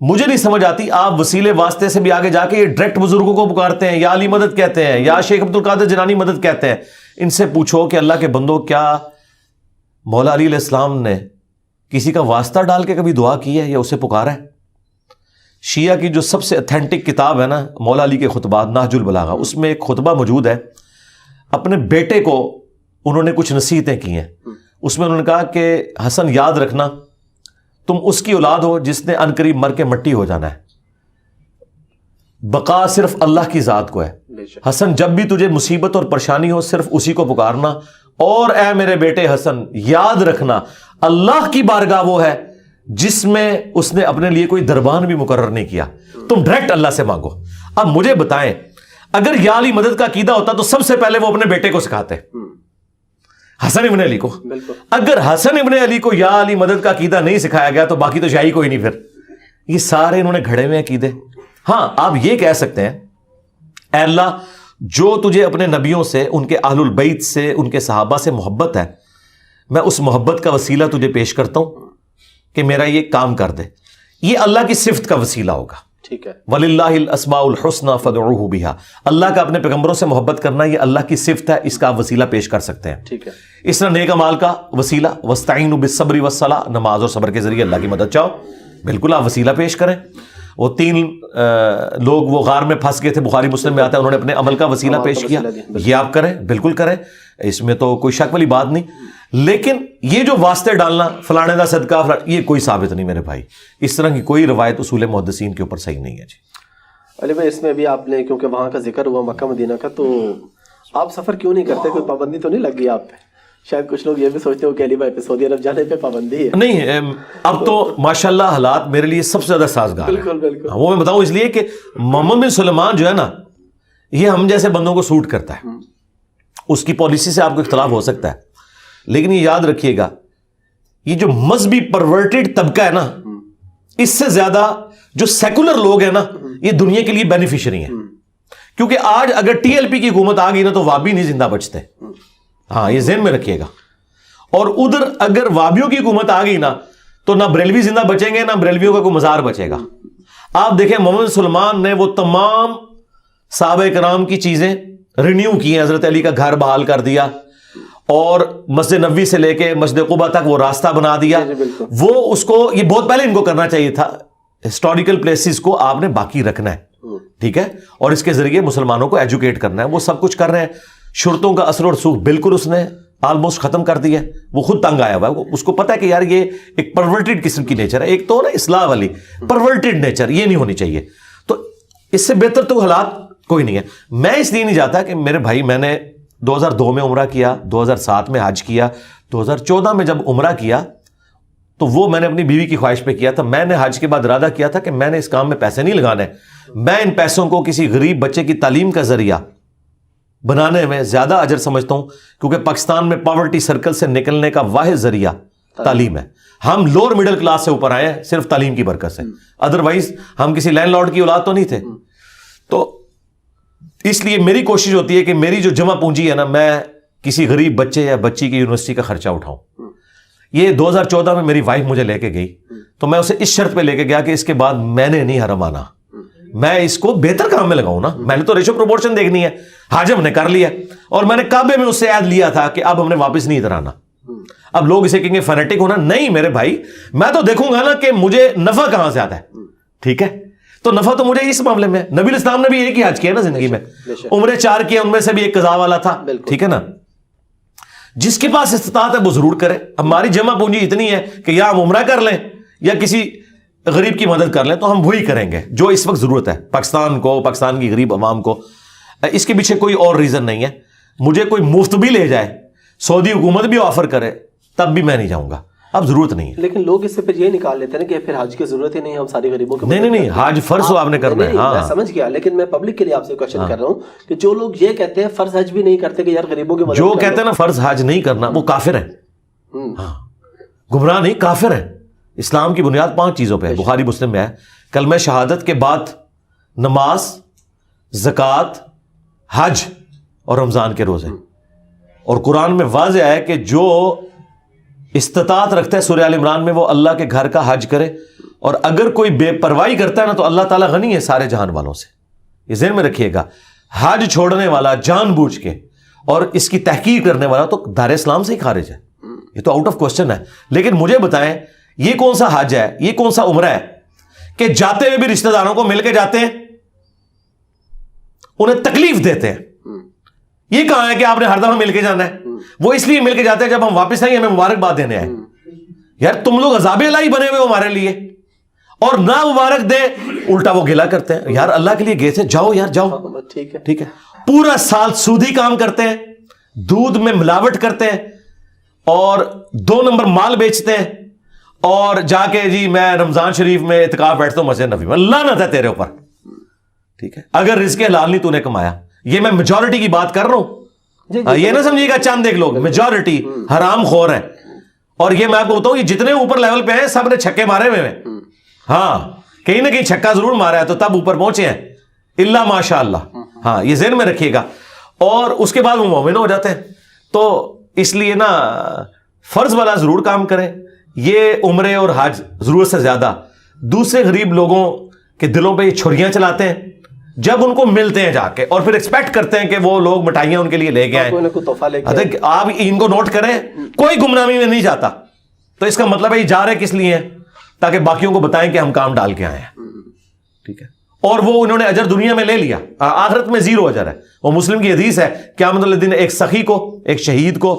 مجھے نہیں سمجھ آتی آپ وسیلے واسطے سے بھی آگے جا کے ڈائریکٹ بزرگوں کو پکارتے ہیں, یا علی مدد کہتے ہیں, یا شیخ عبد القادر جیلانی مدد کہتے ہیں. ان سے پوچھو کہ اللہ کے بندو, کیا مولا علی علیہ السلام نے کسی کا واسطہ ڈال کے کبھی دعا کی ہے یا اسے پکارا ہے؟ شیعہ کی جو سب سے اتھینٹک کتاب ہے نا, مولا علی کے خطبات, نہج البلاغہ, اس میں ایک خطبہ موجود ہے. اپنے بیٹے کو انہوں نے کچھ نصیحتیں کی ہیں, اس میں انہوں نے کہا کہ حسن یاد رکھنا تم اس کی اولاد ہو جس نے عنقریب مر کے مٹی ہو جانا ہے, بقا صرف اللہ کی ذات کو ہے. حسن جب بھی تجھے مصیبت اور پریشانی ہو صرف اسی کو پکارنا, اور اے میرے بیٹے حسن یاد رکھنا اللہ کی بارگاہ وہ ہے جس میں اس نے اپنے لیے کوئی دربان بھی مقرر نہیں کیا, تم ڈائریکٹ اللہ سے مانگو. اب مجھے بتائیں اگر یا علی مدد کا عقیدہ ہوتا تو سب سے پہلے وہ اپنے بیٹے کو سکھاتے, حسن ابن علی کو. اگر حسن ابن علی کو یا علی مدد کا عقیدہ نہیں سکھایا گیا تو باقی تو شاہی کوئی نہیں. پھر یہ سارے انہوں نے گھڑے ہوئے عقیدے. ہاں آپ یہ کہہ سکتے ہیں اے اللہ جو تجھے اپنے نبیوں سے, ان کے اہل البیت سے, ان کے صحابہ سے محبت ہے, میں اس محبت کا وسیلہ تجھے پیش کرتا ہوں کہ میرا یہ کام کر دے. یہ اللہ کی صفت کا وسیلہ ہوگا. ٹھیک ہے, وَلِلَّهِ الْأَسْمَاءُ الْحُسْنَى فَادْعُوهُ بِهَا, اللہ کا اپنے پیغمبروں سے محبت کرنا یہ اللہ کی صفت ہے, اس کا آپ وسیلہ پیش کر سکتے ہیں. ٹھیک ہے. اس طرح نیک اعمال کا وسیلہ وَاسْتَعِينُوا بِالصَّبْرِ وَالصَّلَاةِ, نماز اور صبر کے ذریعے اللہ کی مدد چاہو, بالکل آپ وسیلہ پیش کریں. وہ 3 لوگ وہ غار میں پھنس گئے تھے, بخاری مسلم میں آتا ہے, انہوں نے اپنے عمل کا وسیلہ پیش کیا, یہ آپ کریں, بالکل کریں, اس میں تو کوئی شک والی بات نہیں. لیکن یہ جو واسطے ڈالنا فلانے دا صدقہ یہ کوئی ثابت نہیں میرے بھائی, اس طرح کی کوئی روایت اصول محدثین کے اوپر صحیح نہیں ہے. جی علی بھائی, اس میں بھی آپ نے کیونکہ وہاں کا ذکر ہوا مکہ مدینہ کا, تو آپ سفر کیوں نہیں کرتے؟ کوئی پابندی تو نہیں لگ گئی آپ پہ؟ شاید کچھ لوگ یہ بھی سوچتے ہو کہ علی بھائی پہ سعودی عرب جانے پہ پابندی ہے. نہیں, اب تو ماشاءاللہ حالات میرے لیے سب سے زیادہ سازگار ہیں. بالکل بالکل, وہ میں بتاؤں اس لیے کہ محمد بن سلمان جو ہے نا, یہ ہم جیسے بندوں کو سوٹ کرتا ہے. اس کی پالیسی سے آپ کو اختلاف ہو سکتا ہے, لیکن یہ یاد رکھیے گا یہ جو مذہبی پرورٹڈ طبقہ ہے نا, اس سے زیادہ جو سیکولر لوگ ہیں نا, یہ دنیا کے لیے بینیفیشری ہیں. کیونکہ آج اگر ٹی ایل پی کی حکومت آ گئی نا تو وابی نہیں زندہ بچتے. ہاں یہ ذہن میں رکھیے گا. اور ادھر اگر وابیوں کی حکومت آ گئی نا تو نہ بریلوی زندہ بچیں گے, نہ بریلویوں کا کوئی مزار بچے گا. آپ دیکھیں محمد سلمان نے وہ تمام صحابہ کرام کی چیزیں رینیو کی ہیں. حضرت علی کا گھر بحال کر دیا, اور مسجد نبوی سے لے کے مسجد قباء تک وہ راستہ بنا دیا. وہ اس کو, یہ بہت پہلے ان کو کرنا چاہیے تھا. ہسٹوریکل پلیسز کو آپ نے باقی رکھنا ہے. ٹھیک ہے, اور اس کے ذریعے مسلمانوں کو ایجوکیٹ کرنا ہے. وہ سب کچھ کر رہے ہیں. شرطوں کا اثر اور رسوخ بالکل اس نے آلموسٹ ختم کر دیا ہے. وہ خود تنگ آیا ہوا ہے, اس کو پتا ہے کہ یار یہ ایک پرورٹڈ قسم کی نیچر ہے. ایک تو نا اصلاح والی پرورٹڈ نیچر, یہ نہیں ہونی چاہیے. تو اس سے بہتر تو حالات کوئی نہیں ہے. میں اس لیے نہیں جاتا کہ میرے بھائی, میں نے 2002 میں عمرہ کیا, 2007 میں حج کیا, 2014 میں جب عمرہ کیا تو وہ میں نے اپنی بیوی کی خواہش پہ کیا تھا. میں نے حج کے بعد ارادہ کیا تھا کہ میں نے اس کام میں پیسے نہیں لگانے, میں ان پیسوں کو کسی غریب بچے کی تعلیم کا ذریعہ بنانے میں زیادہ اجر سمجھتا ہوں, کیونکہ پاکستان میں پاورٹی سرکل سے نکلنے کا واحد ذریعہ تعلیم ہے. ہم لوور مڈل کلاس سے اوپر آئے ہیں صرف تعلیم کی برکت سے, ادروائز ہم کسی لینڈ لارڈ کی اولاد تو نہیں تھے. تو اس لیے میری کوشش ہوتی ہے کہ میری جو جمع پونجی ہے نا, میں کسی غریب بچے یا بچی کی یونیورسٹی کا خرچہ اٹھاؤں. یہ 2014 میں میری وائف مجھے لے کے گئی تو میں اسے اس شرط پہ لے کے گیا کہ اس کے بعد میں نے نہیں حرم آنا, میں اس کو بہتر کام میں لگاؤں نا. میں نے تو ریشو پروپورشن دیکھنی ہے. حج ہم نے کر لیا, اور میں نے کعبے میں اس سے عہد لیا تھا کہ اب ہم نے واپس نہیں ادھر آنا. اب لوگ اسے کہیں گے فینیٹک ہونا, نہیں میرے بھائی, میں تو دیکھوں گا نا کہ مجھے نفع کہاں سے آتا ہے. ٹھیک ہے, تو نفع تو مجھے اس معاملے میں, نبی الاسلام نے بھی ایک ہی حج کیا نا زندگی میں, عمرے 4 کیے, ان میں سے بھی ایک قضا والا تھا. ٹھیک ہے نا, جس کے پاس استطاعت ہے وہ ضرور کرے. ہماری جمع پونجی اتنی ہے کہ یا ہم عمرہ کر لیں یا کسی غریب کی مدد کر لیں, تو ہم وہی کریں گے جو اس وقت ضرورت ہے پاکستان کو, پاکستان کی غریب عوام کو. اس کے پیچھے کوئی اور ریزن نہیں ہے. مجھے کوئی مفت بھی لے جائے, سعودی حکومت بھی آفر کرے, تب بھی میں نہیں جاؤں گا. اب ضرورت نہیں ہے. لیکن لوگ اس سے پھر یہ نکال لیتے ہیں کہ پھر حج کی ضرورت ہی نہیں, ہم ساری غریبوں کو. نہیں, حج فرض ہو آپ نے کرنا ہے. میں سمجھ گیا, لیکن میں پبلک کے لیے آپ سے کوشچن کر رہا ہوں کہ جو لوگ یہ کہتے ہیں فرض حج بھی نہیں کرتے کہ یار غریبوں کی مدد, جو کہتے ہیں نا فرض حج نہیں کرنا, وہ کافر ہیں. گمراہ نہیں, کافر ہیں. اسلام کی بنیاد 5 چیزوں پہ ہے. بخاری مسلم میں ہے, کلمہ شہادت کے بعد نماز, زکوٰۃ, حج اور رمضان کے روزے. اور قرآن میں واضح ہے کہ جو استطاعت رکھتا ہے سورہ آل عمران میں وہ اللہ کے گھر کا حج کرے, اور اگر کوئی بے پرواہی کرتا ہے نا تو اللہ تعالیٰ غنی ہے سارے جہان والوں سے. یہ ذہن میں رکھیے گا. حج چھوڑنے والا جان بوجھ کے اور اس کی تحقیق کرنے والا تو دار اسلام سے ہی خارج ہے. یہ تو آؤٹ آف کوسچن ہے. لیکن مجھے بتائیں یہ کون سا حج ہے, یہ کون سا عمرہ ہے کہ جاتے ہوئے بھی رشتہ داروں کو مل کے جاتے ہیں, انہیں تکلیف دیتے ہیں. یہ کہاں ہے کہ آپ نے ہر دفعہ مل کے جانا ہے؟ وہ اس لیے مل کے جاتے ہیں جب ہم واپس آئیں ہمیں مبارکباد دینے آئے. یار تم لوگ عذاب الہی بنے ہوئے ہمارے لیے, اور نہ مبارک دے الٹا وہ گلا کرتے ہیں. یار اللہ کے لیے گئے تھے, جاؤ یار جاؤ. ٹھیک ہے, پورا سال سودی کام کرتے ہیں, دودھ میں ملاوٹ کرتے ہیں, اور 2 نمبر مال بیچتے ہیں, اور جا کے جی میں رمضان شریف میں اعتکاف بیٹھتا ہوں مسجد نبی میں. لعنت ہے تیرے اوپر. ٹھیک ہے, اگر رزق حلال نہیں تو نے کمایا. یہ میں میجورٹی کی بات کر رہا ہوں, یہ نہ سمجھیے گا چند ایک لوگ, میجورٹی حرام خور ہیں. اور یہ میں آپ کو بتاؤں, یہ جتنے اوپر لیول پہ ہیں سب نے چھکے مارے ہوئے ہیں. ہاں, کہیں نہ کہیں چھکا ضرور مارا ہے تو تب اوپر پہنچے ہیں, اللہ ماشاء اللہ. ہاں, یہ ذہن میں رکھیے گا. اور اس کے بعد وہ مومن ہو جاتے ہیں. تو اس لیے نا فرض والا ضرور کام کریں. یہ عمرے اور حج ضرورت سے زیادہ دوسرے غریب لوگوں کے دلوں پہ یہ چھریاں چلاتے ہیں جب ان کو ملتے ہیں جا کے, اور پھر ایکسپیکٹ کرتے ہیں کہ وہ لوگ مٹھائیاں ان کے لیے لے کے آئیں. آپ ان کو نوٹ کریں, کوئی گمنامی میں نہیں جاتا. تو اس کا مطلب ہے یہ جا رہے کس لیے ہیں, تاکہ باقیوں کو بتائیں کہ ہم کام ڈال کے آئے ہیں. ٹھیک ہے, اور وہ انہوں نے اجر دنیا میں لے لیا, آخرت میں 0 اجر ہے. وہ مسلم کی حدیث ہے, قیامت والے دن ایک سخی کو, ایک شہید کو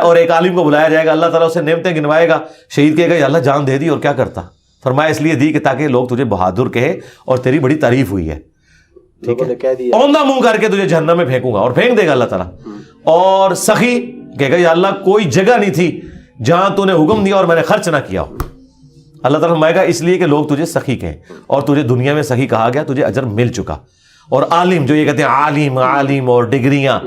اور ایک عالم کو بلایا جائے گا. اللہ تعالیٰ اسے نعمتیں گنوائے گا. شہید کہے گا یا اللہ جان دے دی, اور کیا کرتا؟ فرمایا اس لیے دی کہ تاکہ لوگ تجھے بہادر کہے اور تیری بڑی تعریف ہوئی ہے. ٹھیک ہے, اوندھا منہ کر کے تجھے جہنم میں پھینکوں گا, اور پھینک دے گا اللہ تعالیٰ. اور سخی کہے گا یا اللہ کوئی جگہ نہیں تھی جہاں تو نے حکم دیا اور میں نے خرچ نہ کیا ہو. اللہ تعالیٰ فرمائے گا اس لیے کہ لوگ تجھے سخی کہیں, اور تجھے دنیا میں سخی کہا گیا, تجھے اجر مل چکا. اور عالم, جو یہ کہتے ہیں عالم عالم اور ڈگریاں,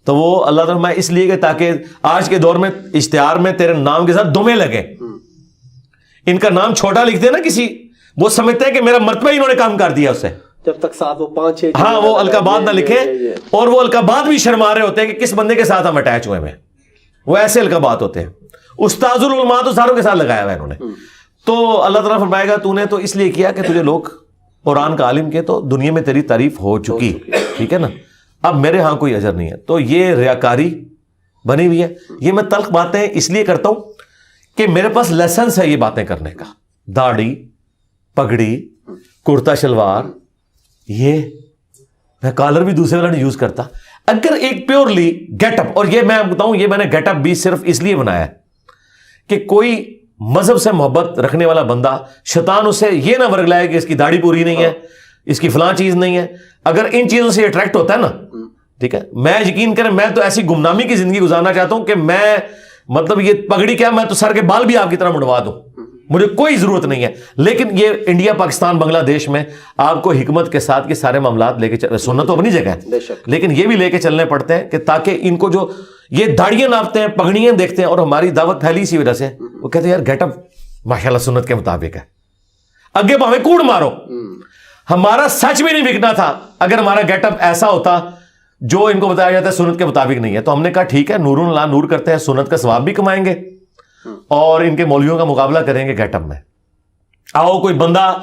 تو وہ اللہ تعالیٰ فرمائے اس لیے کہ تاکہ آج کے دور میں اشتہار میں تیرے نام کے ساتھ دمیں لگے. ان کا نام چھوٹا لکھتے ہیں نا کسی, وہ سمجھتے ہیں کہ میرا مرتبہ انہوں نے کام کر دیا اس سے, جب تک ساتھ وہ 5-6 ہاں وہ القابات نہ لکھیں. اور وہ القابات بھی شرما رہے ہوتے ہیں کہ کس بندے کے ساتھ ہم اٹیچ ہوئے ہیں. وہ ایسے القابات ہوتے ہیں. استاذ العلماء تو ساروں کے ساتھ لگایا ہوا ہے انہوں نے. تو اللہ تعالیٰ فرمائے گا تو نے تو اس لیے کیا کہ تجھے لوگ قرآن کا عالم کے, تو دنیا میں تیری تعریف ہو چکی. ٹھیک ہے نا, اب میرے ہاں کوئی اجر نہیں ہے. تو یہ ریاکاری بنی ہوئی ہے. یہ میں تلخ باتیں اس لیے کرتا ہوں کہ میرے پاس لیسنس ہے یہ باتیں کرنے کا. داڑھی, پگڑی, کرتا شلوار, یہ میں کالر بھی دوسرے والا نہیں یوز کرتا. اگر ایک پیورلی گیٹ اپ, اور یہ میں بتاؤں یہ میں نے گیٹ اپ بھی صرف اس لیے بنایا کہ کوئی مذہب سے محبت رکھنے والا بندہ شیطان اسے یہ نہ ورگ لائے کہ اس کی داڑھی پوری نہیں ہے, اس کی فلاں چیز نہیں ہے. اگر ان چیزوں سے اٹریکٹ ہوتا ہے نا, ٹھیک ہے, میں یقین کریں میں تو ایسی گمنامی کی زندگی گزارنا چاہتا ہوں کہ میں مطلب یہ پگڑی کیا میں تو سر کے بال بھی آپ کی طرح منڈوا دوں, مجھے کوئی ضرورت نہیں ہے. لیکن یہ انڈیا, پاکستان, بنگلہ دیش میں آپ کو حکمت کے ساتھ یہ سارے معاملات لے کے سننا تو اپنی جگہ ہے, لیکن یہ بھی لے کے چلنے پڑتے ہیں کہ تاکہ ان کو جو یہ داڑیاں ناپتے ہیں, پگڑیاں دیکھتے ہیں, اور ہماری دعوت پھیلی اسی وجہ سے, وہ کہتے ہیں یار گیٹ اپ ماشاءاللہ سنت کے مطابق ہے. اگے بھاویں کوڑ مارو, ہمارا سچ بھی نہیں بکنا تھا اگر ہمارا گیٹ اپ ایسا ہوتا جو ان کو بتایا جاتا ہے سنت کے مطابق نہیں ہے. تو ہم نے کہا ٹھیک ہے, نور لا نور کرتے ہیں, سنت کا ثواب بھی کمائیں گے اور ان کے مولویوں کا مقابلہ کریں گے گیٹ اپ میں. آؤ کوئی بندہ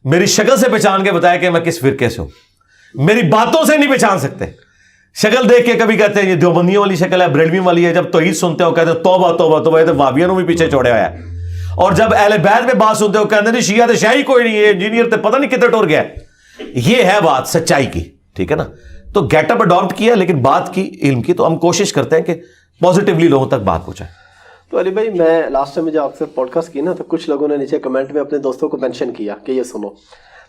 میری شکل سے پہچان کے بتائے کہ میں کس فرقے سے ہوں. میری باتوں سے نہیں پہچان سکتے, شکل دیکھ کے کبھی کہتے ہیں یہ دیوبندیوں والی شکل ہے, بریلوی والی ہے, جب توحید سنتے ہو کہتے ہیں توبہ توبہ توبہ, یہ تو وابیوں نے بھی پیچھے چھوڑے ہوا ہے. اور جب اہل بیت پہ بات سنتے ہو کہتے ہیں شیعہ تو شاہی کوئی نہیں ہے, انجینئر تو پتہ نہیں کتنے ٹور گیا. یہ ہے بات سچائی کی, ٹھیک ہے نا. تو گیٹ اپ اڈاپٹ کیا, لیکن بات کی علم کی, تو ہم کوشش کرتے ہیں کہ پازیٹیولی لوگوں تک بات پہنچائیں. تو علی بھائی میں لاسٹ ٹائم جب آپ سے پوڈ کاسٹ کی نا تو کچھ لوگوں نے نیچے کمنٹ میں اپنے دوستوں کو مینشن کیا کہ یہ سنو.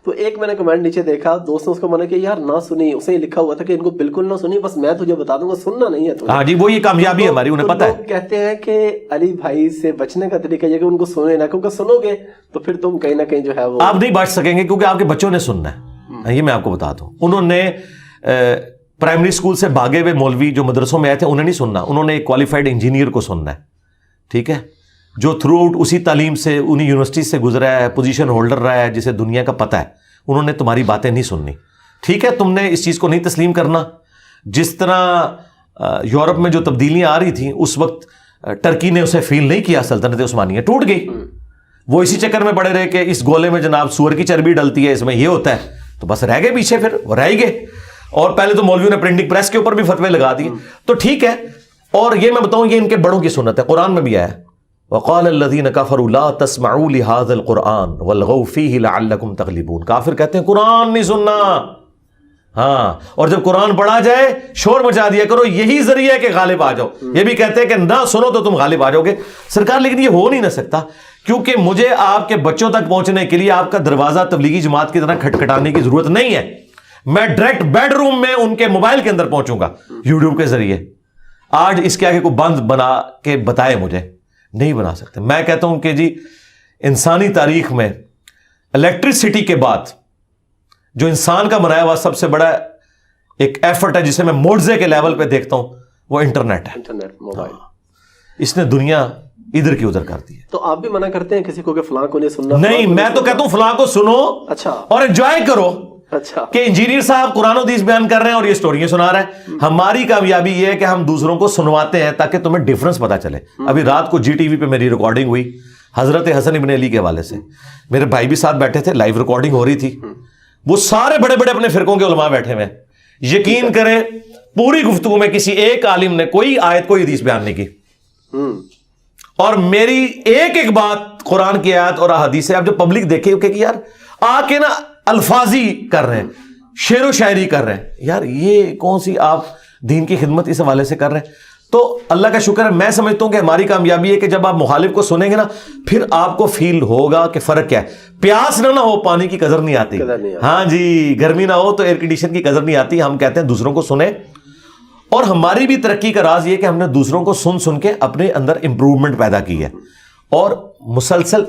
تو ایک میں نے کمنٹ نیچے دیکھا, دوست نے اس کو منع کیا یار نہ سنی, اسے لکھا ہوا تھا کہ ان کو بالکل نہ سنی, بس میں تجھے بتا دوں گا, سننا نہیں ہے. ہاں جی, وہ یہ کامیابی ہے ہماری, انہیں پتہ ہے. کہتے ہیں کہ علی بھائی سے بچنے کا طریقہ یہ کہ ان کو سنے نہ, کیونکہ سنو گے تو پھر تم کہیں نہ کہیں جو ہے وہ آپ نہیں بچ سکیں گے, کیونکہ آپ کے بچوں نے سننا ہے. یہ میں آپ کو بتا دوں, انہوں نے پرائمری اسکول سے بھاگے ہوئے مولوی جو مدرسوں میں آئے تھے انہیں نہیں سننا, انہوں نے ایک کوالیفائڈ انجینئر کو سننا ہے, ٹھیک ہے, جو تھرو آؤٹ اسی تعلیم سے انہیں یونیورسٹی سے گزرا ہے, پوزیشن ہولڈر رہا ہے, جسے دنیا کا پتہ ہے. انہوں نے تمہاری باتیں نہیں سننی, ٹھیک ہے. تم نے اس چیز کو نہیں تسلیم کرنا. جس طرح یورپ میں جو تبدیلیاں آ رہی تھیں اس وقت ٹرکی نے اسے فیل نہیں کیا, سلطنت عثمانیہ ٹوٹ گئی. وہ اسی چکر میں پڑے رہے کہ اس گولے میں جناب سور کی چربی ڈلتی ہے, اس میں یہ ہوتا ہے, تو بس رہ گئے پیچھے, پھر وہ رہ ہی گئے. اور پہلے تو مولویوں نے پرنٹنگ پریس کے اوپر بھی فتوے لگا دیے. تو ٹھیک ہے, اور یہ میں بتاؤں یہ ان کے بڑوں کی سنت ہے, قرآن میں بھی آیا ہے وقال الذين كفروا لا تسمعوا لهذا القرآن والغوا فيه لعلكم تغلبون. کافر کہتے ہیں قرآن نہیں سننا, ہاں, اور جب قرآن پڑھا جائے شور مچا دیا کرو, یہی ذریعہ ہے کہ غالب آ جاؤ. یہ بھی کہتے ہیں کہ نہ سنو تو تم غالب آ جاؤ گے. سرکار لیکن یہ ہو نہیں نہ سکتا, کیونکہ مجھے آپ کے بچوں تک پہنچنے کے لیے آپ کا دروازہ تبلیغی جماعت کی طرح کھٹکھٹانے کی ضرورت نہیں ہے. میں ڈائریکٹ بیڈ روم میں ان کے موبائل کے اندر پہنچوں گا یوٹیوب کے ذریعے. آج اس کے آگے کوئی بند بنا کے بتائے مجھے, نہیں بنا سکتے. میں کہتا ہوں کہ جی انسانی تاریخ میں الیکٹرسٹی کے بعد جو انسان کا بنایا ہوا سب سے بڑا ایک ایفرٹ ہے جسے میں معجزے کے لیول پہ دیکھتا ہوں, وہ انٹرنیٹ ہے. انٹرنیٹ, موبائل, اس نے دنیا ادھر کی ادھر کر دی ہے. تو آپ بھی منع کرتے ہیں کسی کو کہ فلاں کو نہیں سننا؟ نہیں, میں تو کہتا ہوں فلاں کو سنو, اچھا, اور انجوائے کرو. اچھا, کہ انجینئر صاحب قرآن و حدیث بیان کر رہے ہیں اور یہ سٹوریاں سنا رہے ہیں. ہماری کامیابی یہ ہے کہ ہم دوسروں کو سنواتے ہیں تاکہ تمہیں ڈیفرنس پتا چلے. ابھی رات کو جی ٹی وی پہ میری ریکارڈنگ ہوئی حضرت حسن ابن علی کے حوالے سے, میرے بھائی بھی ساتھ بیٹھے تھے, لائیو ریکارڈنگ ہو رہی تھی. وہ سارے بڑے بڑے اپنے فرقوں کے علماء بیٹھے ہوئے, یقین کریں پوری گفتگو میں کسی ایک عالم نے کوئی آیت کوئی حدیث بیان نہیں کی, اور میری ایک ایک بات قرآن کی آیت اور احادیث سے. اب جو پبلک دیکھے کہ یار آ کے نا الفاظی کر رہے ہیں, شعر و شاعری کر رہے ہیں, یار یہ کون سی آپ دین کی خدمت اس حوالے سے کر رہے ہیں. تو اللہ کا شکر ہے, میں سمجھتا ہوں کہ ہماری کامیابی ہے کہ جب آپ مخالف کو سنیں گے نا پھر آپ کو فیل ہوگا کہ فرق کیا ہے. پیاس نہ ہو پانی کی قدر نہیں آتی, ہاں جی, گرمی نہ ہو تو ایئر کنڈیشن کی قدر نہیں آتی. ہم کہتے ہیں دوسروں کو سنیں, اور ہماری بھی ترقی کا راز یہ کہ ہم نے دوسروں کو سن سن کے اپنے اندر امپروومنٹ پیدا کی ہے, اور مسلسل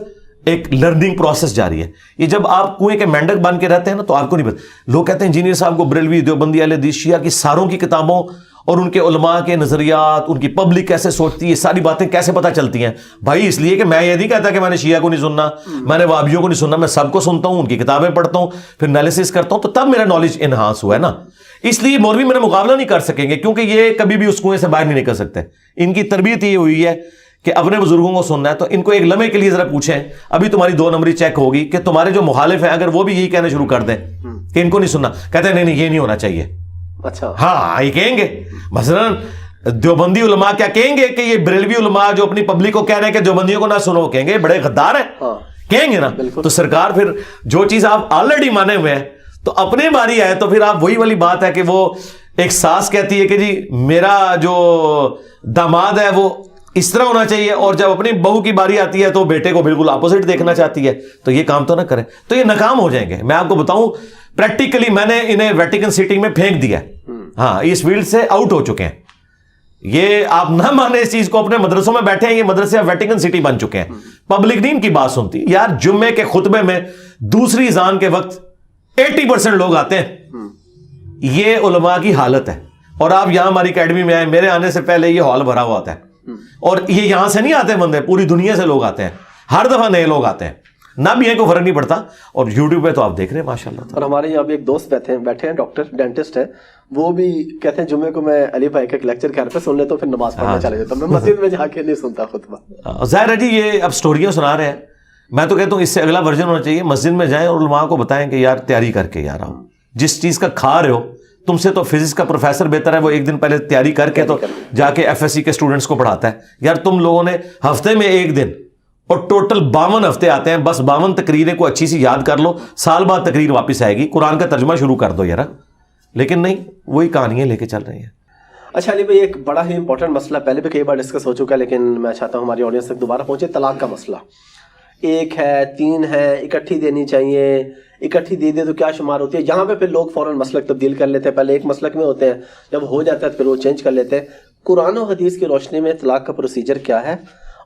ایک لرننگ پروسیس جاری ہے. یہ جب آپ کنویں کے مینڈک بن کے رہتے ہیں نا تو آپ کو نہیں پتا. لوگ کہتے ہیں انجینئر صاحب کو بریلوی, دیوبندی, اہل حدیث, شیعہ کی ساروں کی کتابوں اور ان کے علماء کے نظریات, ان کی پبلک کیسے سوچتی ہے, یہ ساری باتیں کیسے پتہ چلتی ہیں. بھائی اس لیے کہ میں یہ نہیں کہتا کہ میں نے شیعہ کو نہیں سننا, میں نے وہابیوں کو نہیں سننا, میں سب کو سنتا ہوں, ان کی کتابیں پڑھتا ہوں, پھر انالیسس کرتا ہوں, تو تب میرا نالج انہانس ہوا ہے نا. اس لیے مولوی میرا مقابلہ نہیں کر سکیں گے, کیونکہ یہ کبھی بھی اس کنویں سے باہر نہیں نکل سکتے. ان کی تربیت یہ ہوئی ہے کہ اپنے بزرگوں کو سننا ہے. تو ان کو ایک لمحے کے لیے ذرا پوچھیں, ابھی تمہاری 2 نمبری چیک ہوگی کہ تمہارے جو مخالف ہیں اگر وہ بھی یہی کہنا شروع کر دیں کہ ان کو نہیں سننا, کہتے ہیں نہیں یہ نہیں ہونا چاہیے. اچھا, ہاں یہ کہیں گے. مثلاً دیوبندی علماء کیا کہیں گے کہ یہ بریلوی علماء جو اپنی پبلک کو کہہ رہے ہیں کہ دیوبندیوں کو نہ سنو, کہیں گے بڑے غدار ہیں, کہیں گے نا. تو سرکار پھر جو چیز آپ آلریڈی مانے ہوئے ہیں تو اپنے باری آئے تو پھر آپ وہی والی بات ہے کہ وہ ایک ساس کہتی ہے کہ جی میرا جو داماد ہے وہ اس طرح ہونا چاہیے، اور جب اپنی بہو کی باری آتی ہے تو بیٹے کو بالکل اپوزٹ دیکھنا چاہتی ہے، تو یہ کام تو نہ کریں، تو یہ ناکام ہو جائیں گے. میں آپ کو بتاؤں پریکٹیکلی میں نے انہیں ویٹیکن سٹی میں پھینک دیا، ہاں اس فیلڈ سے آؤٹ ہو چکے ہیں. یہ آپ نہ مانیں اس چیز کو، اپنے مدرسوں میں بیٹھے ہیں، یہ مدرسے ویٹیکن سٹی بن چکے ہیں. پبلک نہیں ان کی بات سنتی. یار جمعے کے خطبے میں دوسری اذان کے وقت 80% لوگ آتے ہیں. یہ علماء کی حالت ہے. اور آپ یہاں ہماری اکیڈمی میں آئے، میرے آنے سے پہلے یہ ہال بھرا ہوا ہوتا ہے، اور یہ یہاں سے نہیں آتے بندے، پوری دنیا سے لوگ آتے ہیں، ہر دفعہ نئے لوگ آتے ہیں. نہ بھی ہے کوئی فرق نہیں پڑتا. اور یوٹیوب پہ تو آپ دیکھ رہے ہیں ماشاءاللہ. اور ہمارے یہاں بھی ایک دوست بیٹھے ہیں ڈاکٹر ڈینٹسٹ ہیں، وہ بھی کہتے ہیں جمعے کو میں علی بھائی کا لیکچر گھر پہ سن لیتا ہوں، پھر نماز پڑھنا چلے جاتا ہوں، میں مسجد میں جا کے نہیں سنتا خطبہ. ظاہر ہے جی یہ اب سٹوریاں سنا رہے ہیں. میں تو کہتا ہوں اس سے اگلا ورژن ہونا چاہیے، مسجد میں جائیں اور علماء کو بتائیں کہ یار تیاری کر کے یار آؤ، جس چیز کا کھا رہے ہو تم سے تو فزکس کا پروفیسر بہتر ہے، وہ ایک دن پہلے تیاری کر کے تو جا کے ایف ایس سی کے اسٹوڈنٹس کو پڑھاتا ہے. یار تم لوگوں نے ہفتے میں ایک دن اور ٹوٹل 52 ہفتے آتے ہیں، بس 52 تقریریں کو اچھی سی یاد کر لو، سال بعد تقریر واپس آئے گی، قرآن کا ترجمہ شروع کر دو یار. لیکن نہیں، وہی کہانیاں لے کے چل رہی ہیں. اچھا علی بھائی، ایک بڑا ہی امپورٹنٹ مسئلہ پہلے بھی کئی بار ڈسکس ہو چکا ہے، لیکن میں چاہتا ہوں ہماری آڈینس تک دوبارہ پہنچے. طلاق کا مسئلہ، 1 ہے 3 ہے، اکٹھی دینی چاہیے، اکٹھی دے دے تو کیا شمار ہوتی ہے؟ یہاں پہ پھر لوگ فوراً مسلک تبدیل کر لیتے ہیں، پہلے ایک مسلک میں ہوتے ہیں، جب ہو جاتا ہے پھر وہ چینج کر لیتے ہیں. قرآن و حدیث کی روشنی میں طلاق کا پروسیجر کیا ہے؟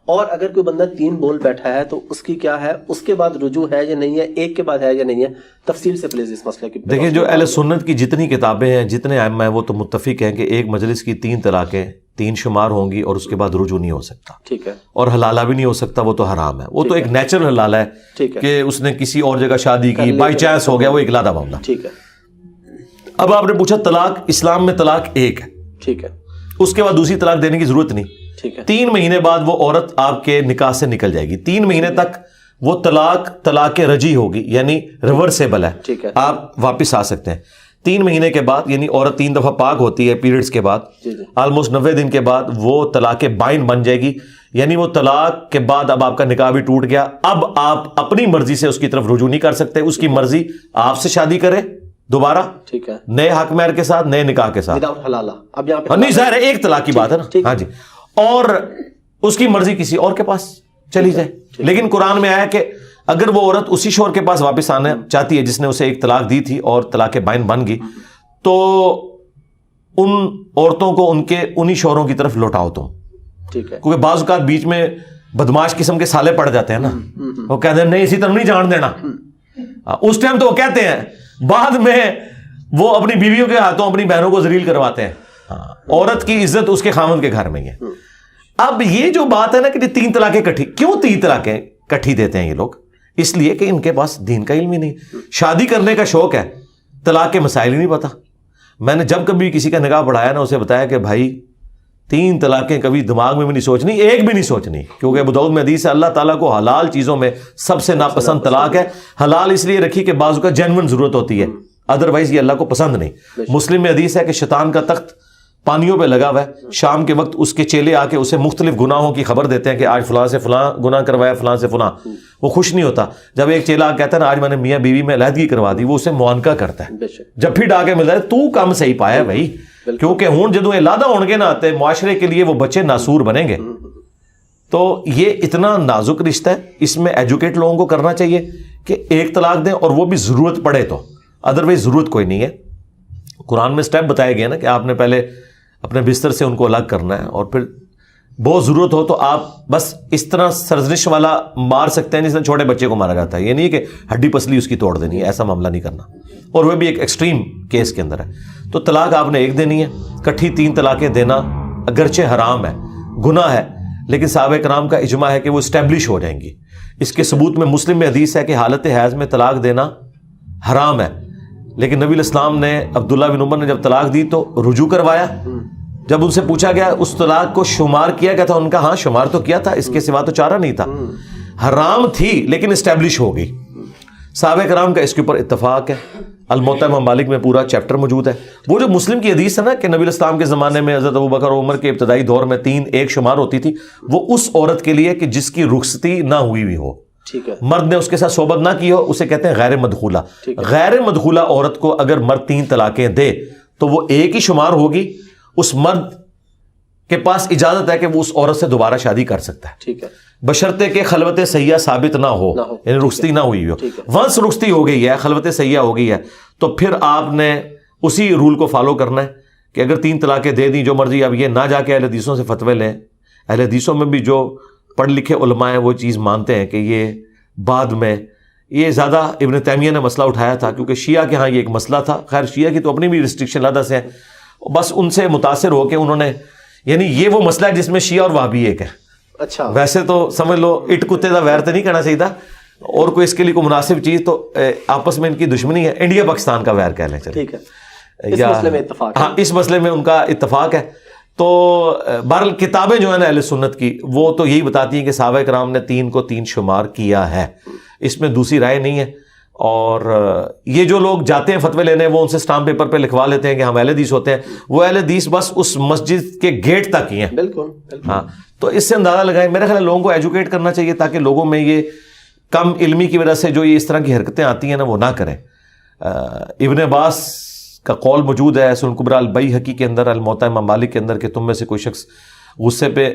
اور اگر کوئی بندہ 3 بول بیٹھا ہے تو اس کی کیا ہے؟ اس کے بعد رجوع ہے یا نہیں ہے؟ ایک کے بعد ہے یا نہیں ہے؟ تفصیل سے پلیز اس مسئلے کی. دیکھیں جو اہل سنت کی جتنی کتابیں ہیں، جتنے ائمہ ہیں، وہ تو متفق ہیں کہ ایک مجلس کی 3 طلاقیں 3 شمار ہوں گی، اور اس کے بعد رجوع نہیں ہو سکتا. ٹھیک ہے. اور حلالہ بھی نہیں ہو سکتا، وہ تو حرام ہے. وہ تو ایک نیچرل حلالہ ہے کہ اس نے کسی اور جگہ شادی کی، بائی چانس ہو گیا، وہ اکلادا معاملہ. ٹھیک ہے. اب آپ نے پوچھا طلاق اسلام میں طلاق ایک ہے. ٹھیک ہے. اس کے بعد دوسری طلاق دینے کی ضرورت نہیں. ٹھیک ہے. 3 مہینے بعد وہ عورت آپ کے نکاح سے نکل جائے گی. 3 مہینے تک وہ طلاق رجی ہوگی، یعنی ریورسیبل ہے. ٹھیک ہے. آپ واپس آ سکتے ہیں. 3 مہینے کے بعد، یعنی عورت 3 دفعہ پاک ہوتی ہے پیریڈز کے بعد، آلموسٹ 90 دن کے بعد وہ طلاق بائن بن جائے گی. یعنی وہ طلاق کے بعد اب آپ کا نکاح بھی ٹوٹ گیا. اب آپ اپنی مرضی سے اس کی طرف رجوع نہیں کر سکتے. اس کی مرضی آپ سے شادی کرے دوبارہ، ٹھیک ہے، نئے حق مہر کے ساتھ، نئے نکاح کے ساتھ. حلالہ اب یہاں پہ نہیں ظاہر ہے ایک طلاق کی بات ہے نا. ہاں جی. اور اس کی مرضی کسی اور کے پاس چلی جائے. لیکن قرآن میں آیا کہ اگر وہ عورت اسی شوہر کے پاس واپس آنا چاہتی ہے جس نے اسے ایک طلاق دی تھی اور طلاق بائن بن گئی، تو ان عورتوں کو ان کے انہی شوہروں کی طرف لوٹاؤ تم. ٹھیک ہے. کیونکہ بعض اوقات بیچ میں بدماش قسم کے سالے پڑ جاتے ہیں نا، وہ کہتے ہیں نہیں اسی طرح نہیں جان دینا. اس ٹائم تو وہ کہتے ہیں، بعد میں وہ اپنی بیویوں کے ہاتھوں اپنی بہنوں کو ذلیل کرواتے ہیں. عورت کی عزت اس کے خامند کے گھر میں ہی ہے. اب یہ جو بات ہے نا کہ 3 طلاقیں کٹھی، کیوں 3 طلاقیں کٹھی دیتے ہیں یہ لوگ؟ اس لیے کہ ان کے پاس دین کا علم ہی نہیں. شادی کرنے کا شوق ہے، طلاق کے مسائل ہی نہیں پتا. میں نے جب کبھی کسی کا نکاح پڑھایا نا، اسے بتایا کہ بھائی 3 طلاقیں کبھی دماغ میں بھی نہیں سوچنی، ایک بھی نہیں سوچنی. کیونکہ ابو داؤد میں حدیث ہے اللہ تعالیٰ کو حلال چیزوں میں سب سے ناپسند طلاق ہے. حلال اس لیے رکھی کہ بعض کا جینون ضرورت ہوتی ہے، ادروائز یہ اللہ کو پسند نہیں. مسلم میں حدیث ہے کہ شیطان کا تخت پانیوں پہ لگا ہوا ہے، شام کے وقت اس کے چیلے آ کے اسے مختلف گناہوں کی خبر دیتے ہیں کہ آج فلاں سے فلاں گناہ کروایا، فلاں سے فلاں. وہ خوش نہیں ہوتا. جب ایک چیلا کہتا ہے نا آج میں نے میاں بیوی میں علیحدگی کروا دی، وہ اسے معانقہ کرتا ہے. جب پھر ڈاکے ملتا ہے تو کم صحیح پایا بھائی، کیونکہ ہوں جدوں علادہ ہون گے نہ آتے معاشرے کے لیے وہ بچے ناسور بنیں گے. تو یہ اتنا نازک رشتہ ہے، اس میں ایجوکیٹ لوگوں کو کرنا چاہیے کہ ایک طلاق دیں، اور وہ بھی ضرورت پڑے تو، ادروائز ضرورت کوئی نہیں ہے. قرآن میں سٹیپ بتایا گیا نا کہ آپ نے پہلے اپنے بستر سے ان کو الگ کرنا ہے، اور پھر بہت ضرورت ہو تو آپ بس اس طرح سرزنش والا مار سکتے ہیں جس طرح چھوٹے بچے کو مارا جاتا ہے. یہ نہیں کہ ہڈی پسلی اس کی توڑ دینی ہے، ایسا معاملہ نہیں کرنا، اور وہ بھی ایک ایکسٹریم کیس کے اندر ہے. تو طلاق آپ نے ایک دینی ہے. کٹھی 3 طلاقیں دینا اگرچہ حرام ہے، گناہ ہے، لیکن صحابہ کرام کا اجماع ہے کہ وہ اسٹیبلش ہو جائیں گی. اس کے ثبوت میں مسلم میں حدیث ہے کہ حالت حیض میں طلاق دینا حرام ہے، لیکن نبی الاسلام نے عبداللہ بن عمر نے جب طلاق دی تو رجوع کروایا. جب ان سے پوچھا گیا اس طلاق کو شمار کیا گیا تھا، ان کا ہاں شمار تو کیا تھا، اس کے سوا تو چارہ نہیں تھا. حرام تھی لیکن اسٹیبلش ہو گئی. صحابہ کرام کا اس کے اوپر اتفاق ہے. الموطا امام مالک میں پورا چیپٹر موجود ہے. وہ جو مسلم کی حدیث ہے نا کہ نبی الاسلام کے زمانے میں حضرت ابوبکر اور عمر کے ابتدائی دور میں 3 ایک شمار ہوتی تھی، وہ اس عورت کے لیے کہ جس کی رخصتی نہ ہوئی ہوئی ہو. ٹھیک ہے. مرد نے اس کے ساتھ صحبت نہ کی ہو اسے کہتے ہیں غیر مدخولہ. غیر مدخولہ عورت کو اگر مرد 3 طلاقیں دے تو وہ ایک ہی شمار ہوگی. اس مرد کے پاس اجازت ہے کہ وہ اس عورت سے دوبارہ شادی کر سکتا ہے. ٹھیک ہے. بشرطے کہ خلوت سیاح ثابت نہ ہو, یعنی رخصتی نہ ہوئی ہو. ونس رخصتی ہو گئی ہے, خلوت سیاح ہو گئی ہے, تو پھر آپ نے اسی رول کو فالو کرنا ہے کہ اگر 3 طلاقیں دے دیں جو مرضی. اب یہ نہ جا کے اہل حدیثوں سے فتوے لیں. اہل حدیثوں میں بھی جو پڑھ لکھے علماء ہیں وہ چیز مانتے ہیں کہ یہ بعد میں, یہ زیادہ ابن تیمیہ نے مسئلہ اٹھایا تھا کیونکہ شیعہ کے ہاں یہ ایک مسئلہ تھا. خیر شیعہ کی تو اپنی بھی ریسٹرکشن علیحدہ سے ہیں, بس ان سے متاثر ہو کے انہوں نے, یعنی یہ وہ مسئلہ ہے جس میں شیعہ اور وہابی ایک ہے. اچھا. ویسے تو سمجھ لو اٹ کتے دا ویر تو نہیں کہنا چاہیے تھا, اور کوئی اس کے لیے کوئی مناسب چیز تو آپس میں ان کی دشمنی ہے. انڈیا پاکستان کا ویر کہہ لیں. ٹھیک ہے, اس مسئلے میں اتفاق ہے. ہاں اس مسئلے میں ان کا اتفاق ہے. تو بہرحال کتابیں جو ہیں نا اہل سنت کی وہ تو یہی بتاتی ہیں کہ صحابہ کرام نے 3 کو 3 شمار کیا ہے, اس میں دوسری رائے نہیں ہے. اور یہ جو لوگ جاتے ہیں فتوے لینے وہ ان سے سٹامپ پیپر پہ لکھوا لیتے ہیں کہ ہم اہل حدیث ہوتے ہیں. وہ اہل حدیث بس اس مسجد کے گیٹ تک ہی ہیں. بالکل. ہاں تو اس سے اندازہ لگائیں. میرا خیال ہے لوگوں کو ایجوکیٹ کرنا چاہیے تاکہ لوگوں میں یہ کم علمی کی وجہ سے جو یہ اس طرح کی حرکتیں آتی ہیں نا وہ نہ کریں. ابن عباس کا قول موجود ہے سنن کبریٰ البیہقی کے اندر, الموطا امام مالک کے اندر, کہ تم میں سے کوئی شخص غصے پہ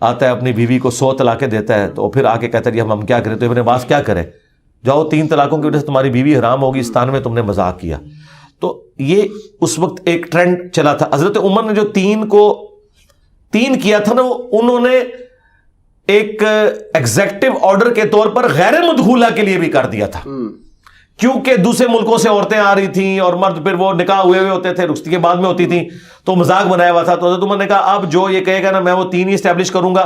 آتا ہے اپنی بیوی کو 100 طلاقیں دیتا ہے تو پھر آ کے کہتا ہے ہم کیا کریں. تو ابن عباس کیا کرے, جاؤ 3 طلاقوں کی وجہ سے تمہاری بیوی حرام ہوگی, اس تان میں تم نے مذاق کیا. تو یہ اس وقت ایک ٹرینڈ چلا تھا. حضرت عمر نے جو 3 کو 3 کیا تھا نا, انہوں نے ایک ایگزیکٹو آرڈر کے طور پر غیر مدخولہ کے لیے بھی کر دیا تھا, کیونکہ دوسرے ملکوں سے عورتیں آ رہی تھیں اور مرد پھر وہ نکاح ہوئے ہوتے تھے, رخصتی کے بعد میں ہوتی تھیں, تو مذاق بنایا ہوا تھا. تو حضرت عمر نے کہا اب جو یہ کہے گا نا میں وہ 3 ہی اسٹیبلش کروں گا,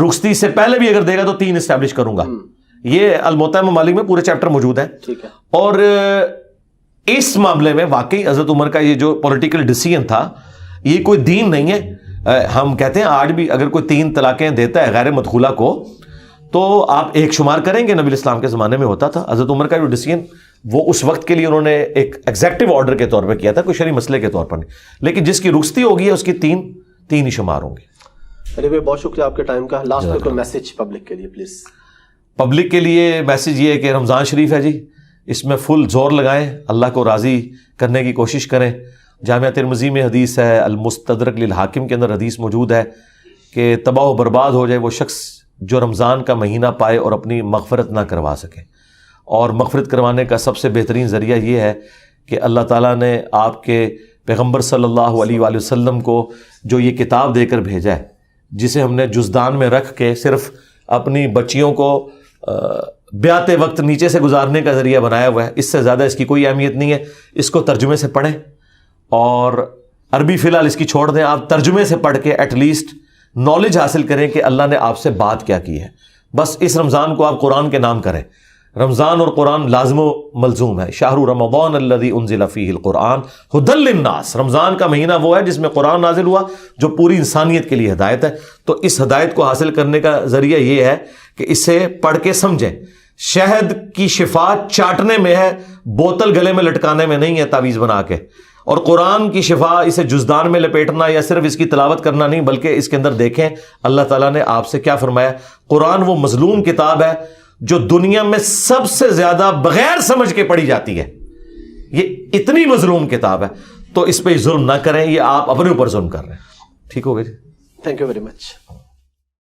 رخصتی سے پہلے بھی اگر دے گا تو 3 اسٹیبلش کروں گا. یہ الموطا امام مالک میں پورے چیپٹر موجود ہیں. اور اس معاملے میں واقعی حضرت عمر کا یہ جو پولیٹیکل ڈیسیژن تھا یہ کوئی دین نہیں ہے. ہم کہتے ہیں آج بھی اگر کوئی 3 طلاقیں دیتا ہے غیر مدخولہ کو تو آپ ایک شمار کریں گے. نبی اسلام کے زمانے میں ہوتا تھا. حضرت عمر کا جو ڈیسیژن وہ اس وقت کے لیے انہوں نے ایک ایگزیکٹو آرڈر کے طور پہ کیا تھا, کوئی شرعی مسئلے کے طور پر نہیں. لیکن جس کی رخصتی ہوگی ہے اس کی 3 ہی شمار ہوں گے. علی بھائی بہت شکریہ آپ کے ٹائم کا. لاسٹ میں کوئی میسج پبلک کے لیے پلیز. پبلک کے لیے میسج یہ ہے کہ رمضان شریف ہے جی, اس میں فل زور لگائیں, اللہ کو راضی کرنے کی کوشش کریں. جامعہ ترمذی میں حدیث ہے, المستدرک للحاکم کے اندر حدیث موجود ہے کہ تباہ و برباد ہو جائے وہ شخص جو رمضان کا مہینہ پائے اور اپنی مغفرت نہ کروا سکے. اور مغفرت کروانے کا سب سے بہترین ذریعہ یہ ہے کہ اللہ تعالیٰ نے آپ کے پیغمبر صلی اللہ علیہ وآلہ وسلم کو جو یہ کتاب دے کر بھیجا ہے, جسے ہم نے جزدان میں رکھ کے صرف اپنی بچیوں کو بیات وقت نیچے سے گزارنے کا ذریعہ بنایا ہوا ہے. اس سے زیادہ اس کی کوئی اہمیت نہیں ہے. اس کو ترجمے سے پڑھیں, اور عربی فی الحال اس کی چھوڑ دیں. آپ ترجمے سے پڑھ کے ایٹ لیسٹ نالج حاصل کریں کہ اللہ نے آپ سے بات کیا کی ہے. بس اس رمضان کو آپ قرآن کے نام کریں. رمضان اور قرآن لازم و ملزوم ہے. شہر رمضان الذی انزل فیہ القرآن ھدی للناس. رمضان کا مہینہ وہ ہے جس میں قرآن نازل ہوا جو پوری انسانیت کے لیے ہدایت ہے. تو اس ہدایت کو حاصل کرنے کا ذریعہ یہ ہے کہ اسے پڑھ کے سمجھیں. شہد کی شفا چاٹنے میں ہے, بوتل گلے میں لٹکانے میں نہیں ہے تعویذ بنا کے. اور قرآن کی شفا اسے جزدان میں لپیٹنا یا صرف اس کی تلاوت کرنا نہیں, بلکہ اس کے اندر دیکھیں اللہ تعالیٰ نے آپ سے کیا فرمایا. قرآن وہ مظلوم کتاب ہے جو دنیا میں سب سے زیادہ بغیر سمجھ کے پڑھی جاتی ہے. یہ اتنی مظلوم کتاب ہے, تو اس پہ ظلم نہ کریں. یہ آپ اپنے اوپر ظلم کر رہے ہیں. ٹھیک ہو گیا جی. Thank you very much.